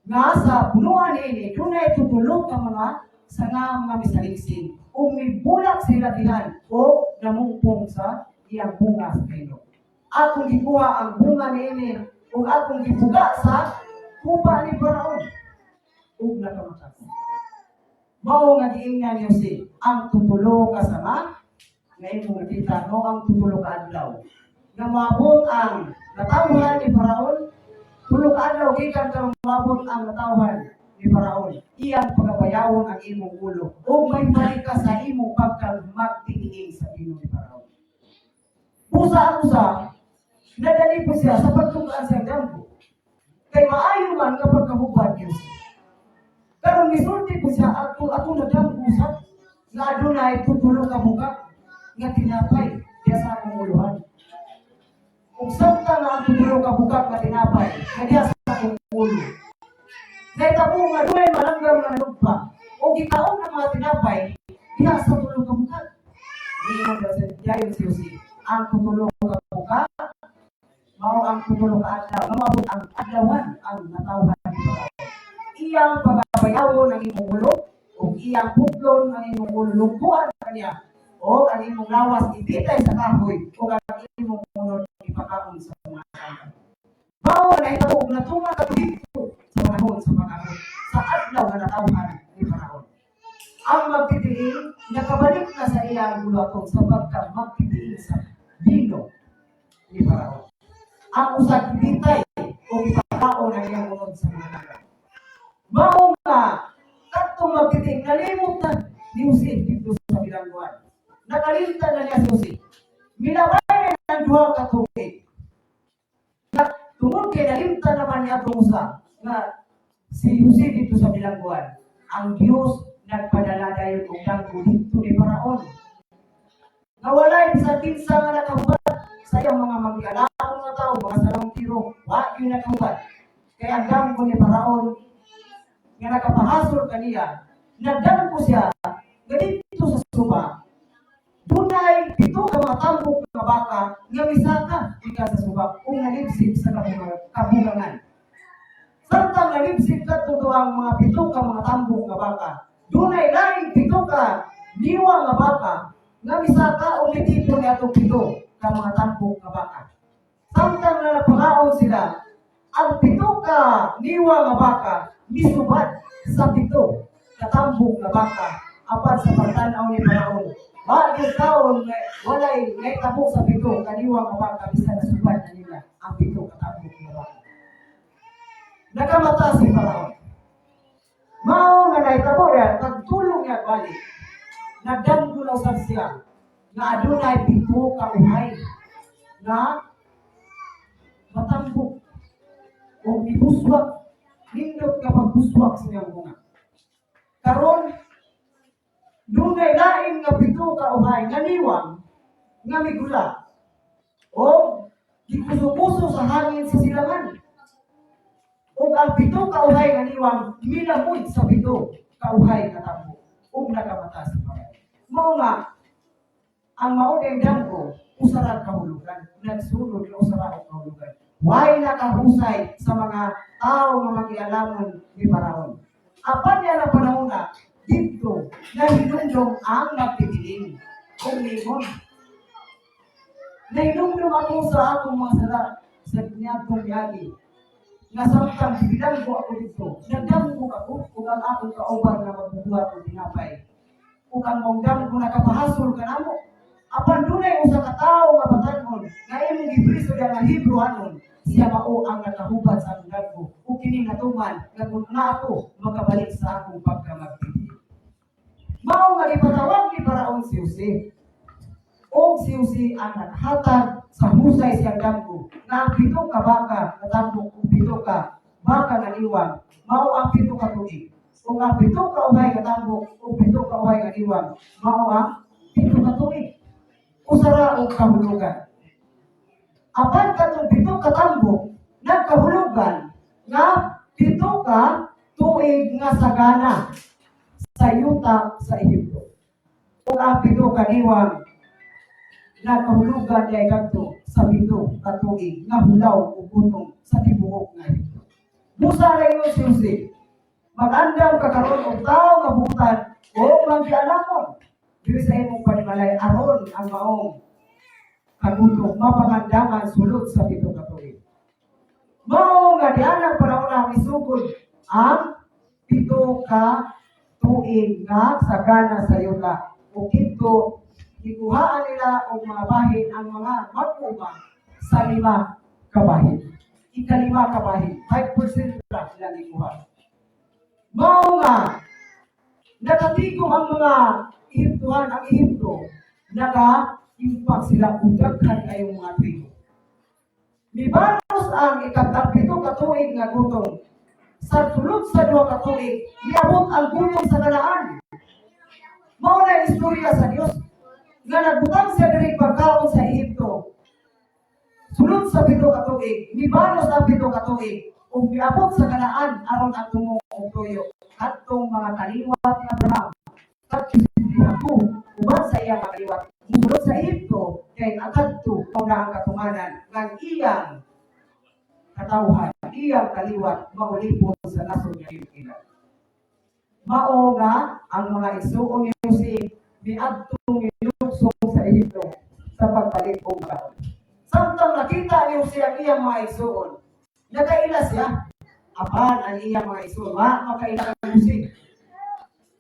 Nga sa punuan ini, dunay tutulog ka mga sanga mga misaliksing o may bulak sila dihan o namungpong sa iyang bunga sa kailo. Akong gikuha ang bunga niini o akong gibuga sa kupa ni Faraon o nakamatako. Mao nga giingnan niyo si ang tutulog ka sama ngayon mo nakita mo ang tutulog ka adlaw. Nga maabot ang natawhan ni Faraon, tulog ka adlaw gikan karong maabot ang natawhan ni Faraon, iyang pagabayawon ang imong ulo. O may balik ka sa imong pagkal magtingin sa imo ni Faraon. Busa-busa, nadali po siya sa pagtugaan sa damgo. Kay maayo man kapag kahubad Diyos. Karon misulti po siya ako nadambusan nga adunay tutulong ka buka nga tinapay diya sa akong uluhan. Kung sabta nga tutulong ka buka nga tinapay nga diya sa akong ulo. Kaya tabo nga adunay malanggam nga nalugpa o gikaon ng mga tinapay diya sa tulong ka buka. Ingon daw sa diayon si ang tutulong ka buka mao ang tutulong ka adlaw mao ang adlawan ang natawhan ni Faraon. Iyang pagabayawon ang imong ulo o iyang puglon ang imong ulo lungkuan kaniya o ang imong lawas ibitay sa kahoy o ang imong ulo ipakaon sa mga tao. Mao na ito na tunga ka dito sa panahon sa pag-abot sa adlaw nga natawhan ni Faraon. Ang magtitiing nakabalik na sa iyang bulaton sa pagka-magtitiing sa bino ni Faraon. Ang usag bitay o ipakaon ang iyang unod sa mga tao. Mao nga katong magtiting nalimot na ni Jose dito sa bilangguan. Nakalimtan na niya si Jose. Milabay na ng duha ka tubig. Tungod kay nalimtan naman niya itong usa nga si Jose dito sa bilangguan. Ang Diyos nagpadala dayon og danggo dito ni Faraon. Nawalay sa tinsa nga nakahubad sa iyang mga mag-alakong nga tao, mga salong tiro, wa yun nakahubad. Kaya ang danggo ni Faraon nga nakapahasol kaniya, nagdang ko siya, ganito sa suba, dunay pito ka mga tambok nga baka, nga misaka, ika sa suba, kung nalipsip sa kabugangan. Samtang nalipsip ka ito ang mga pito ka mga tambok nga baka, dunay laing pito ka, niwa nga baka, nga misaka, o mitipon niya itong pito ka mga tambok nga baka. Samtang na napakaon sila, ang pito ka, niwa nga baka, misubad sa pito katambok nga baka apat sa pagtanaw ni Faraon. Wala taon walay naitabok sa pito kaniwa nga baka bisan nasubad na nila ang pito katambok nga baka. Nakamata si Faraon. Mao nga naitabok yan, pagtulong niya balik, nagdamgulaw sa siya nga adunay pito ka uhay nga matambok o ibuswak nindot ka pagbuswak sa iyang bunga. Karon, dunay lain nga pito ka uhay nga liwang nga migula o gikuso-kuso sa hangin sa silangan. O ang pito ka uhay nga liwang milamod sa pito ka uhay nga tambo o nakamata sa Faraon. Mao nga ang maunang damgo usara kahulugan, nagsulod na usara kahulugan. Why nakahusay sa mga tao nga magialamon ni Faraon. Apan niya na panahon na dito na hinumdum ang nagtitiling kung lingon. Nahinumdum ako sa akong mga sala sa niatong yagi. Nasamtang bilang ko ako dito. Nagdamgo ako kung ang akong kauban na magbubuhat o tinapay. Kung ang mongdam ko nakapahasol ka na mo. Apan dunay usa ka tawo nga batanon nga imong gibriso nga Hebrew anon siya mao ang nakahubad sa akong dagko ug kini natuman nga kun na ako makabalik sa akong pagkamagtiti. Mao nga ipatawag ni Faraon si Jose. O si Jose ang naghatag sa husay siyang dagko nga ang pito ka baka natambok ug pito ka baka nga liwang mao ang pito ka tuig. Kung ang pito ka uhay nga tambok ug pito ka uhay nga liwang mao ang pito ka tuig. Usara o kahulugan. Apan katong pito ka tambok nagkahulugan nga pito ka tuig nga sagana sa yuta sa Ehipto. Kung ang pito ka liwang nagkahulugan kay kadto sa pito ka tuig nga hulaw o gutong sa tibuok nga Ehipto. Musa ra yun si Jose. Mag-andam ka karon og tao nga butan o magkialamon. Dili sa imong panimalay aron ang maong kagutong mapangandaman sulod sa pito ka tuig. Mao nga dianang panahon na misugod ang pito ka tuig nga sagana sa yuta. O kito gikuhaan nila og mga bahin ang mga mag-uma sa 5 ka bahin. Ika-5 ka bahin, 5% lang sila gikuha. Mao nga nakatigom ang mga Ehiptuhan, ang Ehipto, naka-impact sila kung daghan kayong mga trigo. Mibanos ang ikatapito katuig nga gutom. Sa sulod sa 2 katuig, niabot ang gutom sa Kanaan. Mao na istorya sa Dios nga nagbutang siya diri pagkaon sa Ehipto. Sulod sa 7 katuig, mibanos ang 7 katuig, ug miabot sa Kanaan aron ang tumong og tuyo. Atong mga kaliwat ni Abraham, kadto ako, uban sa iyang kaliwat. Sulod sa Ehipto, kay akadto na ang katumanan ng iyang katawhan, iyang kaliwat, maulipon sa nasod niya ilan. Mao nga ang mga igsuon ni Jose miadtong niluksong sa Ehipto sa pagpalit og kaon. Samtang nakita ni Jose ang iyang mga igsuon, nakaila siya. Apan ang iyang mga igsuon, makaila ang Jose.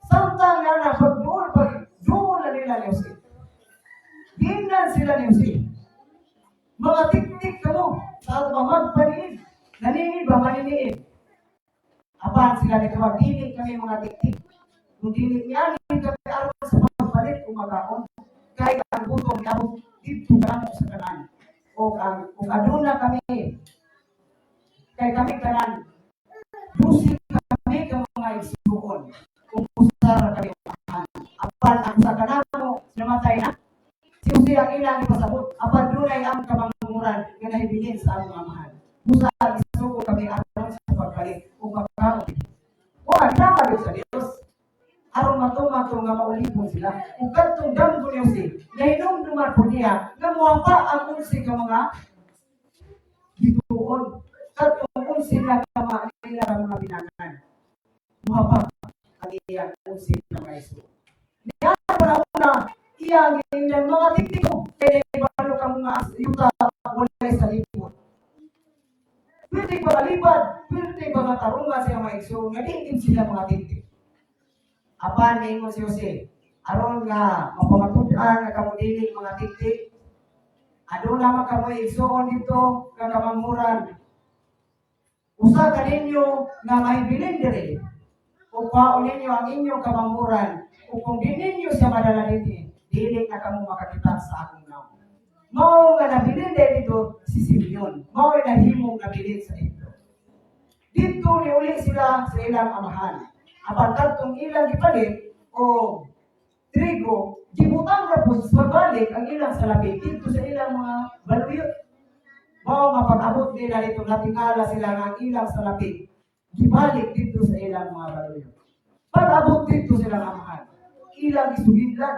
Samtang nga na pagduol na nila ni Jose. Gingan sila ni Jose. Mga tik-tik kamo sa ato magpaniid. Naningid ba maniniid? Apan sila nagkawag, dili kami mga tik-tik. Kung dili niya, kami aron sa pagpalit o magaon. Kahit ang gutom niya, dito ka sa kanan. O kung aduna kami, kay kami kanan, lusi kami ka mga igsuon. Kung usara kami umahan. Apan ang sa kanan mo, namatay na. Si Jose ang ilang ipasabot. Apan dunay ang kamangumuran nga nahibilin sa among amahan. Musa ang igsuon kami aron sa pagpalit o magaon. O nagtama sa Dios. Aron matumatong nga maulipon sila. Kung katong damgo ni Jose, nahinumduman po niya nga muwapa ang unsi ka mga bituon. Katong unsi na mga binangan. Muwapa ang iyang unsi na mga iso. Niya para una, iyang mga tiktiko, kaya ibalo ka mga yuta walay sa lipon. Pwede ba malipad? Pwede ba matarungan siya mga iso? Nga sila mga tiktik. Apan ningon si Jose, aron nga mapamatudan nga kamo dili mga tiktik. Aduna man kamo igsuon dito nga kamangmuran. Usa ka ninyo nga mahibilin diri. Ug paon ninyo ang inyong kamangmuran. Ug kung di ninyo siya madala dito, dili na kamo makakita sa akong naong. Mao nga nabilin dito si Simeon. Mao na himong nabilin sa ito. Dito ni uli sila sa ilang amahan. Apan kadtong ilang gipalit o trigo, gibutang na po sa balik ang ilang salapi dito sa ilang mga baluyot. Mao nga pag-abot nila dito, natingala sila ng ilang salapi, gibalik dito sa ilang mga baluyot. Pag-abot dito sila ng amahan, ilang isugidlan,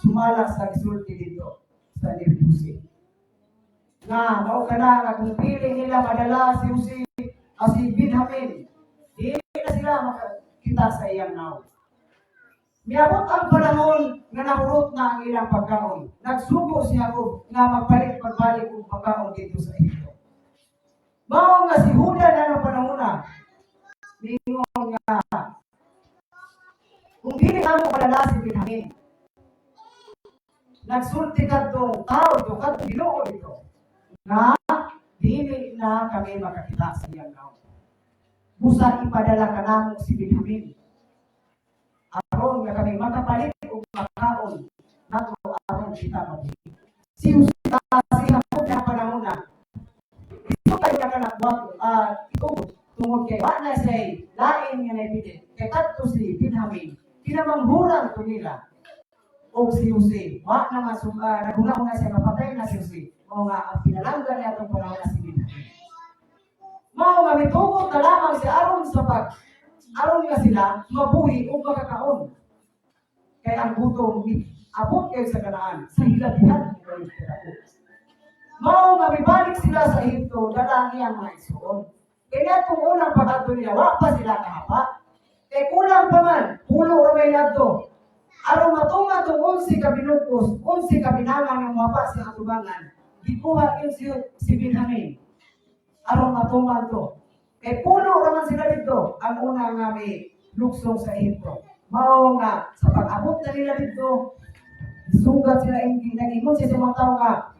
sumala sa gisulti dito sa Jose. Na mao kana nga kung pili nila madala si Jose si Benjamin, di na sila kita sa iyang naw. Miabot ang panahon nga nahurot na ang ilang pagkaon. Nagsugo siya ko nga pagbalik og pagkaon dito sa Ehipto. Mao nga si Juda na ng panahon na ningon nga kung dili kamo padala si Benjamin, nagsulti kadtong tao ito, kadtong Ginoo ito, nga dili na kami makakita sa iyang naw. Busa ipadala ka namo si Benjamin. Aron nga kami makapalit o makaon nato aron kita mabuhi. Si Jose siya po na panahon na. Ito tayo na kanagwag ito tungod kay wala siya lain nga naibigay. Kay kadto si Benjamin, kinamanghuran to nila. O si Jose, wa naman naguna-una siya mapatay na si Jose. O nga ang pinalanggan niya itong panahon na si Benjamin. Mao nga mitungod na lamang si aron sa aron nga sila mabuhi o makakaon. Kaya ang gutom abot kayo sa Kanaan sa hilabihan kayo mao nga mibalik sila sa Ehipto dalangi ang mga igsuon. Kaya kung unang pag-adto nila, wa pa sila kahapa. Kaya kulang pa man, pulo ramay nadto. Aron matunga itong 11 ka binukos, 11 ka binangan ng mapa sa atubangan, gikuha yun si Benjamin. Aron matungan to. Kay puno raman sila dito ang una nga may luksong sa Ehipto. Mao nga sa pag-abot na nila dito, sugat sila nag-ingon siya sa mga tao nga,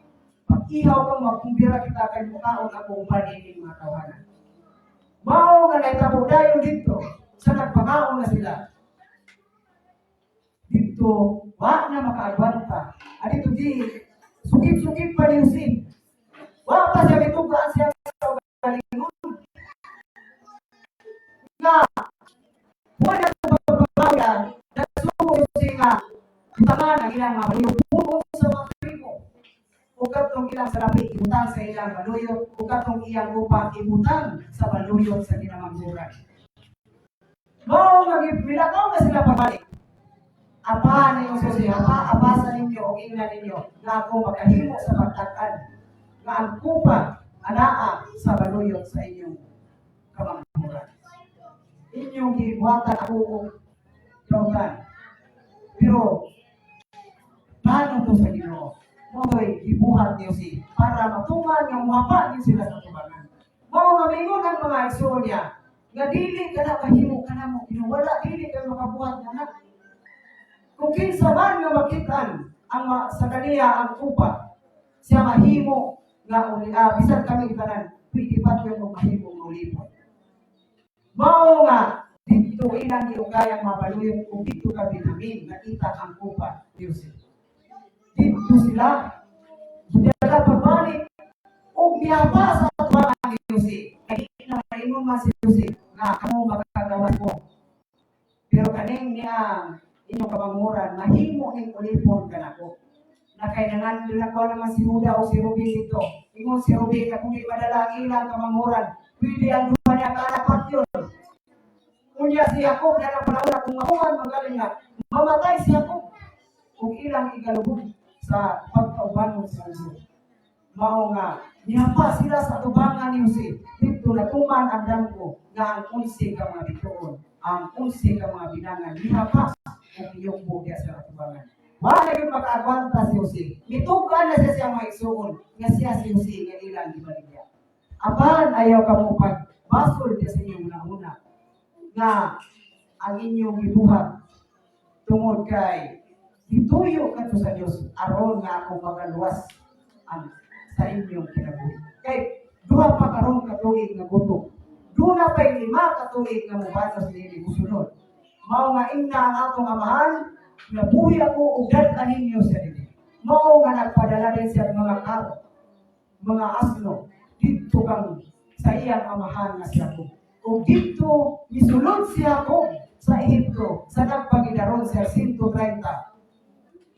pag-ihaw kang magkumbira kita kay mukhaon ako upanin ng mga tawanan. Mao nga naitabo dayon dito, sa nagpakaon na sila. Dito, wa na makaagwanta. At dito di, sukit-sukit pa ni Jose. Wa pa siya mitugaan siya sa galingon. Nga, wala na pagbabayan, nagsubo siya nga, tangan ang ilang mga baliw, puno sa mga tribo. Ugat tong ilang salapi, ibutang sa ilang baluyot, ugat tong iyang upang ibutang sa baluyot sa ginamangguran. Mao magipilakaw na sila pabalik. Apa ninyo susi, apasan ninyo o ingnan ninyo na ako makahimo sa pagtakan na ang kupa anaa sa baluyot sa inyong kamangguran. Inyong gibuhatan ako o tawtan. Pero, paano to sa Ginoo? Mo'y gibuhat niyo si para matuman ng mapa niyo sila sa tubangan. Mao nga mingon ang mga igsoon niya nga dili ka na kahimo ka na mo wala dili ka makabuhat na. Kung kinsa man nga makitaan ang sa kaniya ang upa siya mahimo nga bisan kami tanan pwede pa yung mahimo ng ulipon. Mao nga dito ilang giugayang mabaluyot kung dito ka vitamin nakita ang upa Diyos. Dito sila pagbalik o biyaba sa tubangan ni Jose. Ay inaingon man si Jose na kamo magkagawas mo. Pero kaning niya inyong kamanguran, mahimo ning ulipon ka na ko. Nakainangan nila ko naman si Huda o si Ruben dito. Ingon si Ruben na kung di madalagi lang kamanguran, pwede ang duha niya kaanapat yun. Kunya si Jacob na napanahon kung makuhan magaling na mamatay si Jacob. Kung ilang igalubog sa pagkaubanon sa Jose. Mao nga, nihapa sila sa tubangan ni Jose. Dito natuman ang damgo na ang 11 ka mga bituon, ang 11 ka mga binangan, nihapa ang iyong bugya sa tubangan. Wala yung makaagwanta si Jose. Mitugan na siya siyang maigsuon, nga siya si Jose nga ilang ibaligya. Apan ayaw ka mo pagbasol niya sa inyong una-una nga ang inyong ibuhat tungod kay ituyo ka to sa Diyos aron nga ako magaluwas ang sa inyong kinabuhi. Kay duha pa karon ka tuig nga gutom. Duna pa 5 ka tuig nga mubasa sa dili musunod. Mao nga ingna ang atong amahan nga buhi ako ug dad ninyo sa dili. Mao nga nagpadala din siya mga karo, mga asno dito kang sa iyang amahan nga siya ko. Ug dito misulod siya ko sa Ehipto sa nagpagidaron sa 130.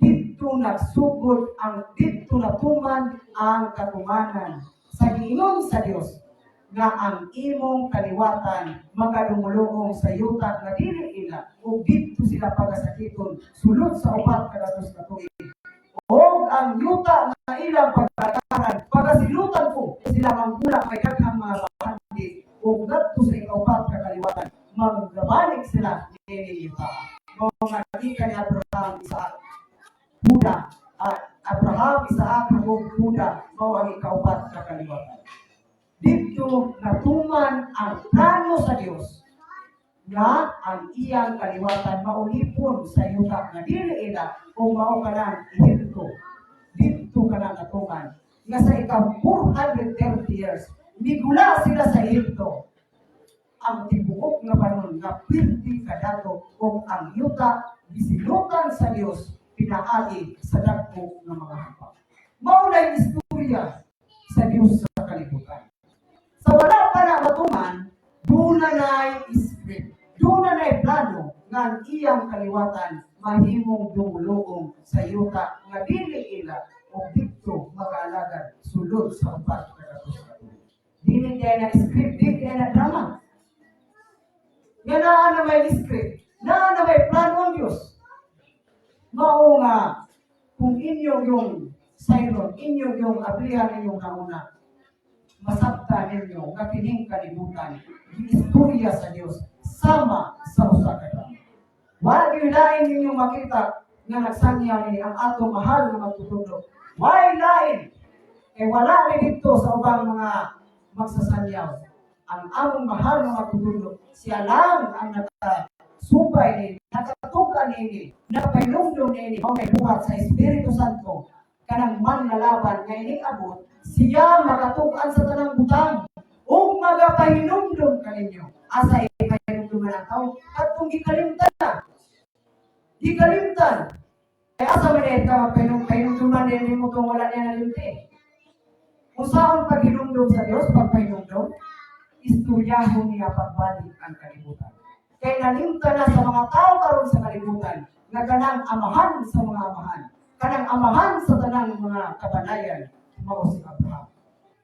Dito nagsugod ang dito natuman ang katumanan sa giingong sa Dios nga ang imong kaliwatan magadumulong sa yuta nga dili ila ug dito sila pagasakiton sulod sa upat kadatos ka tuig. Og ang yuta nga ilang pagkakaran pagasilutan ko sila manggula kay daghang mga bahandi ug ngadto sa ikaupat ka kaliwatan magbalik sila dinhi yuta. Mao nga gikan ni Abraham Isaac Huda Abraham Isaac Jacob Huda mao ang ikaupat ka kaliwatan. Dito natuman ang plano sa Dios nga ang iyang kaliwatan maulipon sa yuta nga dili ila o mao kanang Ehipto. Dito kanang natuman nga sa ika-430 years migula sila sa Ehipto. Ang tibuok nga panon nga pirti kadato kung ang yuta bisilutan sa Dios pinaagi sa dagko nga mga hapa. Mao na istorya sa Dios sa kalibutan. Sa wala pa na matuman, doon na na'y script, doon na na'y plano nga ang iyang kaliwatan mahimong dumulong sa yuta nga dili ila o dito mag-aalagan sulod sa upat kadatos ka tuig. Dili kaya na script, dili kaya na drama. Nga na may script, na may plano ang Diyos. Mao nga, kung inyong yung Siron, inyong yung ablihan ninyong nauna, masabta ninyo nga kining kalibutan, istorya sa Diyos, sama sa usa ka tawo. Wala lain ninyong makita nga nagsangya ni ang atong mahal na magtutudlo. Why lain? Wala rin dito sa ubang mga magsasanyaw. Ang among mahal na magtutudlo, siya lang ang nakasupay nini, nakatukan nini, nakapainumdum nini, o may buhat sa Espiritu Santo, kanang manlalaban nga ining-abot, siya makatukan sa tanang butang, o magapahinumdum kaninyo, asa ipahinumdum na ang tao at kung gikalimtan na. Gikalimtan. Kaya sa manit ka pahinumduman din mo itong wala niya nalimti. Kung saan paghinumdum sa Diyos, pagpahinumdum, istoryahon niya pagbalik ang kalibutan. Kaya nalimtan na sa mga tao karon sa kalibutan na kanang amahan sa mga amahan, kanang amahan sa tanang mga kabanayan, mao si Abraham.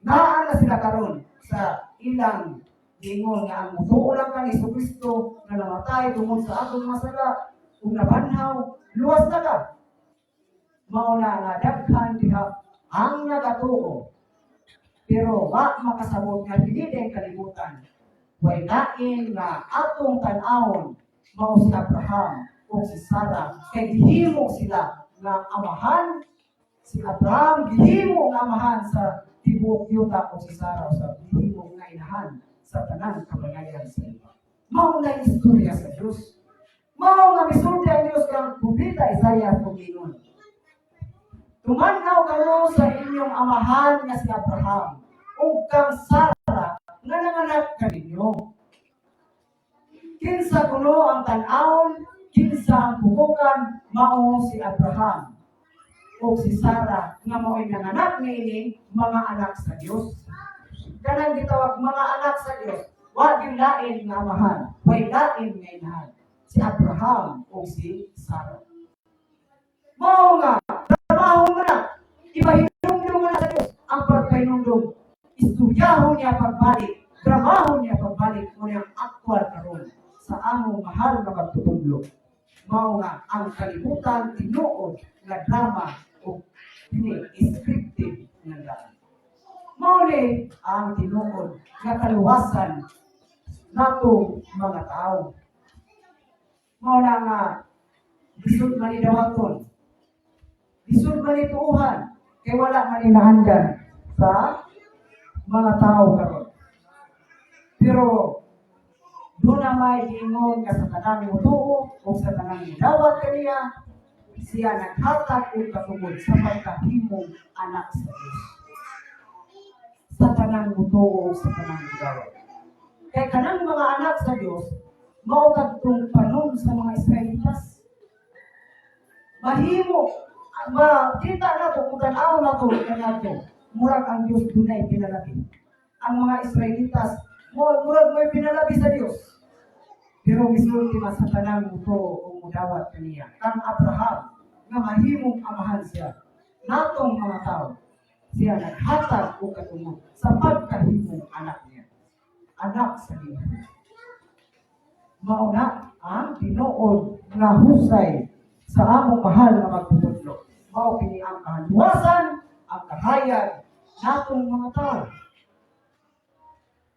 Naa na sila karon sa ilang ingon nga ang mutuo lang ka ni Kristo na namatay tungod sa atong mga sala ug nabanhaw, luwas na ka. Mao na nga daghan diha ang nagatuo. Pero wa makasabot nga dili din kalibutan. Way lain nga atong tan-awon mao si Abraham o si Sarah kay gihimo sila nga amahan. Si Abraham gihimo nga amahan sa tibok yuta o si Sarah sa gihimo nga inahan sa tanang kabanayan sa iba. Mao na istorya sa Dios. Mao nga misulti ang Dios kang propeta Isaiah tumingon. Tumanaw kayo sa inyong amahan nga si Abraham ug kang Sarah nga nanganak kaninyo. Kinsa kuno ang tan-awon, kinsa ang buhukan, mao si Abraham o si Sarah nga mao'y nanganak niini mga anak sa Dios. Kanang gitawag mga anak sa Dios, wa gyud lain nga amahan, way lain nga inahan. Si Abraham o si Sarah. Mao nga trabaho mo na, ipahinumdum mo na sa Dios ang pagpahinumdum. Istoryahon niya pagbalik, trabaho niya pagbalik mo niyang aktwal karon sa among mahal na pagtutudlo. Mao nga ang kalibutan tinuod nga drama o scripted nga drama. Mao ni ang tinuod nga kaluwasan nato mga tao. Mao na nga bisud man ni dawaton, bisud man ni tuuhan, kay wala man inahandgan sa mga tao karon. Pero doon na may ingon ka sa tanang mutuo o sa tanang dawat kaniya, siya naghatag o katungod sa pagkahimong anak sa Diyos. Sa tanang mutuo o sa tanang dawat. Kaya kanang mga anak sa Diyos, mautag itong panon sa mga Israelitas. Mahimo, kita na ito, kung tanaw na ito, murag ang Diyos dunay pinalabi. Ang mga Israelitas, murag mo'y pinalabi sa Diyos. Pero misultima sa tanang muto o mudawat kaniya. Kang Abraham, nga mahimong amahan siya. Natong mga tao, siya naghatag o katungod sa pagkahimong anak niya. Anak sa niya. Mauna ang tinuod nga husay sa among mahal na magtutudlo. Mao kini ang kahaluwasan, ang kahayag natong mga tao.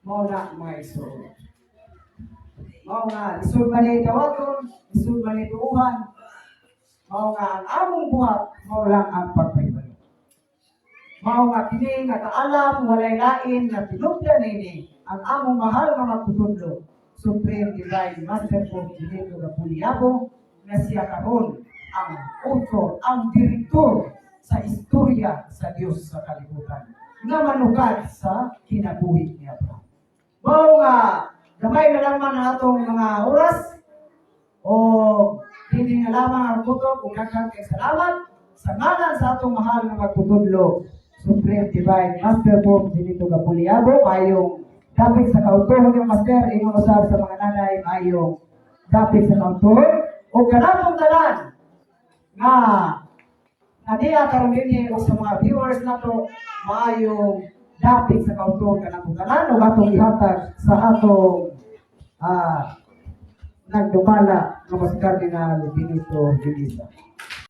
Mao na mga isuro. Mao nga isur man ni dawaton, isur man ni tuuhan. Mao nga ang among buhat, mao lang ang pagpahibalo. Mao nga kini nga kaalam walay lain nga tinubdan nini ang among mahal nga magtutudlo. Supreme Divine Master of Dineto Gapuliabo na siya karon ang author, ang direktor sa istorya sa Dios sa kalibutan nga manukad sa kinabuhi ni Abraham. Mao nga gamay na lamang ang atong mga oras o hindi na lamang ang kutob o kakang kay salamat sa ngalan sa atong mahal na magtutudlo Supreme Divine Master of Dineto Gapuliabo ayong dapit sa kautuhan yung master, ingon usab sa mga nanay, ayong dapit sa kautuhan, o kanatong talan, nga, nadiya karon din o sa mga viewers na to, maayong dapit sa kautuhan kanatong talan, o atong ihatag sa atong nagdumala ng mas Cardinal Benito Julisa.